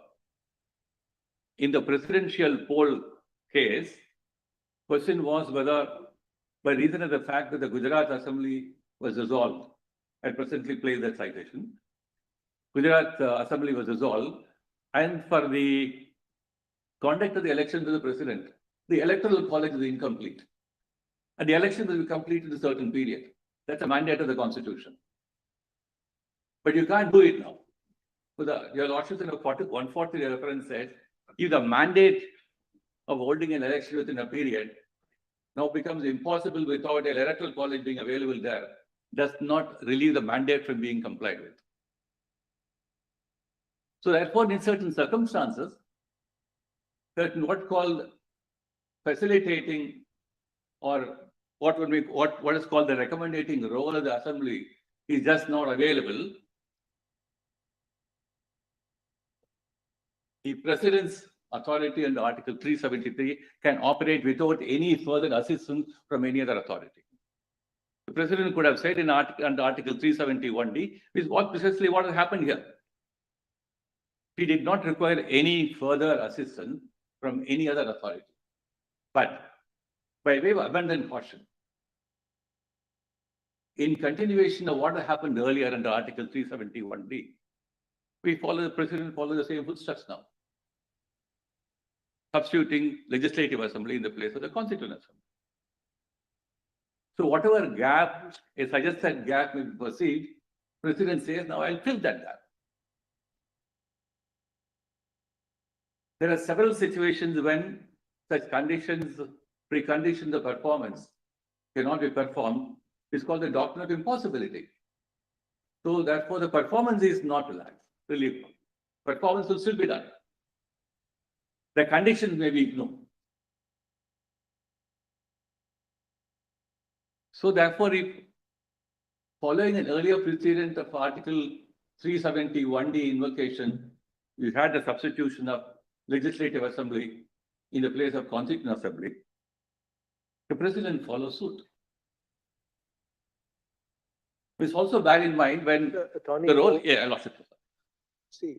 In the presidential poll case, question was whether, by reason of the fact that the Gujarat Assembly was dissolved, I presently play that citation. Gujarat Assembly was dissolved, and for the conduct of the election to the President, the Electoral College is incomplete. And the election will be completed in a certain period. That's a mandate of the Constitution. But you can't do it now. So your Lordship in a 140 reference said, if the mandate of holding an election within a period now becomes impossible without an Electoral College being available there, does not relieve the mandate from being complied with. So therefore, in certain circumstances, certain what called facilitating or what is called the recommendating role of the Assembly is just not available. The President's authority under Article 373 can operate without any further assistance from any other authority. The President could have said in under Article 371D, is precisely what has happened here. He did not require any further assistance from any other authority. But by way of abundant caution, in continuation of what happened earlier under Article 371D, the President follows the same footsteps now, substituting Legislative Assembly in the place of the Constituent Assembly. So whatever gap, a suggested gap may be perceived, President says, now I'll fill that gap. There are several situations when such conditions, preconditions of performance cannot be performed. It's called the doctrine of impossibility. So therefore, the performance is not relaxed, relieved. Performance will still be done. The conditions may be ignored. So therefore, if following an earlier precedent of Article 371D invocation, we had the substitution of Legislative Assembly in the place of Constituent Assembly, the President follows suit. It's also bear in mind when Attorney, the role, I lost it. see,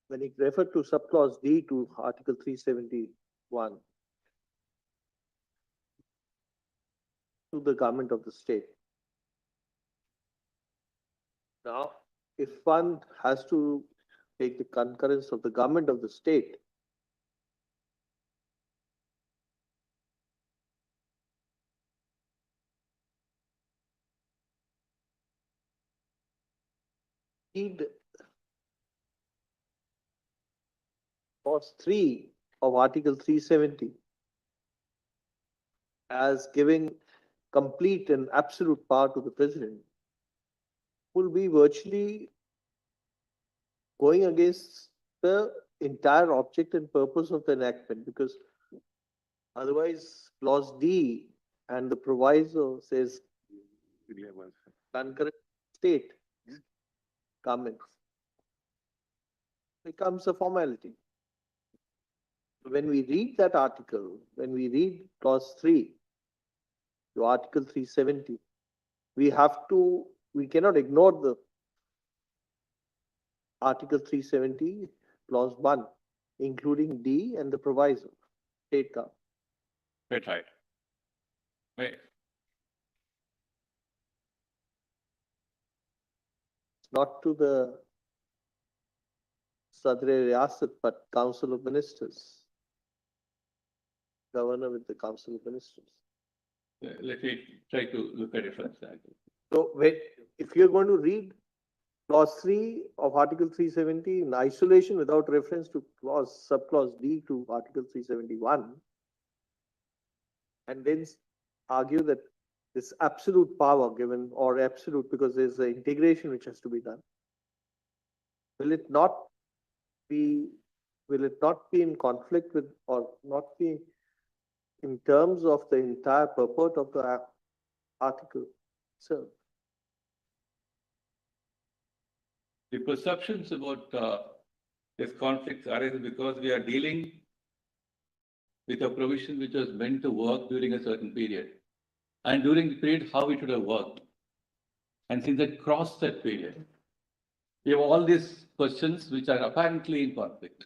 when it referred to subclause D to Article 371, to the government of the state. Now, if one has to take the concurrence of the government of the state, read clause 3 of Article 370 as giving complete and absolute power to the president will be virtually going against the entire object and purpose of the enactment, because otherwise clause D and the proviso says concurrent state governments becomes a formality. When we read that article, when we read clause 3 to Article 370, we cannot ignore the Article 370 clause 1, including D and the proviso, state government. That's right. Right. Not to the Sadr Riyasat, but Council of Ministers. Governor with the Council of Ministers. Let me try to look at it from that. So if you're going to read clause 3 of Article 370 in isolation without reference to subclause D to Article 371, and then argue that this absolute power given, or absolute because there's an integration which has to be done, will it not be in conflict with, or not be in terms of the entire purport of the article? So The perceptions about this conflict arise because we are dealing with a provision which was meant to work during a certain period. And during the period, how it would have worked. And since it crossed that period, we have all these questions which are apparently in conflict.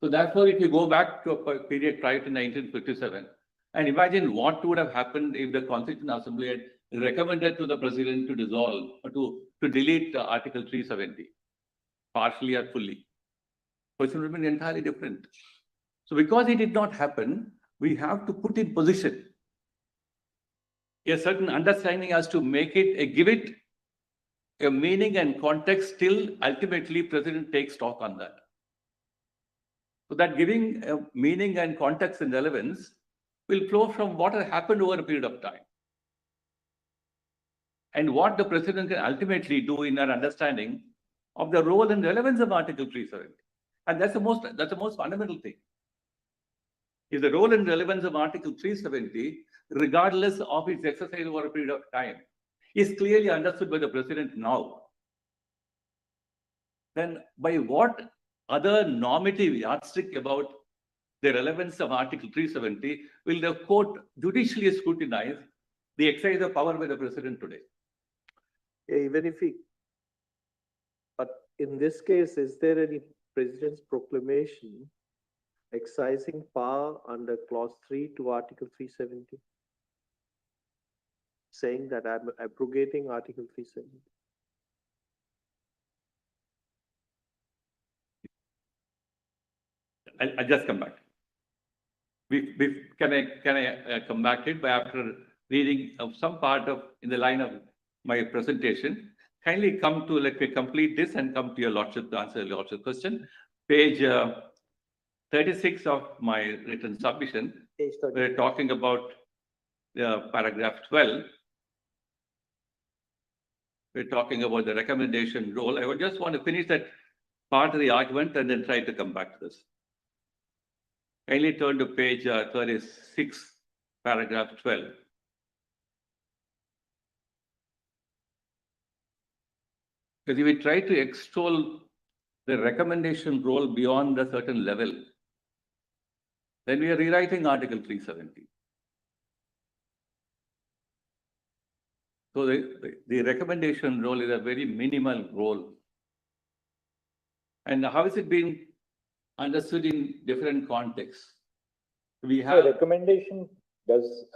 So therefore, if you go back to a period prior to 1957, and imagine what would have happened if the Constituent Assembly had recommended to the President to dissolve or to delete Article 370, partially or fully. Question would have been entirely different. So because it did not happen, we have to put in position a certain understanding as to make it, give it a meaning and context till ultimately President takes stock on that. So that giving a meaning and context and relevance will flow from what has happened over a period of time. And what the President can ultimately do in our understanding of the role and relevance of Article 370. And that's the most fundamental thing. Is the role and relevance of Article 370, regardless of its exercise over a period of time, is clearly understood by the President now. Then by what other normative yardstick about the relevance of Article 370, will the court judicially scrutinize the exercise of power by the president today? Yeah, even if he, but in this case, is there any president's proclamation excising power under clause 3 to Article 370? Saying that I'm abrogating Article 370. I'll just come back. Can I come back to it by after reading of some part of in the line of my presentation? Kindly come to, let me complete this and come to your lordship to answer your lordship question. Page 36 of my written submission. Page 36. We're talking about paragraph 12. We're talking about the recommendation role. I would just want to finish that part of the argument and then try to come back to this. Kindly turn to page 36, paragraph 12. Because if we try to extol the recommendation role beyond a certain level, then we are rewriting Article 370. So the recommendation role is a very minimal role. And how is it being understood in different contexts? We So have does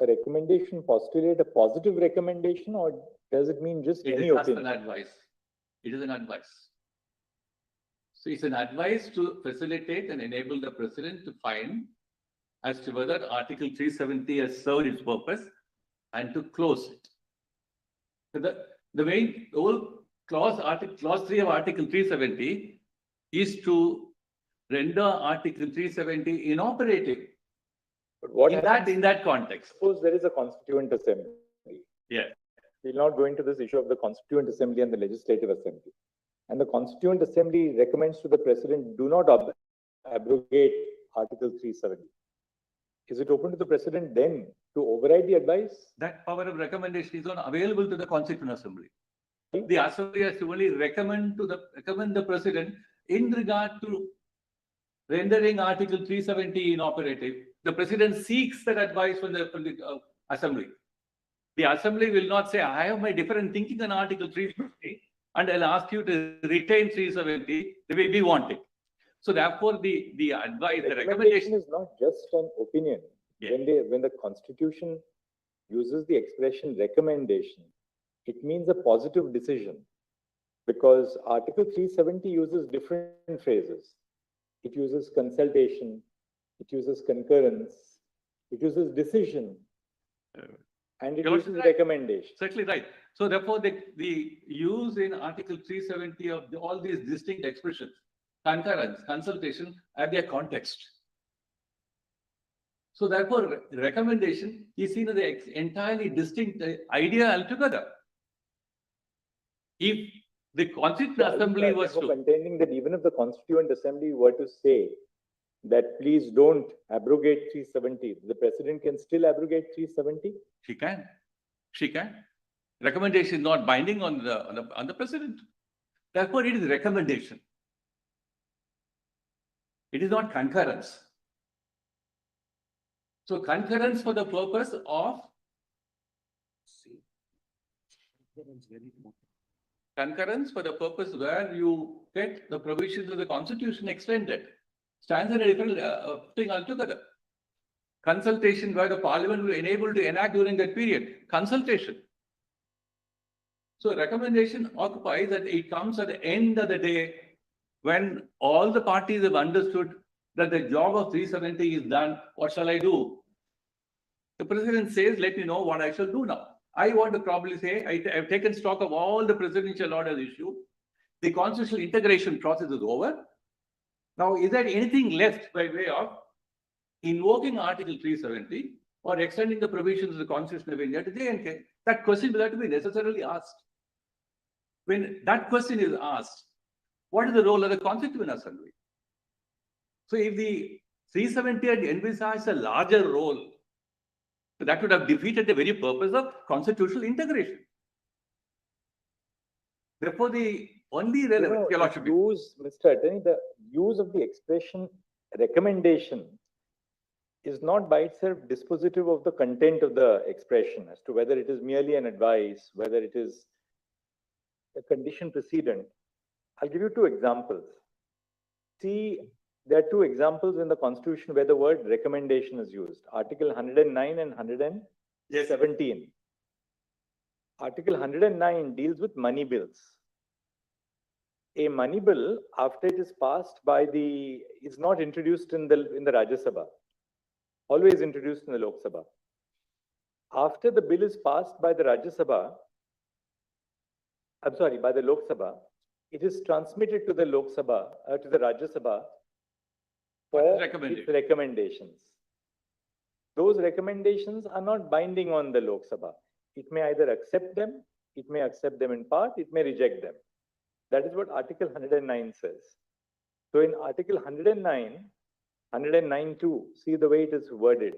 a recommendation postulate a positive recommendation, or does it mean just it any is just opinion? an advice. It is an advice. So it's an advice to facilitate and enable the president to find as to whether Article 370 has served its purpose and to close it. So the whole clause 3 of Article 370 is to render Article 370 inoperative. But what in happens, that context. suppose there is a constituent assembly. Yeah. We'll not go into this issue of the constituent assembly and the legislative assembly. And the constituent assembly recommends to the president, do not abrogate Article 370. Is it open to the president then to override the advice? That power of recommendation is not available to the Constituent Assembly. The Assembly has to only recommend the president in regard to rendering Article 370 inoperative. The president seeks that advice from the Assembly. The Assembly will not say, I have my different thinking on Article 350 and I'll ask you to retain 370 the way we want it. So therefore, the advice, the recommendation is not just an opinion. Yeah. When the Constitution uses the expression recommendation, it means a positive decision, because Article 370 uses different phrases. It uses consultation, it uses concurrence, it uses decision, and it uses recommendation. Certainly right. So therefore, the use in Article 370 of all these distinct expressions, concurrence, consultation, have their context. So therefore, recommendation is seen as an entirely distinct idea altogether. If the Constituent Assembly was to contending that even if the Constituent Assembly were to say that please don't abrogate 370, the president can still abrogate 370? She can. Recommendation is not binding on the president. Therefore, it is recommendation. It is not concurrence. So concurrence for the purpose of where you get the provisions of the Constitution extended stands in a different thing altogether. Consultation where the Parliament will enable to enact during that period. Consultation. So recommendation occupies that it comes at the end of the day when all the parties have understood that the job of 370 is done. What shall I do? The president says, let me know what I shall do now. I want to probably say, I've taken stock of all the presidential orders issued. The constitutional integration process is over. Now, is there anything left by way of invoking Article 370 or extending the provisions of the Constitution of India to J&K? That question will have to be necessarily asked. When that question is asked, what is the role of the Constituent Assembly? So if the 370 had envisaged a larger role, that would have defeated the very purpose of constitutional integration. Therefore, the only You relevant, know, Your Lordship. use, Mr. Attorney, the use of the expression recommendation is not by itself dispositive of the content of the expression as to whether it is merely an advice, whether it is a condition precedent. I'll give you two examples. See, there are two examples in the Constitution where the word recommendation is used. Article 109 and 117. Article 109 deals with money bills. A money bill, after it is passed by the, is not introduced in the Rajya Sabha, always introduced in the Lok Sabha. After the bill is passed by the Rajya Sabha, by the Lok Sabha, it is transmitted to the Lok Sabha, to the Rajya Sabha for its recommendations. Those recommendations are not binding on the Lok Sabha. It may either accept them, it may accept them in part, it may reject them. That is what Article 109 says. So in Article 109, 109(2), see the way it is worded.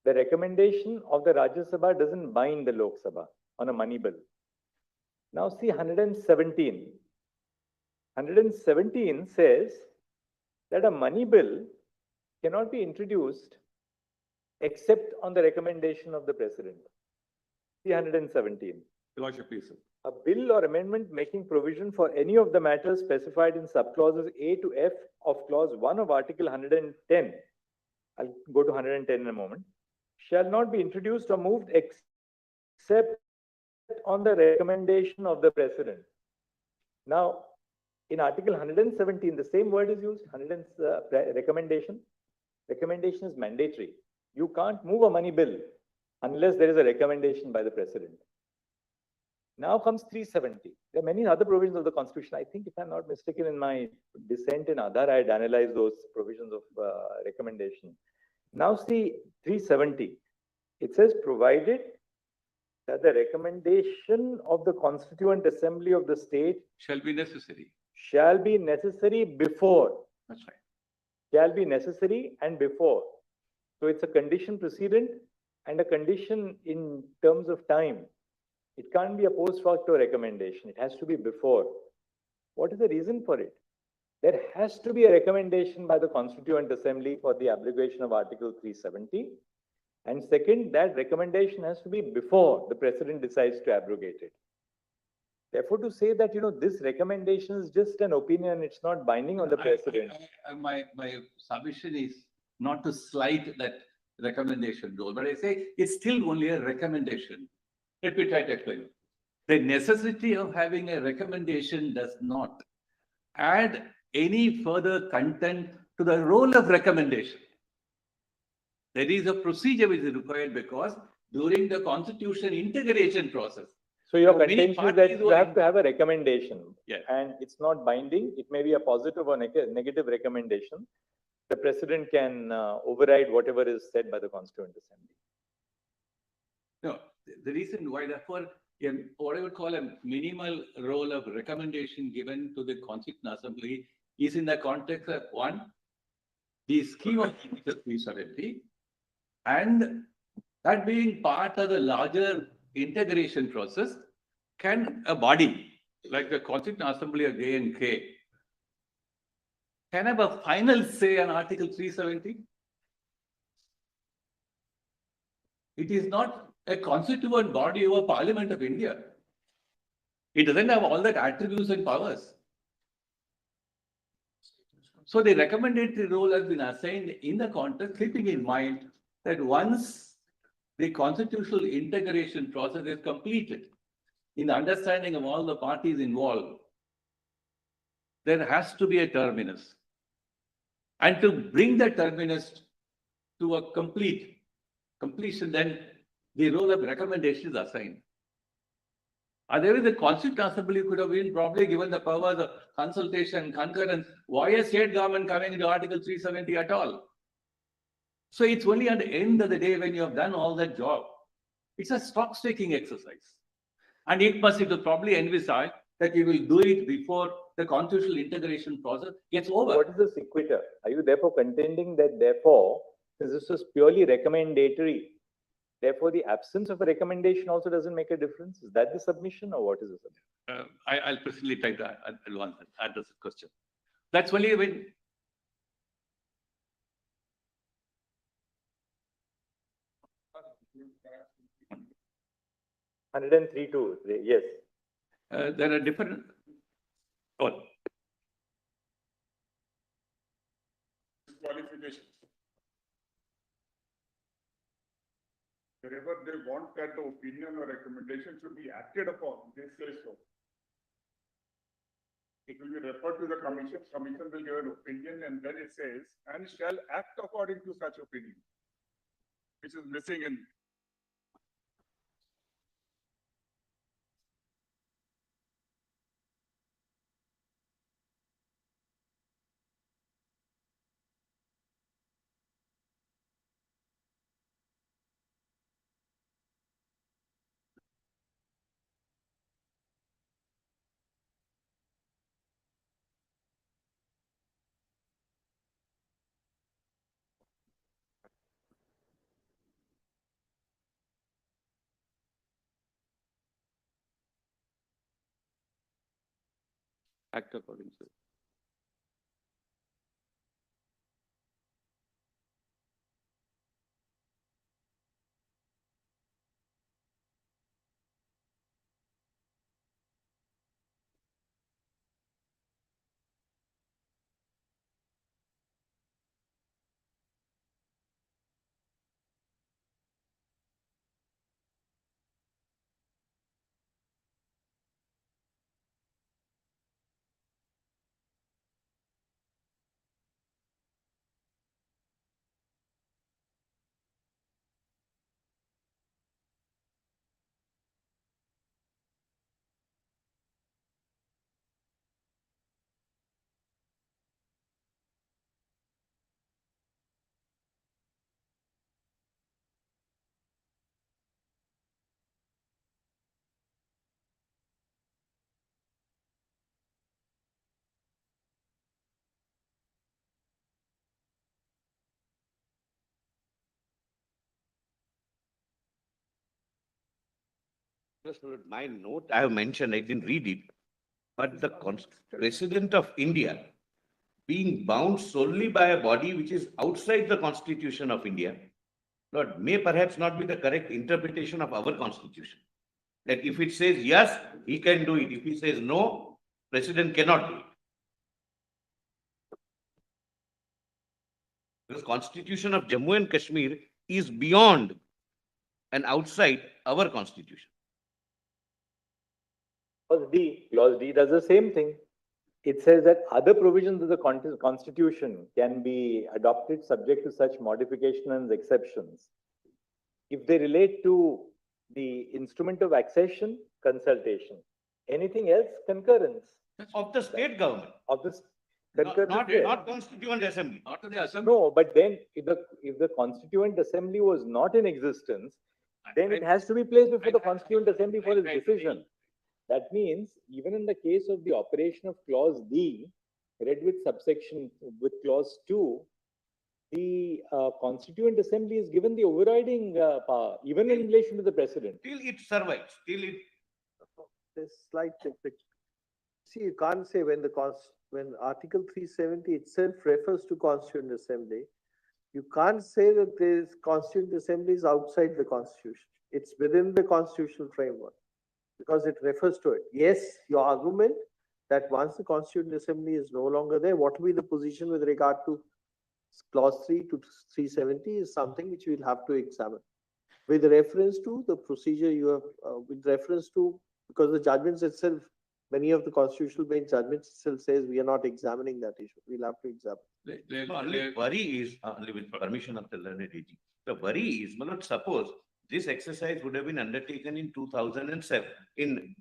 The recommendation of the Rajya Sabha doesn't bind the Lok Sabha on a money bill. Now see 117. 117 says that a money bill cannot be introduced except on the recommendation of the President. See 117. Your Lordship, please, sir. A bill or amendment making provision for any of the matters specified in subclauses A to F of clause 1 of Article 110, I'll go to 110 in a moment, shall not be introduced or moved except on the recommendation of the President. Now, in Article 117, the same word is used, recommendation. Recommendation is mandatory. You can't move a money bill unless there is a recommendation by the President. Now comes 370. There are many other provisions of the Constitution. I think, if I'm not mistaken, in my dissent in Aadhaar, I had analyzed those provisions of recommendation. Now see 370. It says, provided that the recommendation of the Constituent Assembly of the state Shall be necessary. shall be necessary before. That's right. Shall be necessary and before. So it's a condition precedent and a condition in terms of time. It can't be a post facto recommendation. It has to be before. What is the reason for it? There has to be a recommendation by the Constituent Assembly for the abrogation of Article 370. And second, that recommendation has to be before the President decides to abrogate it. Therefore, to say that, this recommendation is just an opinion, it's not binding on the President. My submission is not to slight that recommendation role, but I say it's still only a recommendation. Let me try to explain. The necessity of having a recommendation does not add any further content to the role of recommendation. There is a procedure which is required because during the constitution integration process. So your many contention is that parties you were- have to have a recommendation. Yes. And it's not binding. It may be a positive or negative recommendation. The President can override whatever is said by the Constituent Assembly. No, the reason why, therefore, what I would call a minimal role of recommendation given to the Constituent Assembly is in the context of one, the scheme of Article 370, and that being part of the larger integration process, can a body like the Constituent Assembly of J&K can have a final say on Article 370? It is not a constituent body of a Parliament of India. It doesn't have all that attributes and powers. So the recommendatory role has been assigned in the context, keeping in mind that once the constitutional integration process is completed, in the understanding of all the parties involved, there has to be a terminus. And to bring the terminus to a completion, then the role of recommendation is assigned. Otherwise, the Constituent Assembly could have been probably given the powers of consultation, concurrence. Why a state government coming into Article 370 at all? So it's only at the end of the day when you have done all that job. It's a stock-taking exercise. And it will probably envisage that you will do it before the constitutional integration process gets over. What is the sequitur? Are you therefore contending that therefore, since this is purely recommendatory, Therefore, the absence of a recommendation also doesn't make a difference. Is that the submission or what is the submission? I'll personally try to address the question. That's only when 103(2), yes. there are different. Oh, Qualifications. Wherever they want that the opinion or recommendation should be acted upon, they say so. It will be referred to the commission will give an opinion, and then it says, and shall act according to such opinion, which is missing in. Act according to. My note, I have mentioned, I didn't read it, but the President of India being bound solely by a body which is outside the Constitution of India, Lord, may perhaps not be the correct interpretation of our Constitution. That if it says yes, he can do it. If he says no, President cannot do it. Because Constitution of Jammu and Kashmir is beyond and outside our Constitution. Clause D does the same thing. It says that other provisions of the Constitution can be adopted subject to such modification and exceptions. If they relate to the instrument of accession, consultation. Anything else, concurrence. Of the state government. Of the Not Constituent Assembly. not to the assembly. No, but then if the Constituent Assembly was not in existence, then it has to be placed before the Constituent Assembly for its decision. That means even in the case of the operation of clause D, read with subsection with clause 2, the Constituent Assembly is given the overriding power, even in relation to the President. Till it survives, till it. This slight difference. See, you can't say when Article 370 itself refers to Constituent Assembly, you can't say that this Constituent Assembly is outside the Constitution. It's within the constitutional framework because it refers to it. Yes, your argument that once the Constituent Assembly is no longer there, what will be the position with regard to clause 3 to 370 is something which we'll have to examine. With reference to the procedure you have, with reference to, because the judgments itself, many of the constitutional bench judgments itself says we are not examining that issue. We'll have to examine. Only worry is, only with permission of the learned AG, the worry is, suppose this exercise would have been undertaken in 2007, in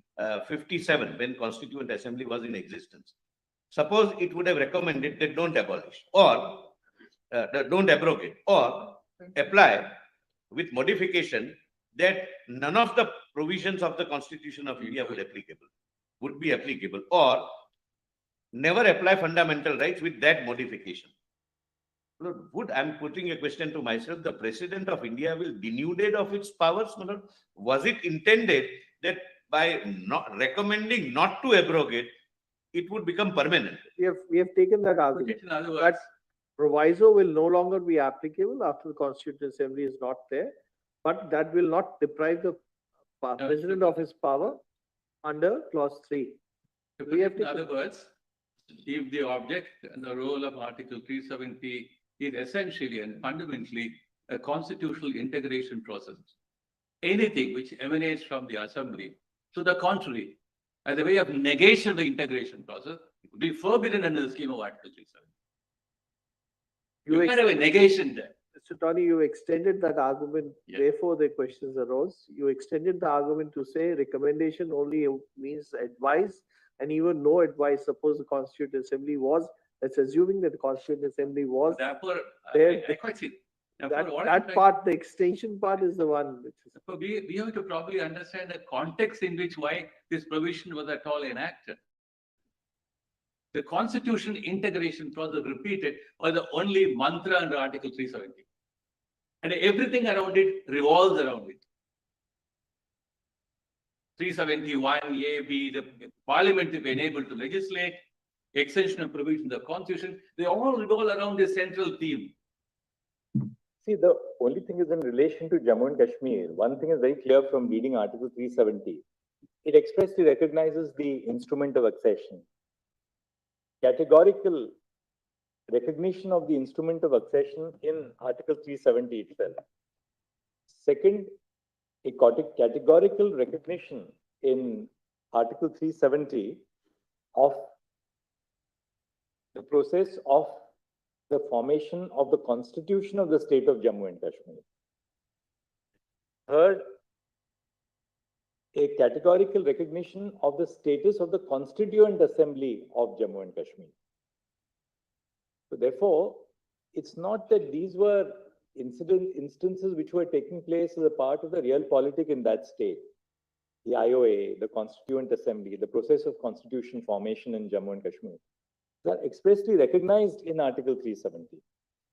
57, when Constituent Assembly was in existence. Suppose it would have recommended that don't abolish or don't abrogate or apply with modification that none of the provisions of the Constitution of India would be applicable or never apply fundamental rights with that modification. Would, I'm putting a question to myself, the President of India will denuded of its powers, my lord? Was it intended that by not recommending not to abrogate, it would become permanent? We have taken that Put argument. it in other That words, proviso will no longer be applicable after the Constituent Assembly is not there, but that will not deprive the President of his power under clause 3. to we put have it in taken- other words, if the object and the role of Article 370 is essentially and fundamentally a constitutional integration process, anything which emanates from the assembly, to the contrary, as a way of negation of the integration process, it would be forbidden under the scheme of Article 370. You You can't have a negation there. Mr. Tony, you extended that argument, Yeah. therefore the questions arose. You extended the argument to say recommendation only means advice, and even no advice. Suppose the Constituent Assembly was, let's assuming that the Constituent Assembly was, Therefore, There- I quite see. Therefore, what I'm that trying- part, the extension part is the one which is. So we have to probably understand the context in which why this provision was at all enacted. The constitution integration process repeated was the only mantra under Article 370. And everything around it revolves around it. 371 A, B, the Parliament is enabled to legislate, extension of provisions of the Constitution, they all revolve around this central theme. See, the only thing is in relation to Jammu and Kashmir, one thing is very clear from reading Article 370. It expressly recognizes the instrument of accession. Categorical recognition of the instrument of accession in Article 370 itself. Second, a categorical recognition in Article 370 of the process of the formation of the Constitution of the state of Jammu and Kashmir. Third, a categorical recognition of the status of the Constituent Assembly of Jammu and Kashmir. So therefore, it's not that these were instances which were taking place as a part of the real politic in that state. The IOA, the Constituent Assembly, the process of constitution formation in Jammu and Kashmir, they are expressly recognized in Article 370.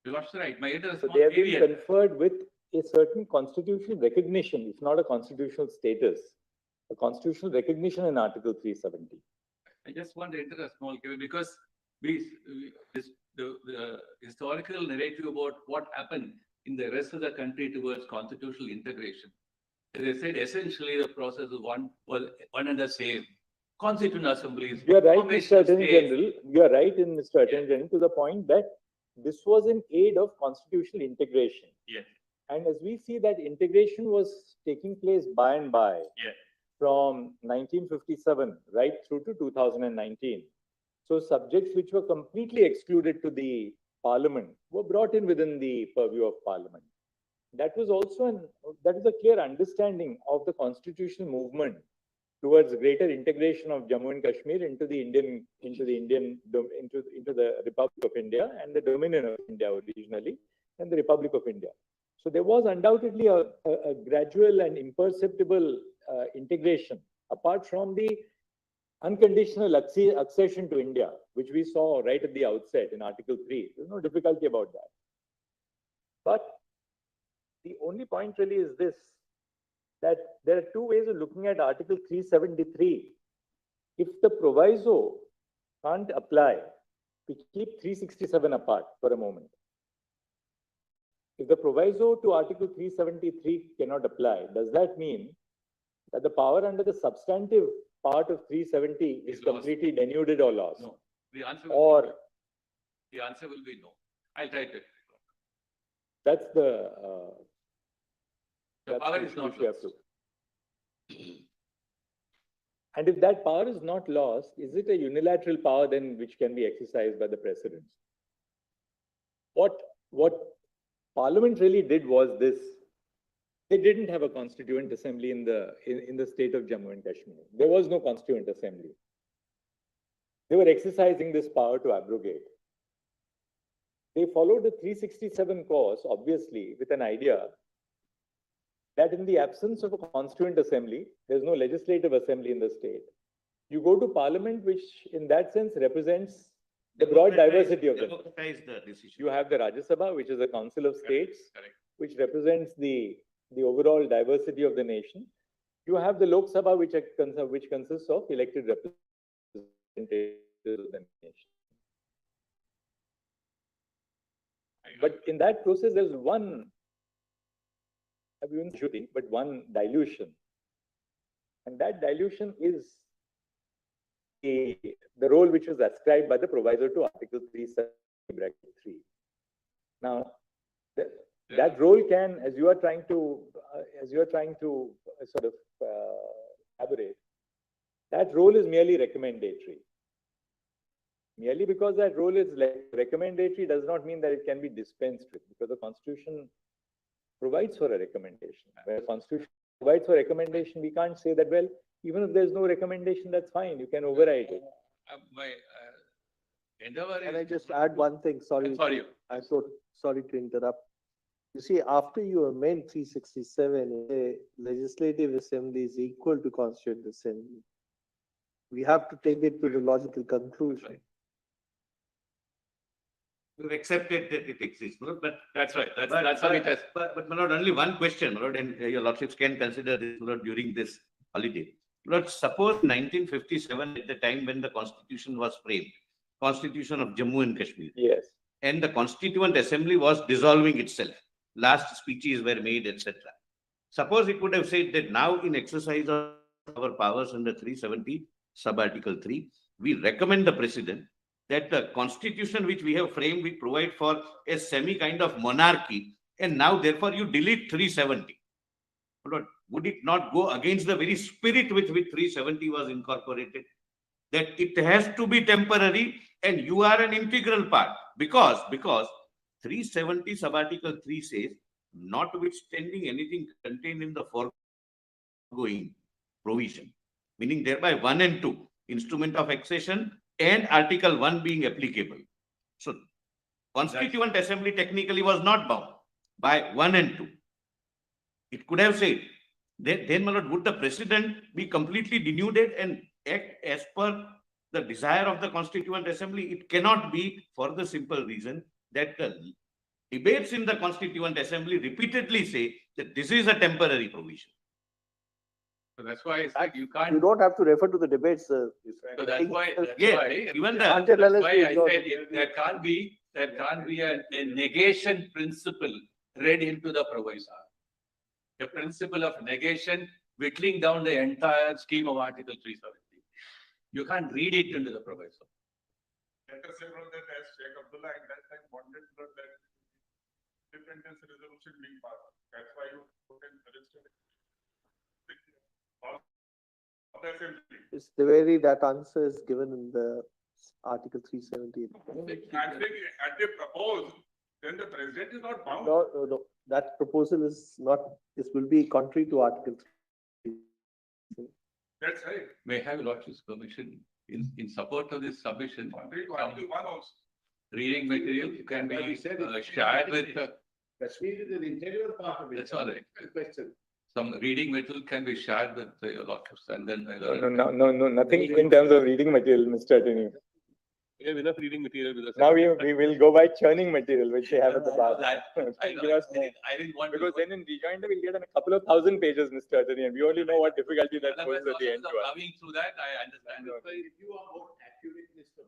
That's right. My head is So small they have been area. conferred with a certain constitutional recognition, if not a constitutional status, a constitutional recognition in Article 370. I just want to enter a small caveat because the historical narrative about what happened in the rest of the country towards constitutional integration. As I said, essentially the process was one and the same. Constituent assemblies. You are right, formation Mr. of Attorney states. General. You are right in Mr. Attorney General to the point that this was in aid of constitutional integration. Yes, And as we see that integration was taking place by and by yes. from 1957 right through to 2019. So subjects which were completely excluded to the Parliament were brought in within the purview of Parliament. That was also that is a clear understanding of the constitutional movement towards greater integration of Jammu and Kashmir into the Republic of India and the Dominion of India originally, and the Republic of India. So there was undoubtedly a gradual and imperceptible integration, apart from the unconditional accession to India, which we saw right at the outset in Article 3. There's no difficulty about that. But the only point really is this, that there are two ways of looking at Article 373. If the proviso can't apply, we keep 367 apart for a moment. If the proviso to Article 373 cannot apply, does that mean that the power under the substantive part of 370 is completely denuded or lost? No. The answer Or the answer will be no. I'll try to. that's the power the is issue not which we have lost. to. And if that power is not lost, is it a unilateral power then which can be exercised by the president? What Parliament really did was this. They didn't have a constituent assembly in the state of Jammu and Kashmir. There was no constituent assembly. They were exercising this power to abrogate. They followed the 367 course, obviously, with an idea that in the absence of a constituent assembly, there's no legislative assembly in the state. You go to Parliament, which in that sense represents the broad diversity of them. Democratize the decision. You have the Rajya Sabha, which is a council of states, Correct. which represents the overall diversity of the nation. You have the Lok Sabha, which consists of elected representatives of the nation. But in that process, there's one, I wouldn't shooting, but one dilution. And that dilution is the role which was ascribed by the provisor to Article 3(3). Now, that role can, as you are trying to sort of elaborate, that role is merely recommendatory. Merely because that role is recommendatory does not mean that it can be dispensed with, because the Constitution provides for a recommendation. Where the Constitution provides for recommendation, we can't say that, well, even if there's no recommendation, that's fine, you can override it. My endeavor Can is. I just add one thing? Sorry. Sorry. Sorry to interrupt. You see, after you amend 367, the Legislative Assembly is equal to Constituent Assembly. We have to take it to the logical conclusion. We've accepted that it exists, no? But That's right. That's how it has. But my lord, only one question, my lord, and your lordships can consider this, my lord, during this holiday. My lord, suppose 1957, at the time when the Constitution was framed, Constitution of Jammu and Kashmir, Yes. and the Constituent Assembly was dissolving itself. Last speeches were made, etc. Suppose it would have said that now, in exercise of our powers under 370, sub-article 3, we recommend the president that the constitution which we have framed, we provide for a semi kind of monarchy, and now therefore you delete 370. But would it not go against the very spirit with which 370 was incorporated? That it has to be temporary and you are an integral part, because 370 subarticle 3 says, notwithstanding anything contained in the foregoing provision, meaning thereby 1 and 2, instrument of accession and article 1 being applicable. So Constituent Assembly technically was not bound by 1 and 2. It could have said, then my lord, would the president be completely denuded and act as per the desire of the Constituent Assembly? It cannot be, for the simple reason that the debates in the Constituent Assembly repeatedly say that this is a temporary provision. So that's why I said you can't. You don't have to refer to the debates. So that's why. Even the. Until That's unless why we I ignore said it. there can't be a negation principle read into the proviso. A principle of negation whittling down the entire scheme of Article 370. You can't read it into the proviso. Let us say that as Sheikh Abdullah at that time wanted that independence resolution being passed. That's why you put in register. It's the very that answer is given in the Article 370. And they propose, then the president is not bound. No. That proposal is not, this will be contrary to Article 3. That's right. May I have Lordship's permission in support of this submission. Contrary to Article 1 also. Reading material can be shared with. Kashmir is an integral part of it. That's all right. Question. Some reading material can be shared with your Lordships, and then. No, nothing in terms of reading material, Mr. Attorney. We have enough reading material with us. Now we will go by churning material, which they have at the bar. I didn't want to. Because then in rejoinder, we'll get a couple of thousand pages, Mr. Attorney, and we only know what difficulty that poses at the end to us. Coming through that, I understand. If you are more accurate, Mr.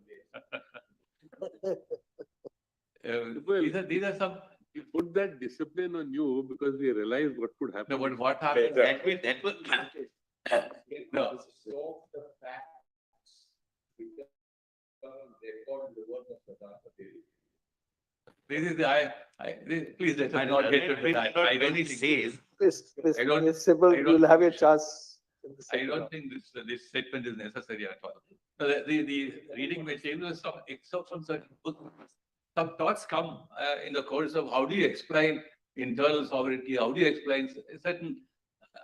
Mayor. These are some. We put that discipline on you because we realized what could happen. No, but what happened? That will. No. So the facts. Record the work of the data. This is please let us not get into that. I don't think says. I don't- Ms. Sybil, I don't- you'll have your chance. in the I second don't round. think this statement is necessary at all. No, the reading material is some excerpts from certain books. Some thoughts come in the course of how do you explain internal sovereignty? How do you explain certain?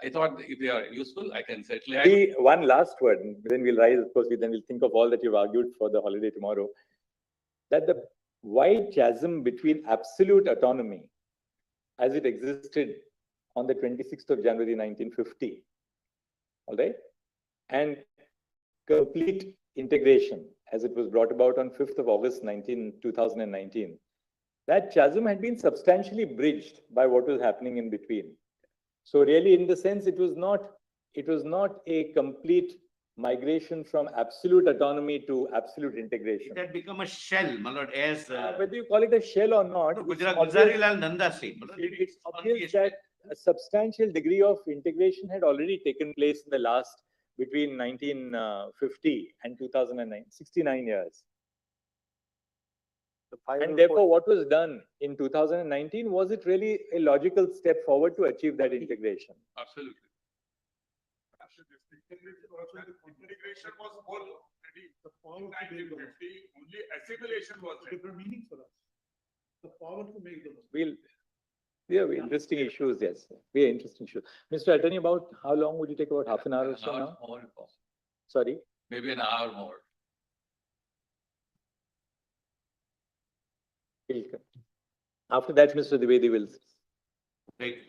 I thought if they are useful, I can certainly. One last word, then we'll rise, of course, then we'll think of all that you've argued for the holiday tomorrow. That the wide chasm between absolute autonomy as it existed on the 26th of January 1950, all right, and complete integration, as it was brought about on 5th of August 2019, that chasm had been substantially bridged by what was happening in between. So really, in the sense, it was not a complete migration from absolute autonomy to absolute integration. It had become a shell, my lord, as Whether you call it a shell or not, Gujarat Gujarilal Nanda said. my lord, it's obvious that a substantial degree of integration had already taken place in the last, between 1950 and 2009, 69 years. And therefore, what was done in 2019, was it really a logical step forward to achieve that integration? Absolutely. Integration was whole already. The power to make 50, only assimilation was different meaning for us. The power to make those. We have interesting issues, yes. We have interesting issues. Mr. Attorney, about how long would you take? About half an hour or so now? More if possible. Sorry? Maybe an hour more. After that, Mr. Dwivedi will. Right.